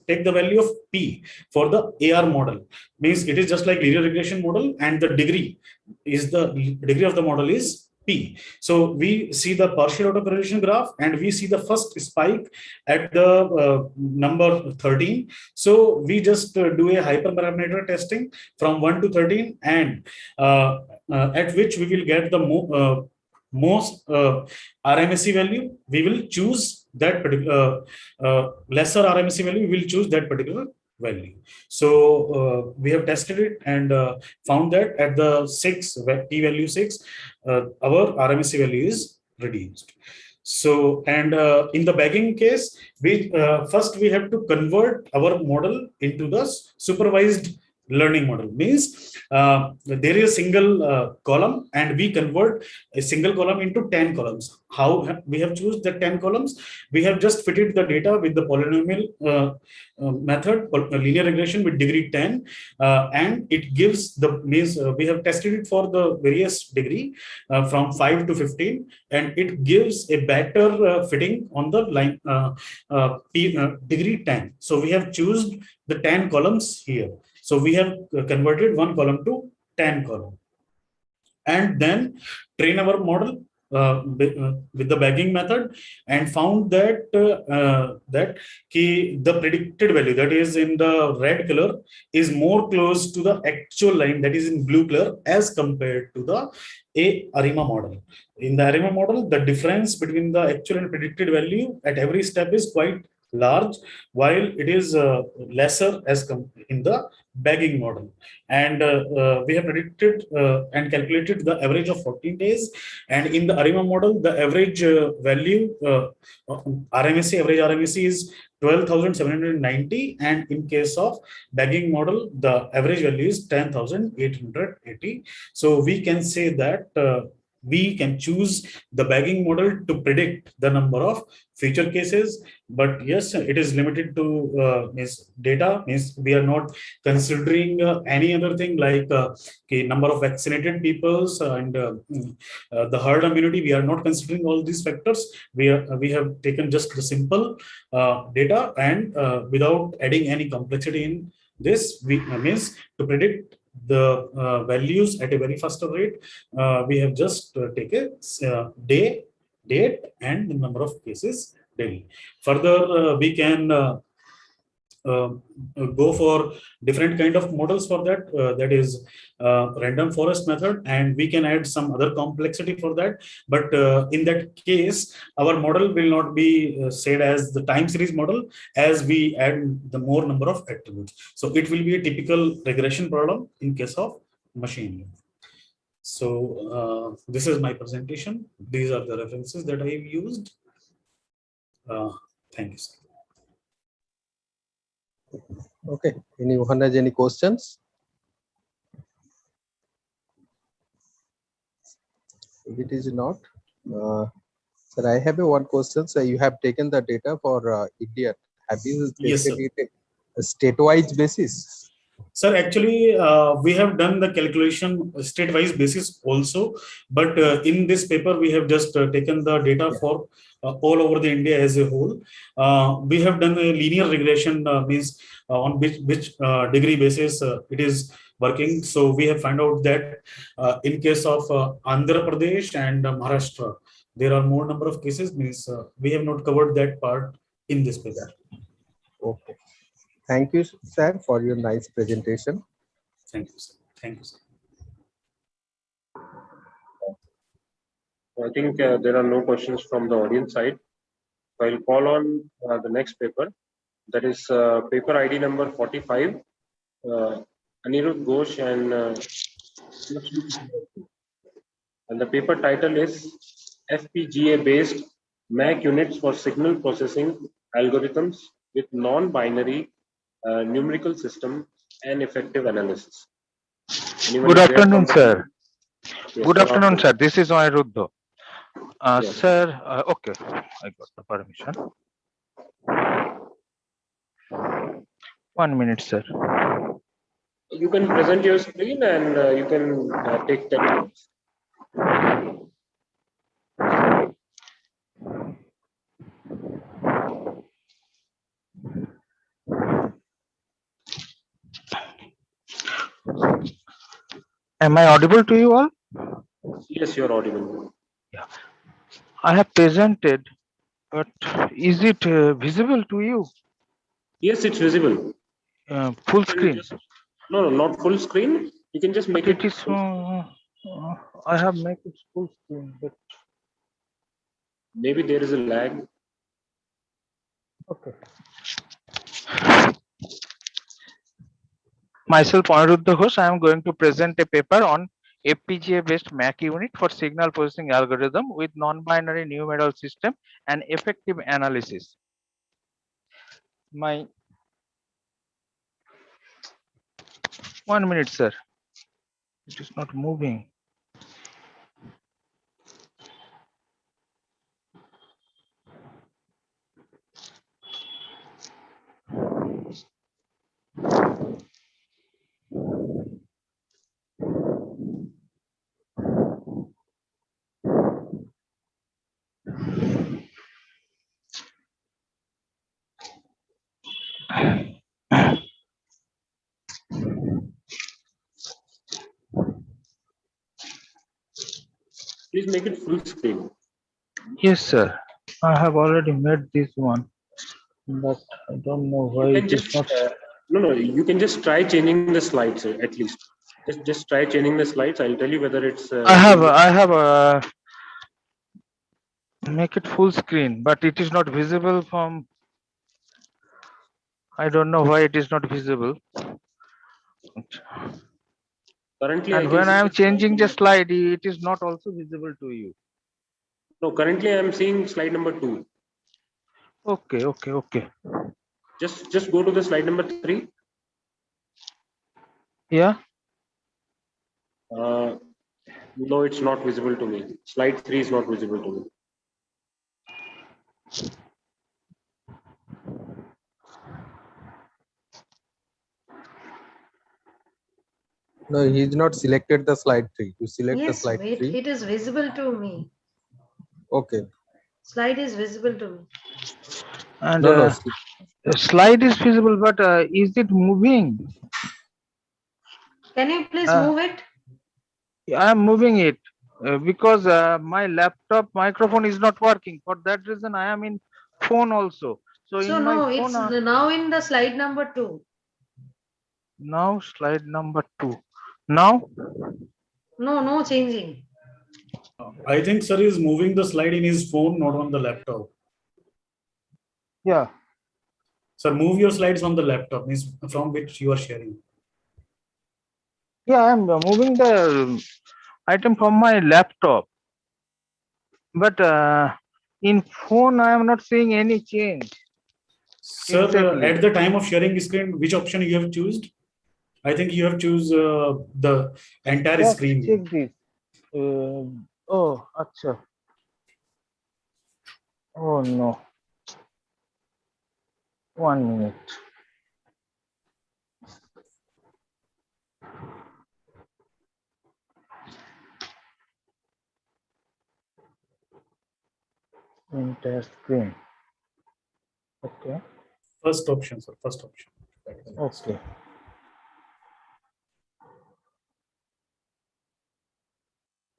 K: take the value of P for the AR model, means it is just like linear regression model, and the degree of the model is P. So we see the partial autocorrelation graph, and we see the first spike at the number 13. So we just do a hyperparameter testing from 1 to 13, and at which we will get the most RMSE value. We will choose that particular lesser RMSE value. We will choose that particular value. So we have tested it and found that at the p value 6, our RMSE value is reduced. So, and in the bagging case, we first we have to convert our model into the supervised learning model. Means there is a single column, and we convert a single column into 10 columns. How we have chosen the 10 columns? We have just fitted the data with the polynomial method, linear regression with degree 10, and it gives the means we have tested it for the various degree from 5 to 15, and it gives a better fitting on the line degree 10. So we have chosen the 10 columns here. So we have converted one column to 10 column, and then train our model with the bagging method, and found that the predicted value, that is in the red color, is more close to the actual line, that is in blue color, as compared to the ARIMA model. In the ARIMA model, the difference between the actual and predicted value at every step is quite large, while it is lesser as in the bagging model. And we have predicted and calculated the average of 14 days. And in the ARIMA model, the average value, RMSE, average RMSE is 12,790. And in case of bagging model, the average value is 10,880. So we can say that we can choose the bagging model to predict the number of future cases. But yes, it is limited to means data, means we are not considering any other thing like number of vaccinated peoples and the herd immunity. We are not considering all these factors. We have taken just the simple data, and without adding any complexity in this, we means to predict the values at a very faster rate. We have just taken day, date, and the number of cases daily. Further, we can uh, go for different kind of models for that. That is random forest method, and we can add some other complexity for that. But in that case, our model will not be said as the time series model, as we add the more number of attributes. So it will be a typical regression problem in case of machine learning. So this is my presentation. These are the references that I have used. Thank you, sir.
A: Okay, anyone has any questions? If it is not, sir, I have one question. So you have taken the data for India. Have you
K: Yes,
A: tested
K: sir.
A: it a state-wise basis?
K: Sir, actually, we have done the calculation state-wise basis also, but in this paper, we have just taken the data for all over the India as a whole. We have done a linear regression, means on which degree basis it is working. So we have found out that in case of Andhra Pradesh and Maharashtra, there are more number of cases, means we have not covered that part in this paper.
A: Okay. Thank you, sir, for your nice presentation.
K: Thank you, sir. Thank you, sir.
D: I think there are no questions from the audience side. So I'll call on the next paper. That is paper ID number 45. Anirudh Ghosh and the paper title is FPGA-based MAC units for signal processing algorithms with non-binary numerical system and effective analysis. Anyone
E: Good
D: is there
E: afternoon,
D: from the-
E: sir.
D: Yes,
E: Good afternoon, sir. This is Aniruddha.
D: Yes.
E: Sir, okay, I got the permission. 1 minute, sir.
D: You can present your screen and you can take 10 minutes.
E: Am I audible to you all?
D: Yes, you're audible.
E: Yeah. I have presented, but is it visible to you?
D: Yes, it's visible.
E: Full screen.
D: No, not full screen. You can just make
E: But
D: it.
E: it is. I have made it full screen, but
D: Maybe there is a lag.
E: okay. Myself, Aniruddha Ghosh, I am going to present a paper on FPGA-based MAC unit for signal processing algorithm with non-binary numeral system and effective analysis. My 1 minute, sir. It is not moving.
D: Please make it full screen.
E: Yes, sir. I have already made this one, but I don't know why
D: You can
E: it is
D: just
E: not.
D: no. You can just try changing the slides at least. Just try changing the slides. I'll tell you whether it's.
E: I have make it full screen, but it is not visible from. I don't know why it is not visible.
D: Currently, I
E: And
D: can
E: when
D: see
E: I am
D: the slide
E: changing the
D: number.
E: slide, it is not also visible to you.
D: No, currently I am seeing slide number 2.
E: Okay.
D: Just go to the slide number 3.
E: Yeah.
D: No, it's not visible to me. Slide 3 is not visible to me.
A: No, he's not selected the slide 3. You select the
B: Yes,
A: slide
B: wait,
A: 3.
B: it is visible to me.
A: Okay.
B: Slide is visible to me.
L: And
A: No.
L: slide is visible, but is it moving?
B: Can you please move it?
L: I am moving it because my laptop microphone is not working. For that reason, I am in phone also. So
B: So
L: in my
B: no,
L: phone,
B: it's now in the slide number 2.
L: now slide number 2. Now?
B: No changing.
K: I think sir is moving the slide in his phone, not on the laptop.
L: Yeah.
K: Sir, move your slides on the laptop, means from which you are sharing.
L: Yeah, I am moving the item from my laptop. But in phone, I am not seeing any change.
K: Sir,
L: Exactly.
K: at the time of sharing screen, which option you have chosen? I think you have choose the entire
L: Just
K: screen.
L: check this. Oh, acha. Oh no. 1 minute. Entire screen. Okay.
K: First option, sir. First option.
L: Okay.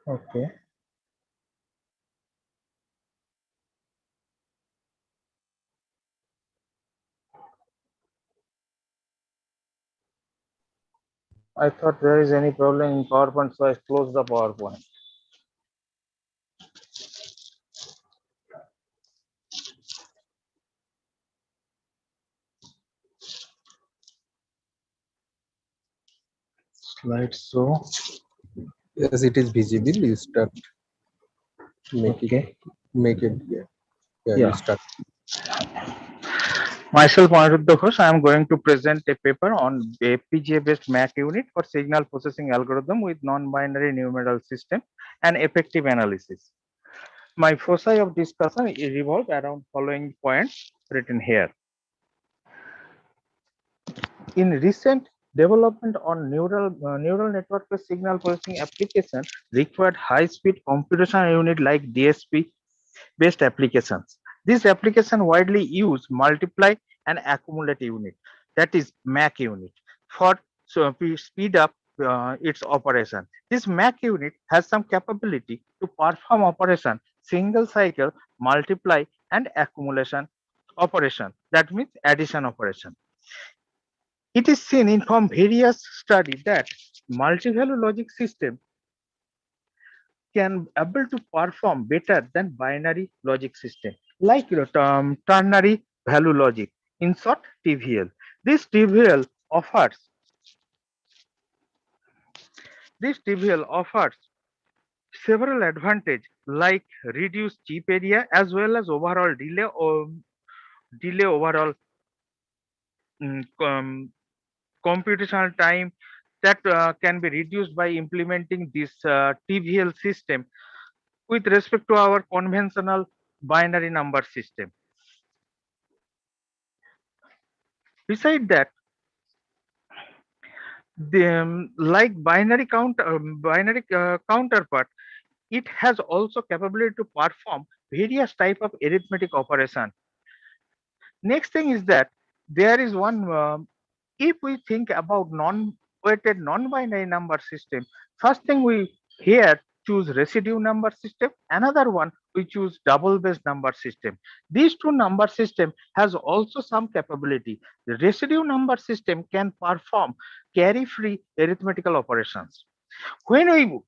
L: Okay. I thought there is any problem in PowerPoint, so I closed the PowerPoint. Slideshow.
A: Yes, it is visible. You start. Make
L: Okay.
A: it. Yeah.
L: Yeah.
A: You start.
L: Myself, Aniruddha Ghosh, I am going to present a paper on FPGA-based MAC unit for signal processing algorithm with non-binary numeral system and effective analysis. My foci of discussion revolve around following points written here. In recent development on neural network-based signal processing application required high-speed computation unit like DSP-based applications. This application widely use multiply and accumulate unit, that is MAC unit, for speed up its operation. This MAC unit has some capability to perform operation single cycle, multiply and accumulation operation. That means addition operation. It is seen in from various studies that multi-value logic system can able to perform better than binary logic system, like ternary value logic, in short TVL. This TVL offers several advantages like reduced chip area as well as overall delay or delay overall computational time that can be reduced by implementing this TVL system with respect to our conventional binary number system. Beside that, like binary counterpart, it has also capability to perform various type of arithmetic operation. Next thing is that there is one if we think about non-weighted non-binary number system, first thing we here choose residue number system, another one we choose double base number system. These two number system has also some capability. The residue number system can perform carry free arithmetical operations. When we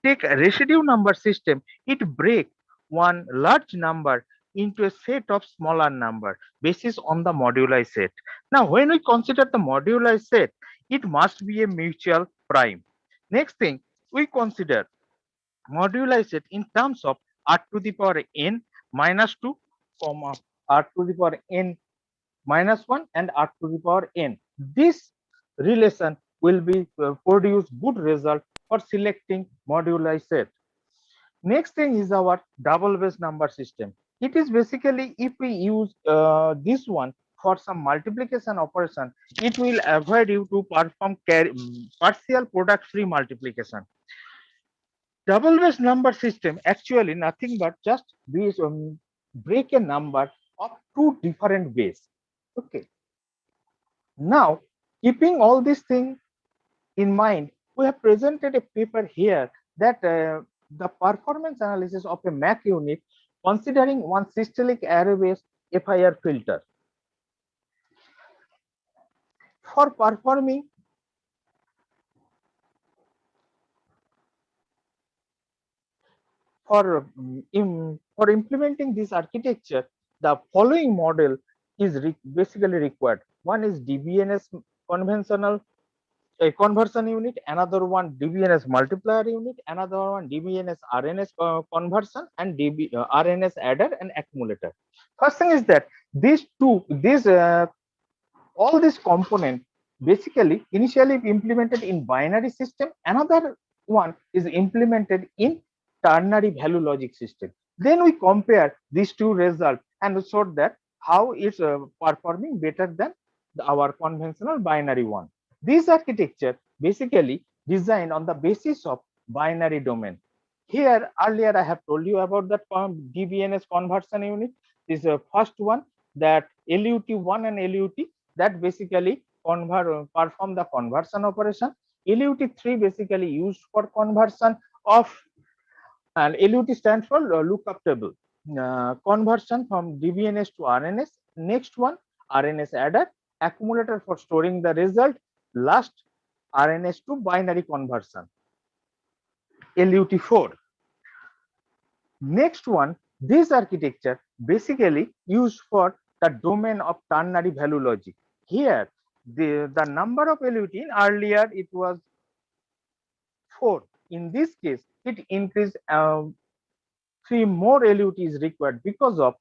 L: take a residue number system, it break one large number into a set of smaller number basis on the moduli set. Now, when we consider the moduli set, it must be a mutual prime. Next thing, we consider moduli set in terms of r to the power n minus 2, comma r to the power n minus 1 and r to the power n. This relation will be produce good result for selecting moduli set. Next thing is our double base number system. It is basically, if we use this one for some multiplication operation, it will avoid you to perform partial product free multiplication. Double base number system actually nothing but just break a number of two different base. Okay. Now, keeping all these things in mind, we have presented a paper here that the performance analysis of a MAC unit considering one systolic array-based FIR filter. For performing for implementing this architecture, the following model is basically required. One is DBNS conventional a conversion unit, another one DBNS multiplier unit, another one DBNS RNS conversion, and RNS adder and accumulator. First thing is that all these components basically initially implemented in binary system. Another one is implemented in ternary value logic system. Then we compare these two results and showed that how it's performing better than our conventional binary one. This architecture basically designed on the basis of binary domain. Here earlier I have told you about that DBNS conversion unit. This is the first one, that LUT1 and LUT, that basically perform the conversion operation. LUT3 basically used for conversion of, and LUT stands for lookup table, conversion from DBNS to RNS. Next one, RNS adder, accumulator for storing the result, last RNS to binary conversion, LUT4. Next one, this architecture basically used for the domain of ternary value logic. Here the number of LUT in earlier it was 4. In this case it increased, 3 more LUT is required, because of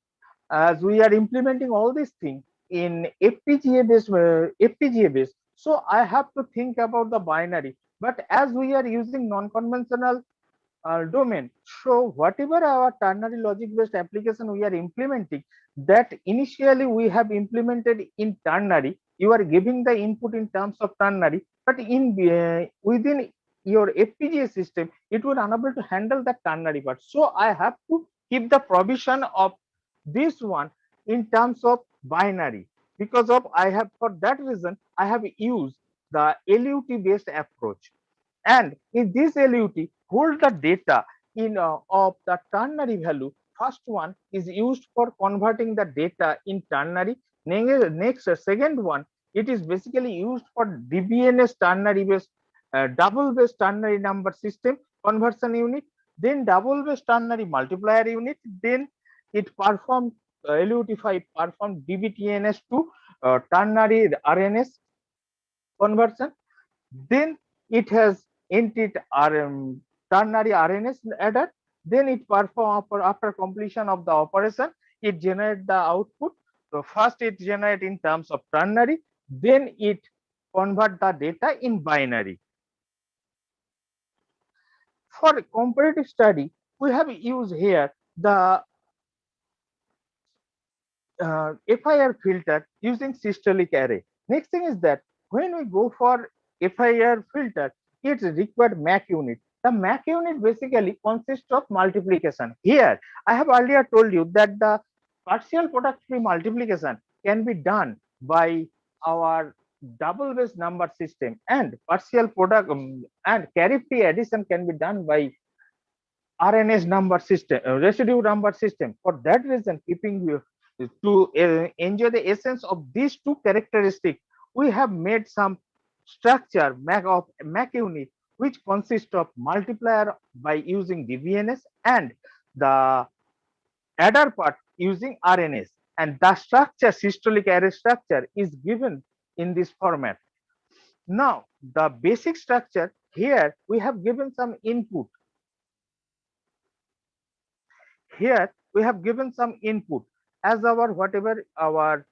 L: as we are implementing all these things in FPGA based, so I have to think about the binary. But as we are using non-conventional domain, so whatever our ternary logic based application we are implementing, that initially we have implemented in ternary, you are giving the input in terms of ternary, but in within your FPGA system it will unable to handle that ternary part. So I have to keep the provision of this one in terms of binary. Because of I have, for that reason I have used the LUT based approach. And in this LUT hold the data in of the ternary value. First one is used for converting the data in ternary. Next, second one, it is basically used for DBNS ternary based double base ternary number system conversion unit, then double base ternary multiplier unit, then it performed LUT5 performed DBTNS to ternary RNS conversion. Then it has entered ternary RNS adder. Then it perform after completion of the operation, it generate the output. So first it generate in terms of ternary, then it convert the data in binary. For comparative study, we have used here the FIR filter using systolic array. Next thing is that when we go for FIR filter, it's required MAC unit. The MAC unit basically consists of multiplication. Here, I have earlier told you that the partial product free multiplication can be done by our double base number system, and partial product and carry free addition can be done by RNS number system, residue number system. For that reason, keeping you to enjoy the essence of these two characteristics, we have made some structure MAC unit, which consists of multiplier by using DBNS and the adder part using RNS. And the structure, systolic array structure, is given in this format. Now, the basic structure here, we have given some input. Here we have given some input as our whatever our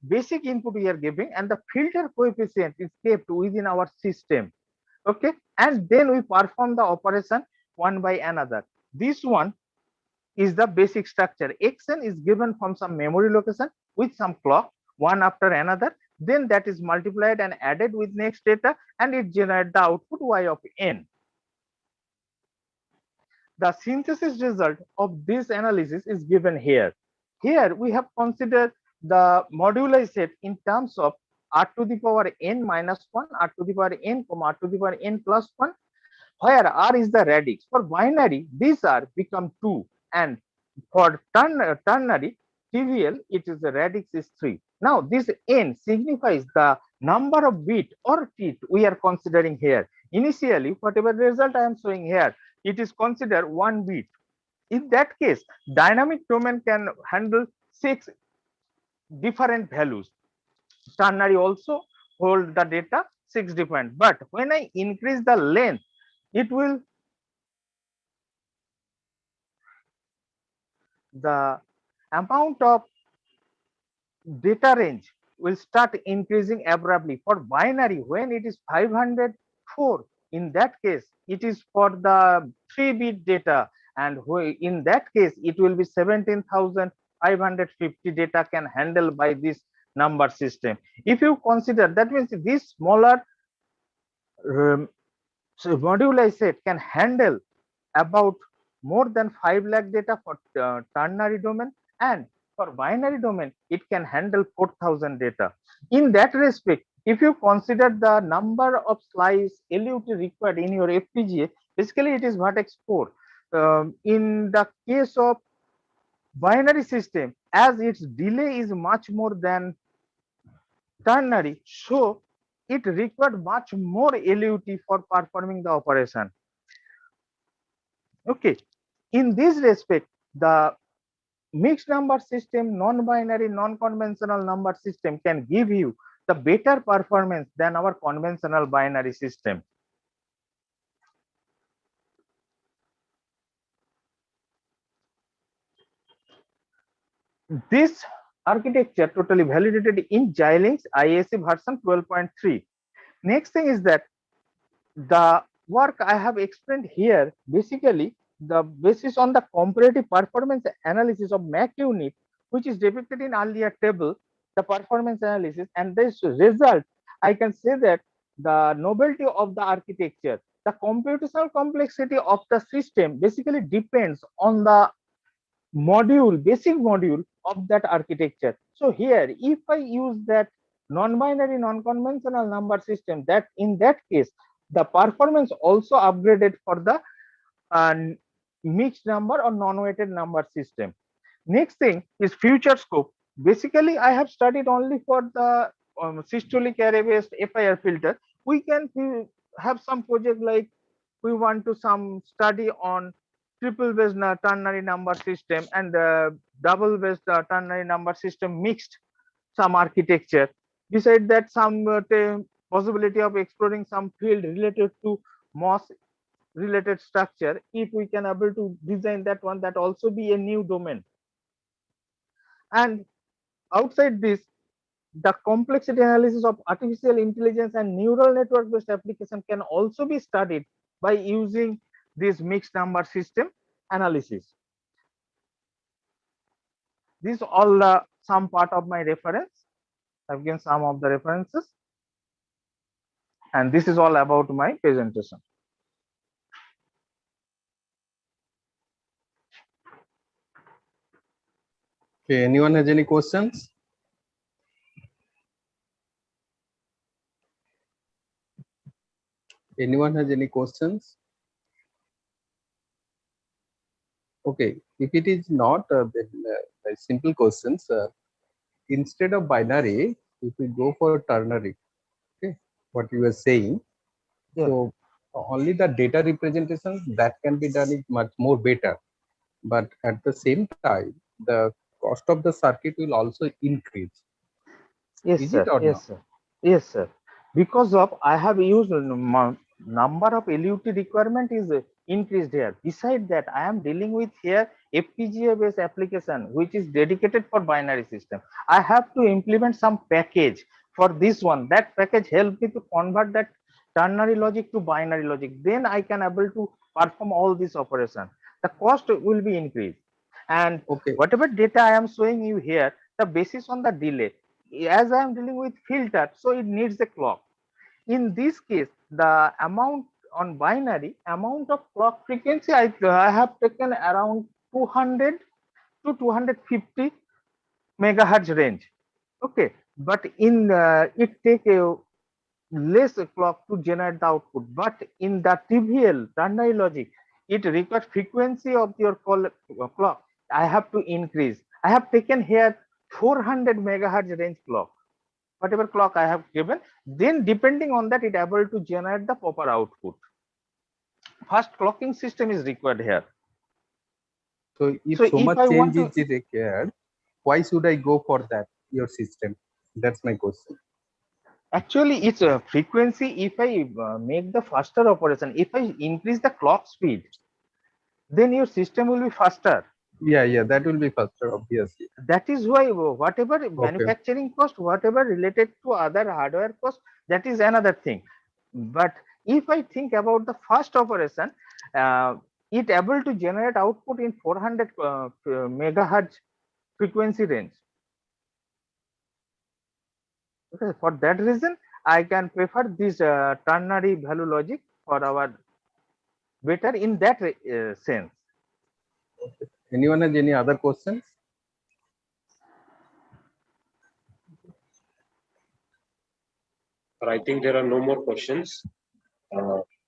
L: basic input we are giving, and the filter coefficient is kept within our system. Okay, and then we perform the operation one by another. This one is the basic structure. Xn is given from some memory location with some clock, one after another. Then that is multiplied and added with next data, and it generates the output y of n. The synthesis result of this analysis is given here. Here we have considered the moduli set in terms of r to the power n minus 1, r to the power n, r to the power n plus 1, where r is the radix. For binary, these r become 2, and for ternary, trivial, it is the radix is 3. Now this n signifies the number of bit or bit we are considering here. Initially, whatever result I am showing here, it is considered 1 bit. In that case, dynamic domain can handle 6 different values. Ternary also hold the data 6 different. But when I increase the length, it will, the amount of data range will start increasing abruptly. For binary, when it is 504, in that case it is for the 3-bit data, and in that case it will be 17,550 data can handle by this number system. If you consider, that means this smaller moduli set can handle about more than 5 lakh data for ternary domain, and for binary domain it can handle 4,000 data. In that respect, if you consider the number of slice LUT required in your FPGA, basically it is vertex 4. In the case of binary system, as its delay is much more than ternary, so it required much more LUT for performing the operation. Okay, in this respect, the mixed number system, non-binary, non-conventional number system can give you the better performance than our conventional binary system. This architecture totally validated in Xilinx ISA version 12.3. Next thing is that the work I have explained here, basically the basis on the comparative performance analysis of MAC unit, which is depicted in earlier table, the performance analysis, and this result, I can say that the novelty of the architecture, the computational complexity of the system basically depends on the module, basic module of that architecture. So here, if I use that non-binary, non-conventional number system, that in that case, the performance also upgraded for the mixed number or non-weighted number system. Next thing is future scope. Basically, I have studied only for the systolic array based FIR filter. We can have some project like we want to some study on triple based ternary number system and double based ternary number system mixed some architecture. Beside that, some possibility of exploring some field related to MOS related structure. If we can able to design that one, that also be a new domain. And outside this, the complexity analysis of artificial intelligence and neural network based application can also be studied by using this mixed number system analysis. This all some part of my reference. I've given some of the references, and this is all about my presentation.
A: Okay, anyone has any questions? Anyone has any questions? Okay, if it is not simple questions, instead of binary, if we go for ternary, okay, what you were saying,
L: Yeah.
A: so only the data representation that can be done is much more better, but at the same time, the cost of the circuit will also increase.
L: Yes,
A: Is
L: sir.
A: it or
L: Yes,
A: not?
L: sir. Yes, sir. Because of I have used number of LUT requirement is increased here. Beside that, I am dealing with here FPGA based application which is dedicated for binary system. I have to implement some package for this one. That package help me to convert that ternary logic to binary logic, then I can able to perform all this operation. The cost will be increased. And
A: Okay.
L: whatever data I am showing you here, the basis on the delay, as I am dealing with filter, so it needs a clock. In this case, the amount on binary, amount of clock frequency, I have taken around 200 to 250 megahertz range. Okay, but in it take a less clock to generate the output, but in the trivial ternary logic, it requires frequency of your clock. I have to increase. I have taken here 400 megahertz range clock. Whatever clock I have given, then depending on that, it able to generate the proper output. First clocking system is required here.
A: So if
L: So
A: so
L: if
A: much
L: I
A: change
L: want to,
A: is required, why should I go for that, your system? That's my question.
L: actually it's a frequency. If I make the faster operation, if I increase the clock speed, then your system will be faster.
A: Yeah, that will be faster, obviously.
L: That is why whatever
A: Okay.
L: manufacturing cost, whatever related to other hardware cost, that is another thing. But if I think about the first operation, it able to generate output in 400 megahertz frequency range. Okay, for that reason, I can prefer this ternary value logic for our better in that sense.
A: Anyone has any other questions?
D: I think there are no more questions.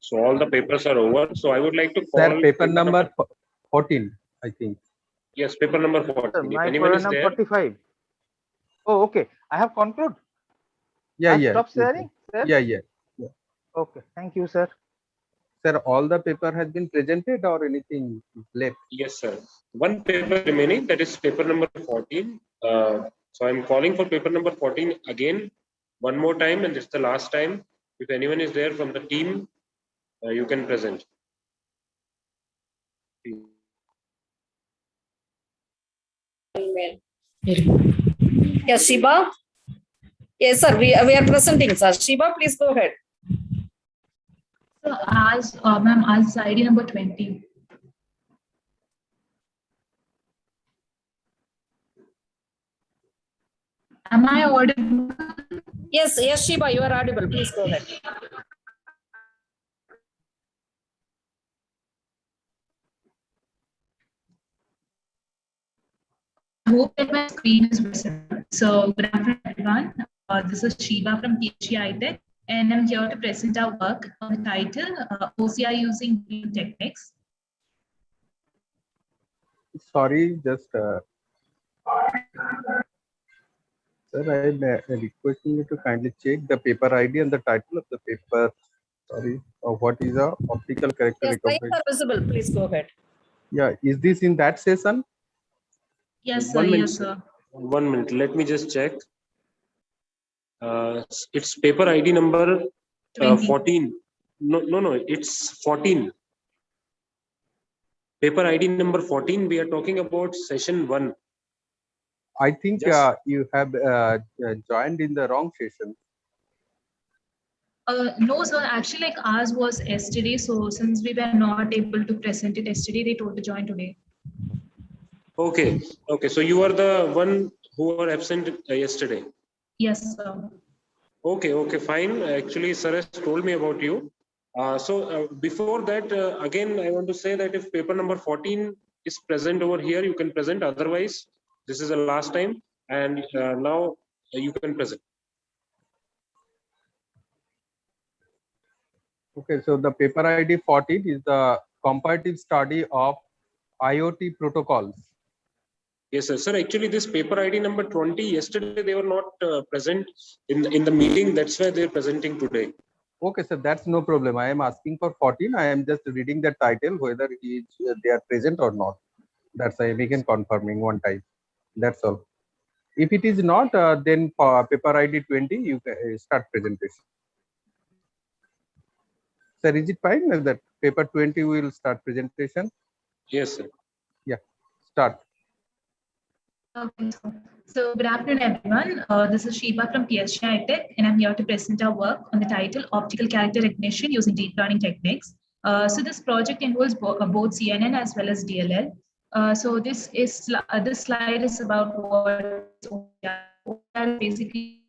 D: So all the papers are over. So I would like to call
A: Sir, paper number 14, I think.
D: Yes, paper number 14. If
L: My
D: anyone is
L: number
D: there,
L: 45. Oh, okay. I have concluded.
A: Yeah.
L: Stop sharing, sir.
A: Yeah.
L: Okay. Thank you, sir.
A: Sir, all the paper has been presented or anything left?
D: yes, sir. One paper remaining, that is paper number 14. So I'm calling for paper number 14 again, one more time, and this is the last time. If anyone is there from the team, you can present.
M: Yes, Shiba. Yes, sir. We are presenting, sir. Shiba, please go ahead.
N: So as ma'am, as ID number 20. Am I audible?
M: Yes, Shiba, you are audible. Please go ahead.
N: I hope that my screen is visible. So good afternoon, everyone. This is Shiva from GCAIA, and I'm here to present our work on the title OCR using new techniques.
A: Sorry, just sir, I'm requesting you to kindly check the paper ID and the title of the paper. Sorry, what is a optical character
M: Yes,
A: recovery?
M: slides are visible. Please go ahead.
A: Yeah, is this in that session?
N: Yes, sir.
D: 1 minute.
N: Yes, sir.
D: 1 minute. Let me just check. It's paper ID number 14. No. It's 14. Paper ID number 14. We are talking about session 1.
A: I think you have joined in the wrong session.
N: No, sir. Actually, like ours was yesterday. So since we were not able to present it yesterday, they told to join today.
D: Okay. So you are the one who were absent yesterday.
N: Yes, sir.
D: Okay, fine. Actually, sir has told me about you. So before that, again, I want to say that if paper number 14 is present over here, you can present. Otherwise, this is the last time, and now you can present.
A: Okay, so the paper ID 14 is the comparative study of IoT protocols.
D: Yes, sir. Sir, actually, this paper ID number 20, yesterday they were not present in the meeting. That's why they're presenting today.
A: Okay, sir, that's no problem. I am asking for 14. I am just reading the title, whether they are present or not. That's why we can confirming one time. That's all. If it is not, then for paper ID 20, you can start presentation. Sir, is it fine that paper 20 will start presentation?
D: Yes, sir.
A: Yeah, start.
N: Okay, sir. So good afternoon, everyone. This is Sheba from PSGI Tech, and I'm here to present our work on the title Optical Character Recognition using Deep Learning Techniques. So this project involves both CNN as well as DLL. So this slide is about what OCR basically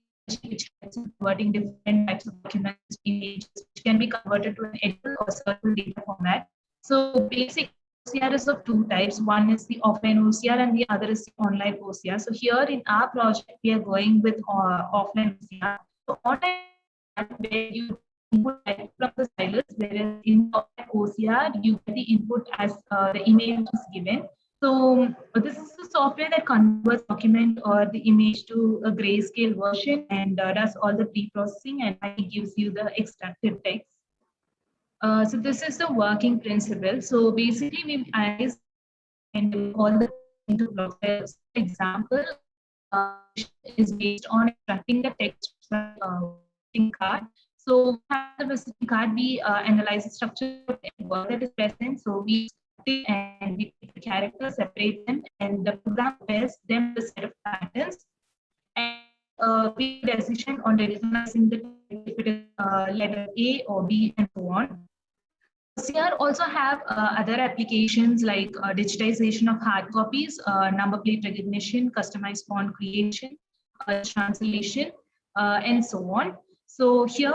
N: which helps in converting different types of documents, images, which can be converted to an editable or searchable data format. So basic OCR is of two types. One is the offline OCR and the other is the online OCR. So here in our project, we are going with offline OCR. So online where you input directly from the stylus, whereas in OCR, you get the input as the image is given. So this is the software that converts document or the image to a grayscale version and does all the pre-processing and gives you the extracted text. So this is the working principle. So basically, we analyze and all the into blocks. For example, is based on extracting the text from visiting card. So have the visiting card, we analyze the structure of the word that is present. So we and we take the characters, separate them, and the program pairs them with a set of patterns. And we decision on recognizing the if it is letter A or B and so on. OCR also have other applications like digitization of hard copies, number plate recognition, customized font creation, translation, and so on. So here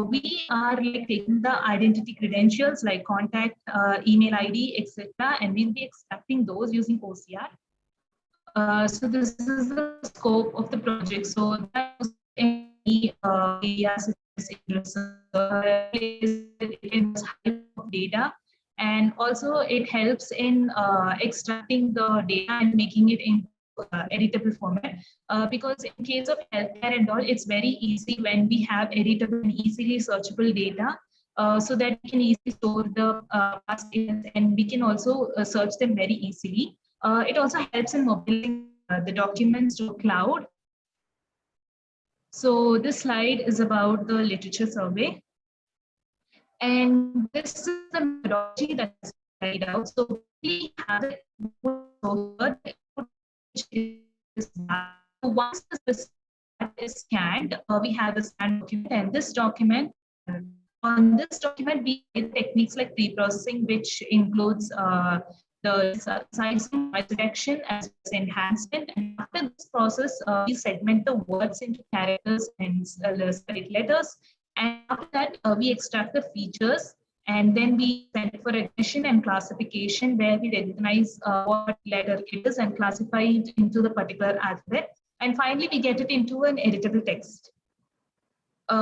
N: we are like taking the identity credentials like contact, email ID, etc., and we'll be extracting those using OCR. So this is the scope of the project. So that was any areas of data, and also it helps in extracting the data and making it in editable format. Because in case of healthcare and all, it's very easy when we have editable and easily searchable data. So that we can easily store the past events and we can also search them very easily. It also helps in mobilizing the documents to cloud. So this slide is about the literature survey. And this is the methodology that is carried out. So we have it once this is scanned, we have a scanned document, and this document, on this document, we did techniques like pre-processing, which includes the size noise reduction as well as enhancement. And after this process, we segment the words into characters and spelled letters. And after that, we extract the features and then we send it for recognition and classification where we recognize what letter it is and classify it into the particular alphabet. And finally, we get it into an editable text.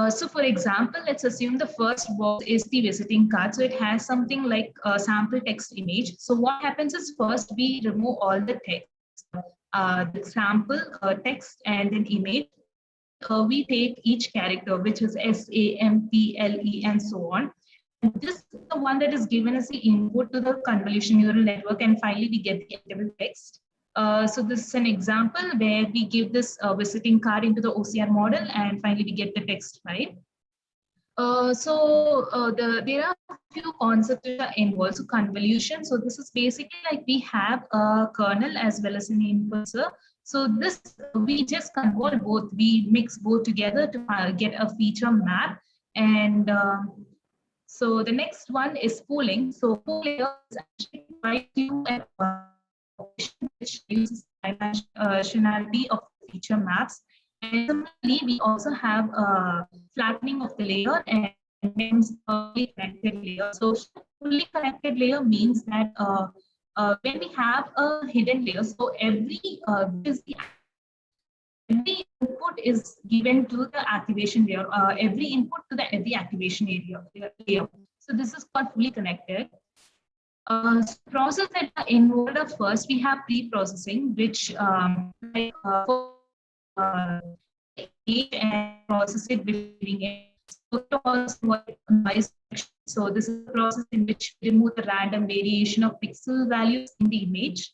N: So for example, let's assume the first box is the visiting card. So it has something like a sample text image. So what happens is first we remove all the text, the sample text and then image. We take each character, which is S, A, M, P, L, E, and so on. And this is the one that is given as the input to the convolution neural network. And finally, we get the editable text. So this is an example where we give this visiting card into the OCR model and finally we get the text file. There are a few concepts that are involved. So convolution. So this is basically like we have a kernel as well as an inputter. So this we just convert both. We mix both together to get a feature map. And so the next one is pooling. So pooling is actually provides you an which uses dimensionality of feature maps. And similarly, we also have flattening of the layer and fully connected layer. So fully connected layer means that when we have a hidden layer, so every input is given to the activation layer, every input to every activation layer. So this is called fully connected. Process that are involved are first we have pre-processing, which and process it between it. So this is a process in which we remove the random variation of pixel values in the image.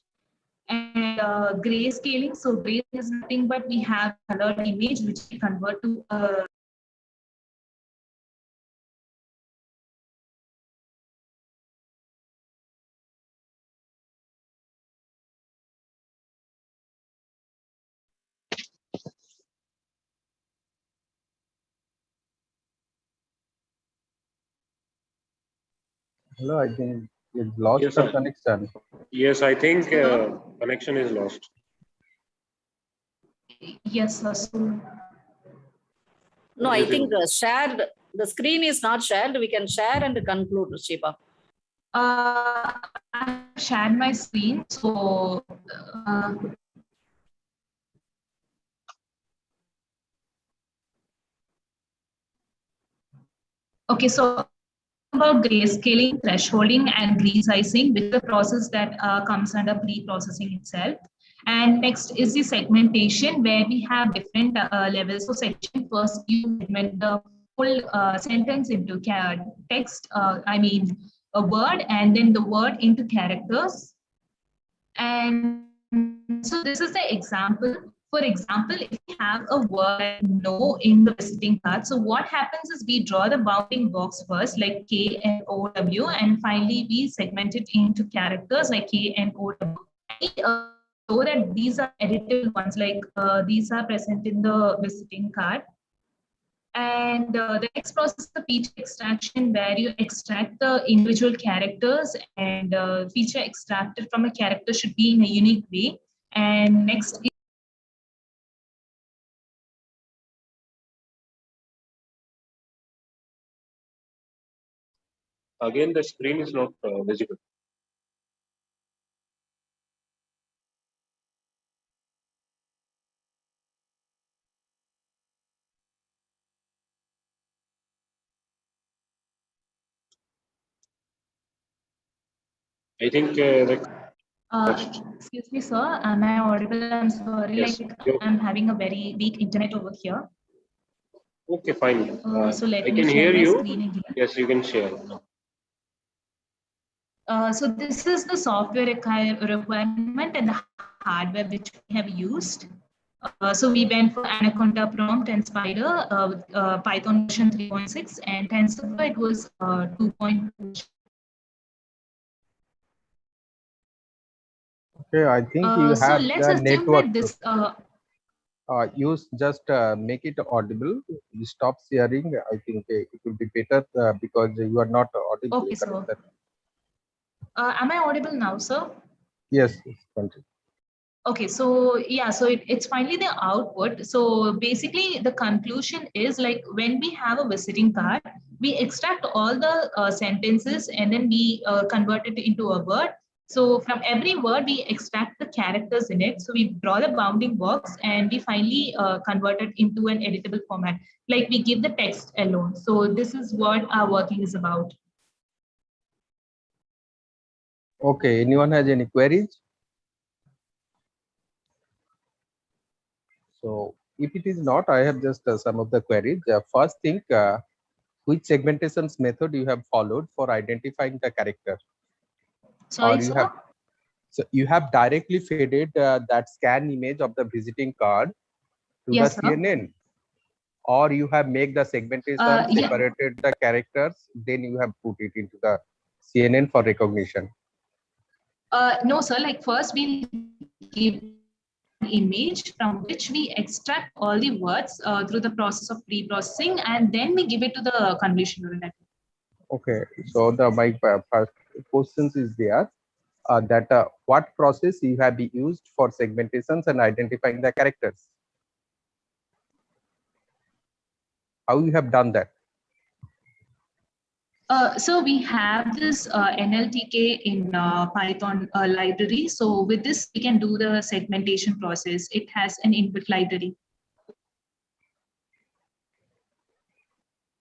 N: And grayscaling. So gray is nothing but we have colored image which we convert to
A: Hello, I think you lost
D: Yes,
A: the
D: sir.
A: connection.
D: Yes, I think connection is lost.
N: Yes, sir. So,
M: No,
D: What do
M: I
D: you think?
M: think shared, the screen is not shared. We can share and conclude, Shiba.
N: I shared my screen. So, okay, so about grayscaling, thresholding, and resizing, which is the process that comes under pre-processing itself. And next is the segmentation, where we have different levels. So section first, you segment the full sentence into text, I mean a word, and then the word into characters. And so this is the example. For example, if we have a word no in the visiting card, so what happens is we draw the bounding box first, like K and O W, and finally we segment it into characters like K and O W. So that these are editable ones, like these are present in the visiting card. And the next process is the feature extraction, where you extract the individual characters, and feature extracted from a character should be in a unique way. And next,
D: Again, the screen is not visible. I think
N: excuse me, sir, am I audible? I'm sorry,
D: yes.
N: like I'm having a very weak internet over here.
D: Okay, fine.
N: So let
D: I
N: me
D: can
N: share
D: hear
N: my
D: you.
N: screen again.
D: Yes, you can share.
N: So this is the software requirement and the hardware which we have used. So we went for Anaconda prompt and Spider, Python version 3.6, and TensorFlow it was 2.2.
A: Okay, I think you
N: So
A: have
N: let's
A: the
N: assume
A: network.
N: that this.
A: You just make it audible. You stop sharing. I think it will be better because you are not audible.
N: Okay, so am I audible now, sir?
A: Yes, continue.
N: Okay, so yeah, so it's finally the output. So basically, the conclusion is like when we have a visiting card, we extract all the sentences and then we convert it into a word. So from every word, we extract the characters in it. So we draw the bounding box and we finally convert it into an editable format. Like we give the text alone. So this is what our working is about.
A: Okay, anyone has any queries? So if it is not, I have just some of the queries. First thing, which segmentations method you have followed for identifying the character?
N: Sorry,
A: or you
N: sir?
A: have so you have directly fed that scan image of the visiting card to
N: Yes,
A: the
N: sir.
A: CNN, or you have make the segmentation,
N: Yeah.
A: separated the characters, then you have put it into the CNN for recognition.
N: No, sir. Like first we give an image from which we extract all the words through the process of pre-processing, and then we give it to the convolution neural network.
A: Okay, so the my first questions is there that what process you have used for segmentations and identifying the characters? How you have done that?
N: So we have this NLTK in Python library. So with this, we can do the segmentation process. It has an input library.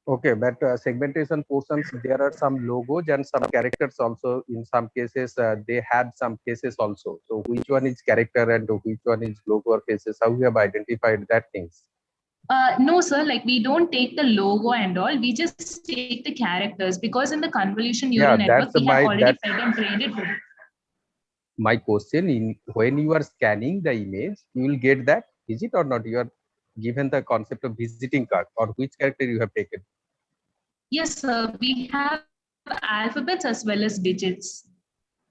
A: Okay, but segmentation portions, there are some logos and some characters also. In some cases, they had some cases also. So which one is character and which one is logo or cases? How you have identified that things?
N: No, sir, like we don't take the logo and all. We just take the characters because in the convolution neural network, we have already fed and trained it with it.
A: My question in when you are scanning the image, you will get that. Is it or not? You are given the concept of visiting card, or which character you have taken?
N: Yes, sir. We have alphabets as well as digits.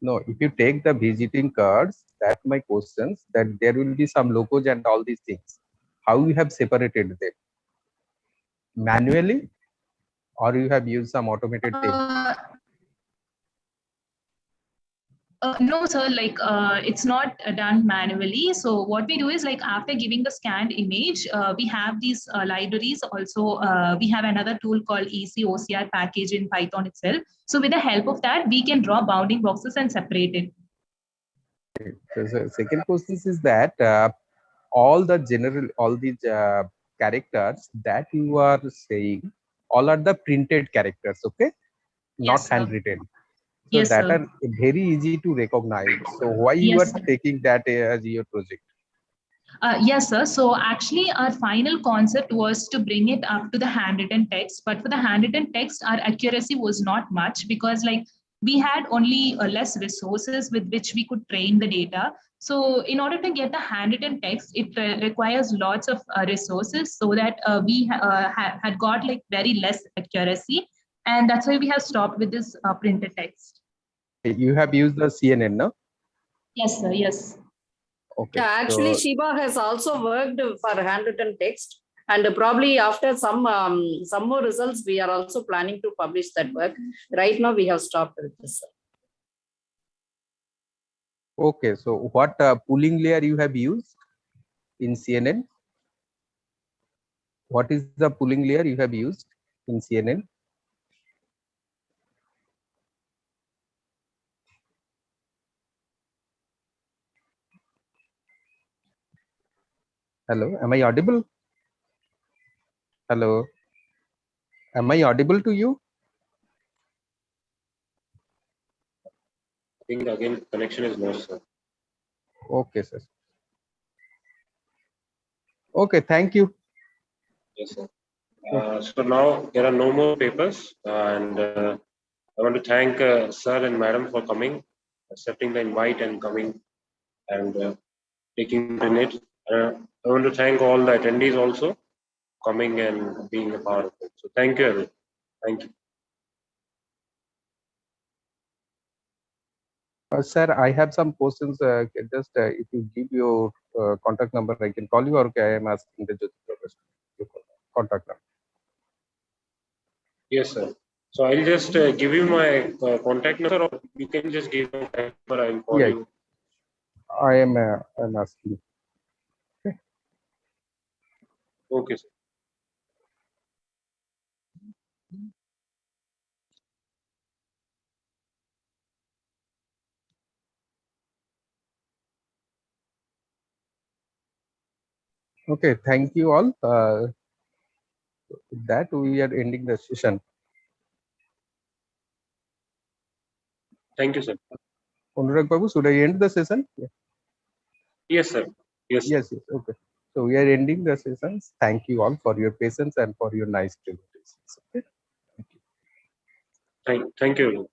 A: No, if you take the visiting cards, that my questions, that there will be some logos and all these things. How you have separated them? Manually, or you have used some automated thing?
N: No, sir, like it's not done manually. So what we do is like after giving the scanned image, we have these libraries. Also, we have another tool called ECOCR package in Python itself. So with the help of that, we can draw bounding boxes and separate it.
A: So second question is that all these characters that you are saying, all are the printed characters, okay? Not
N: Yes, sir.
A: handwritten. So
N: Yes,
A: that
N: sir.
A: are very easy to recognize. So why you
N: Yes,
A: are
N: sir.
A: taking that as your project?
N: Yes, sir. So actually, our final concept was to bring it up to the handwritten text. But for the handwritten text, our accuracy was not much because like we had only less resources with which we could train the data. So in order to get the handwritten text, it requires lots of resources so that we had got like very less accuracy. And that's why we have stopped with this printed text.
A: You have used the CNN, no?
N: Yes, sir. Yes.
A: Okay.
M: Yeah, actually,
A: So,
M: Shiba has also worked for handwritten text, and probably after some more results, we are also planning to publish that work. Right now, we have stopped with this.
A: okay. So what pooling layer you have used in CNN? What is the pooling layer you have used in CNN? Hello, am I audible? Hello, am I audible to you?
D: I think again connection is lost, sir.
A: Okay, sir. Okay, thank you.
D: Yes, sir. So now there are no more papers, and I want to thank sir and madam for coming, accepting the invite and coming and taking the minute. I want to thank all the attendees also coming and being a part of it. So thank you, everyone. Thank you.
A: Sir, I have some questions. Just if you give your contact number, I can call you, or I am asking the contact number.
D: Yes, sir. So I'll just give you my contact number, or you can just give my contact number. I'll call
A: Yeah,
D: you.
A: I'm asking.
D: Okay, sir.
A: Okay, thank you all. With that, we are ending the session.
D: Thank you, sir.
A: Anurag Babu, should I end the session? Yeah.
D: Yes, sir. Yes.
A: Yes, yes. Okay. So we are ending the sessions. Thank you all for your patience and for your nice presentations. Okay.
D: Thank you.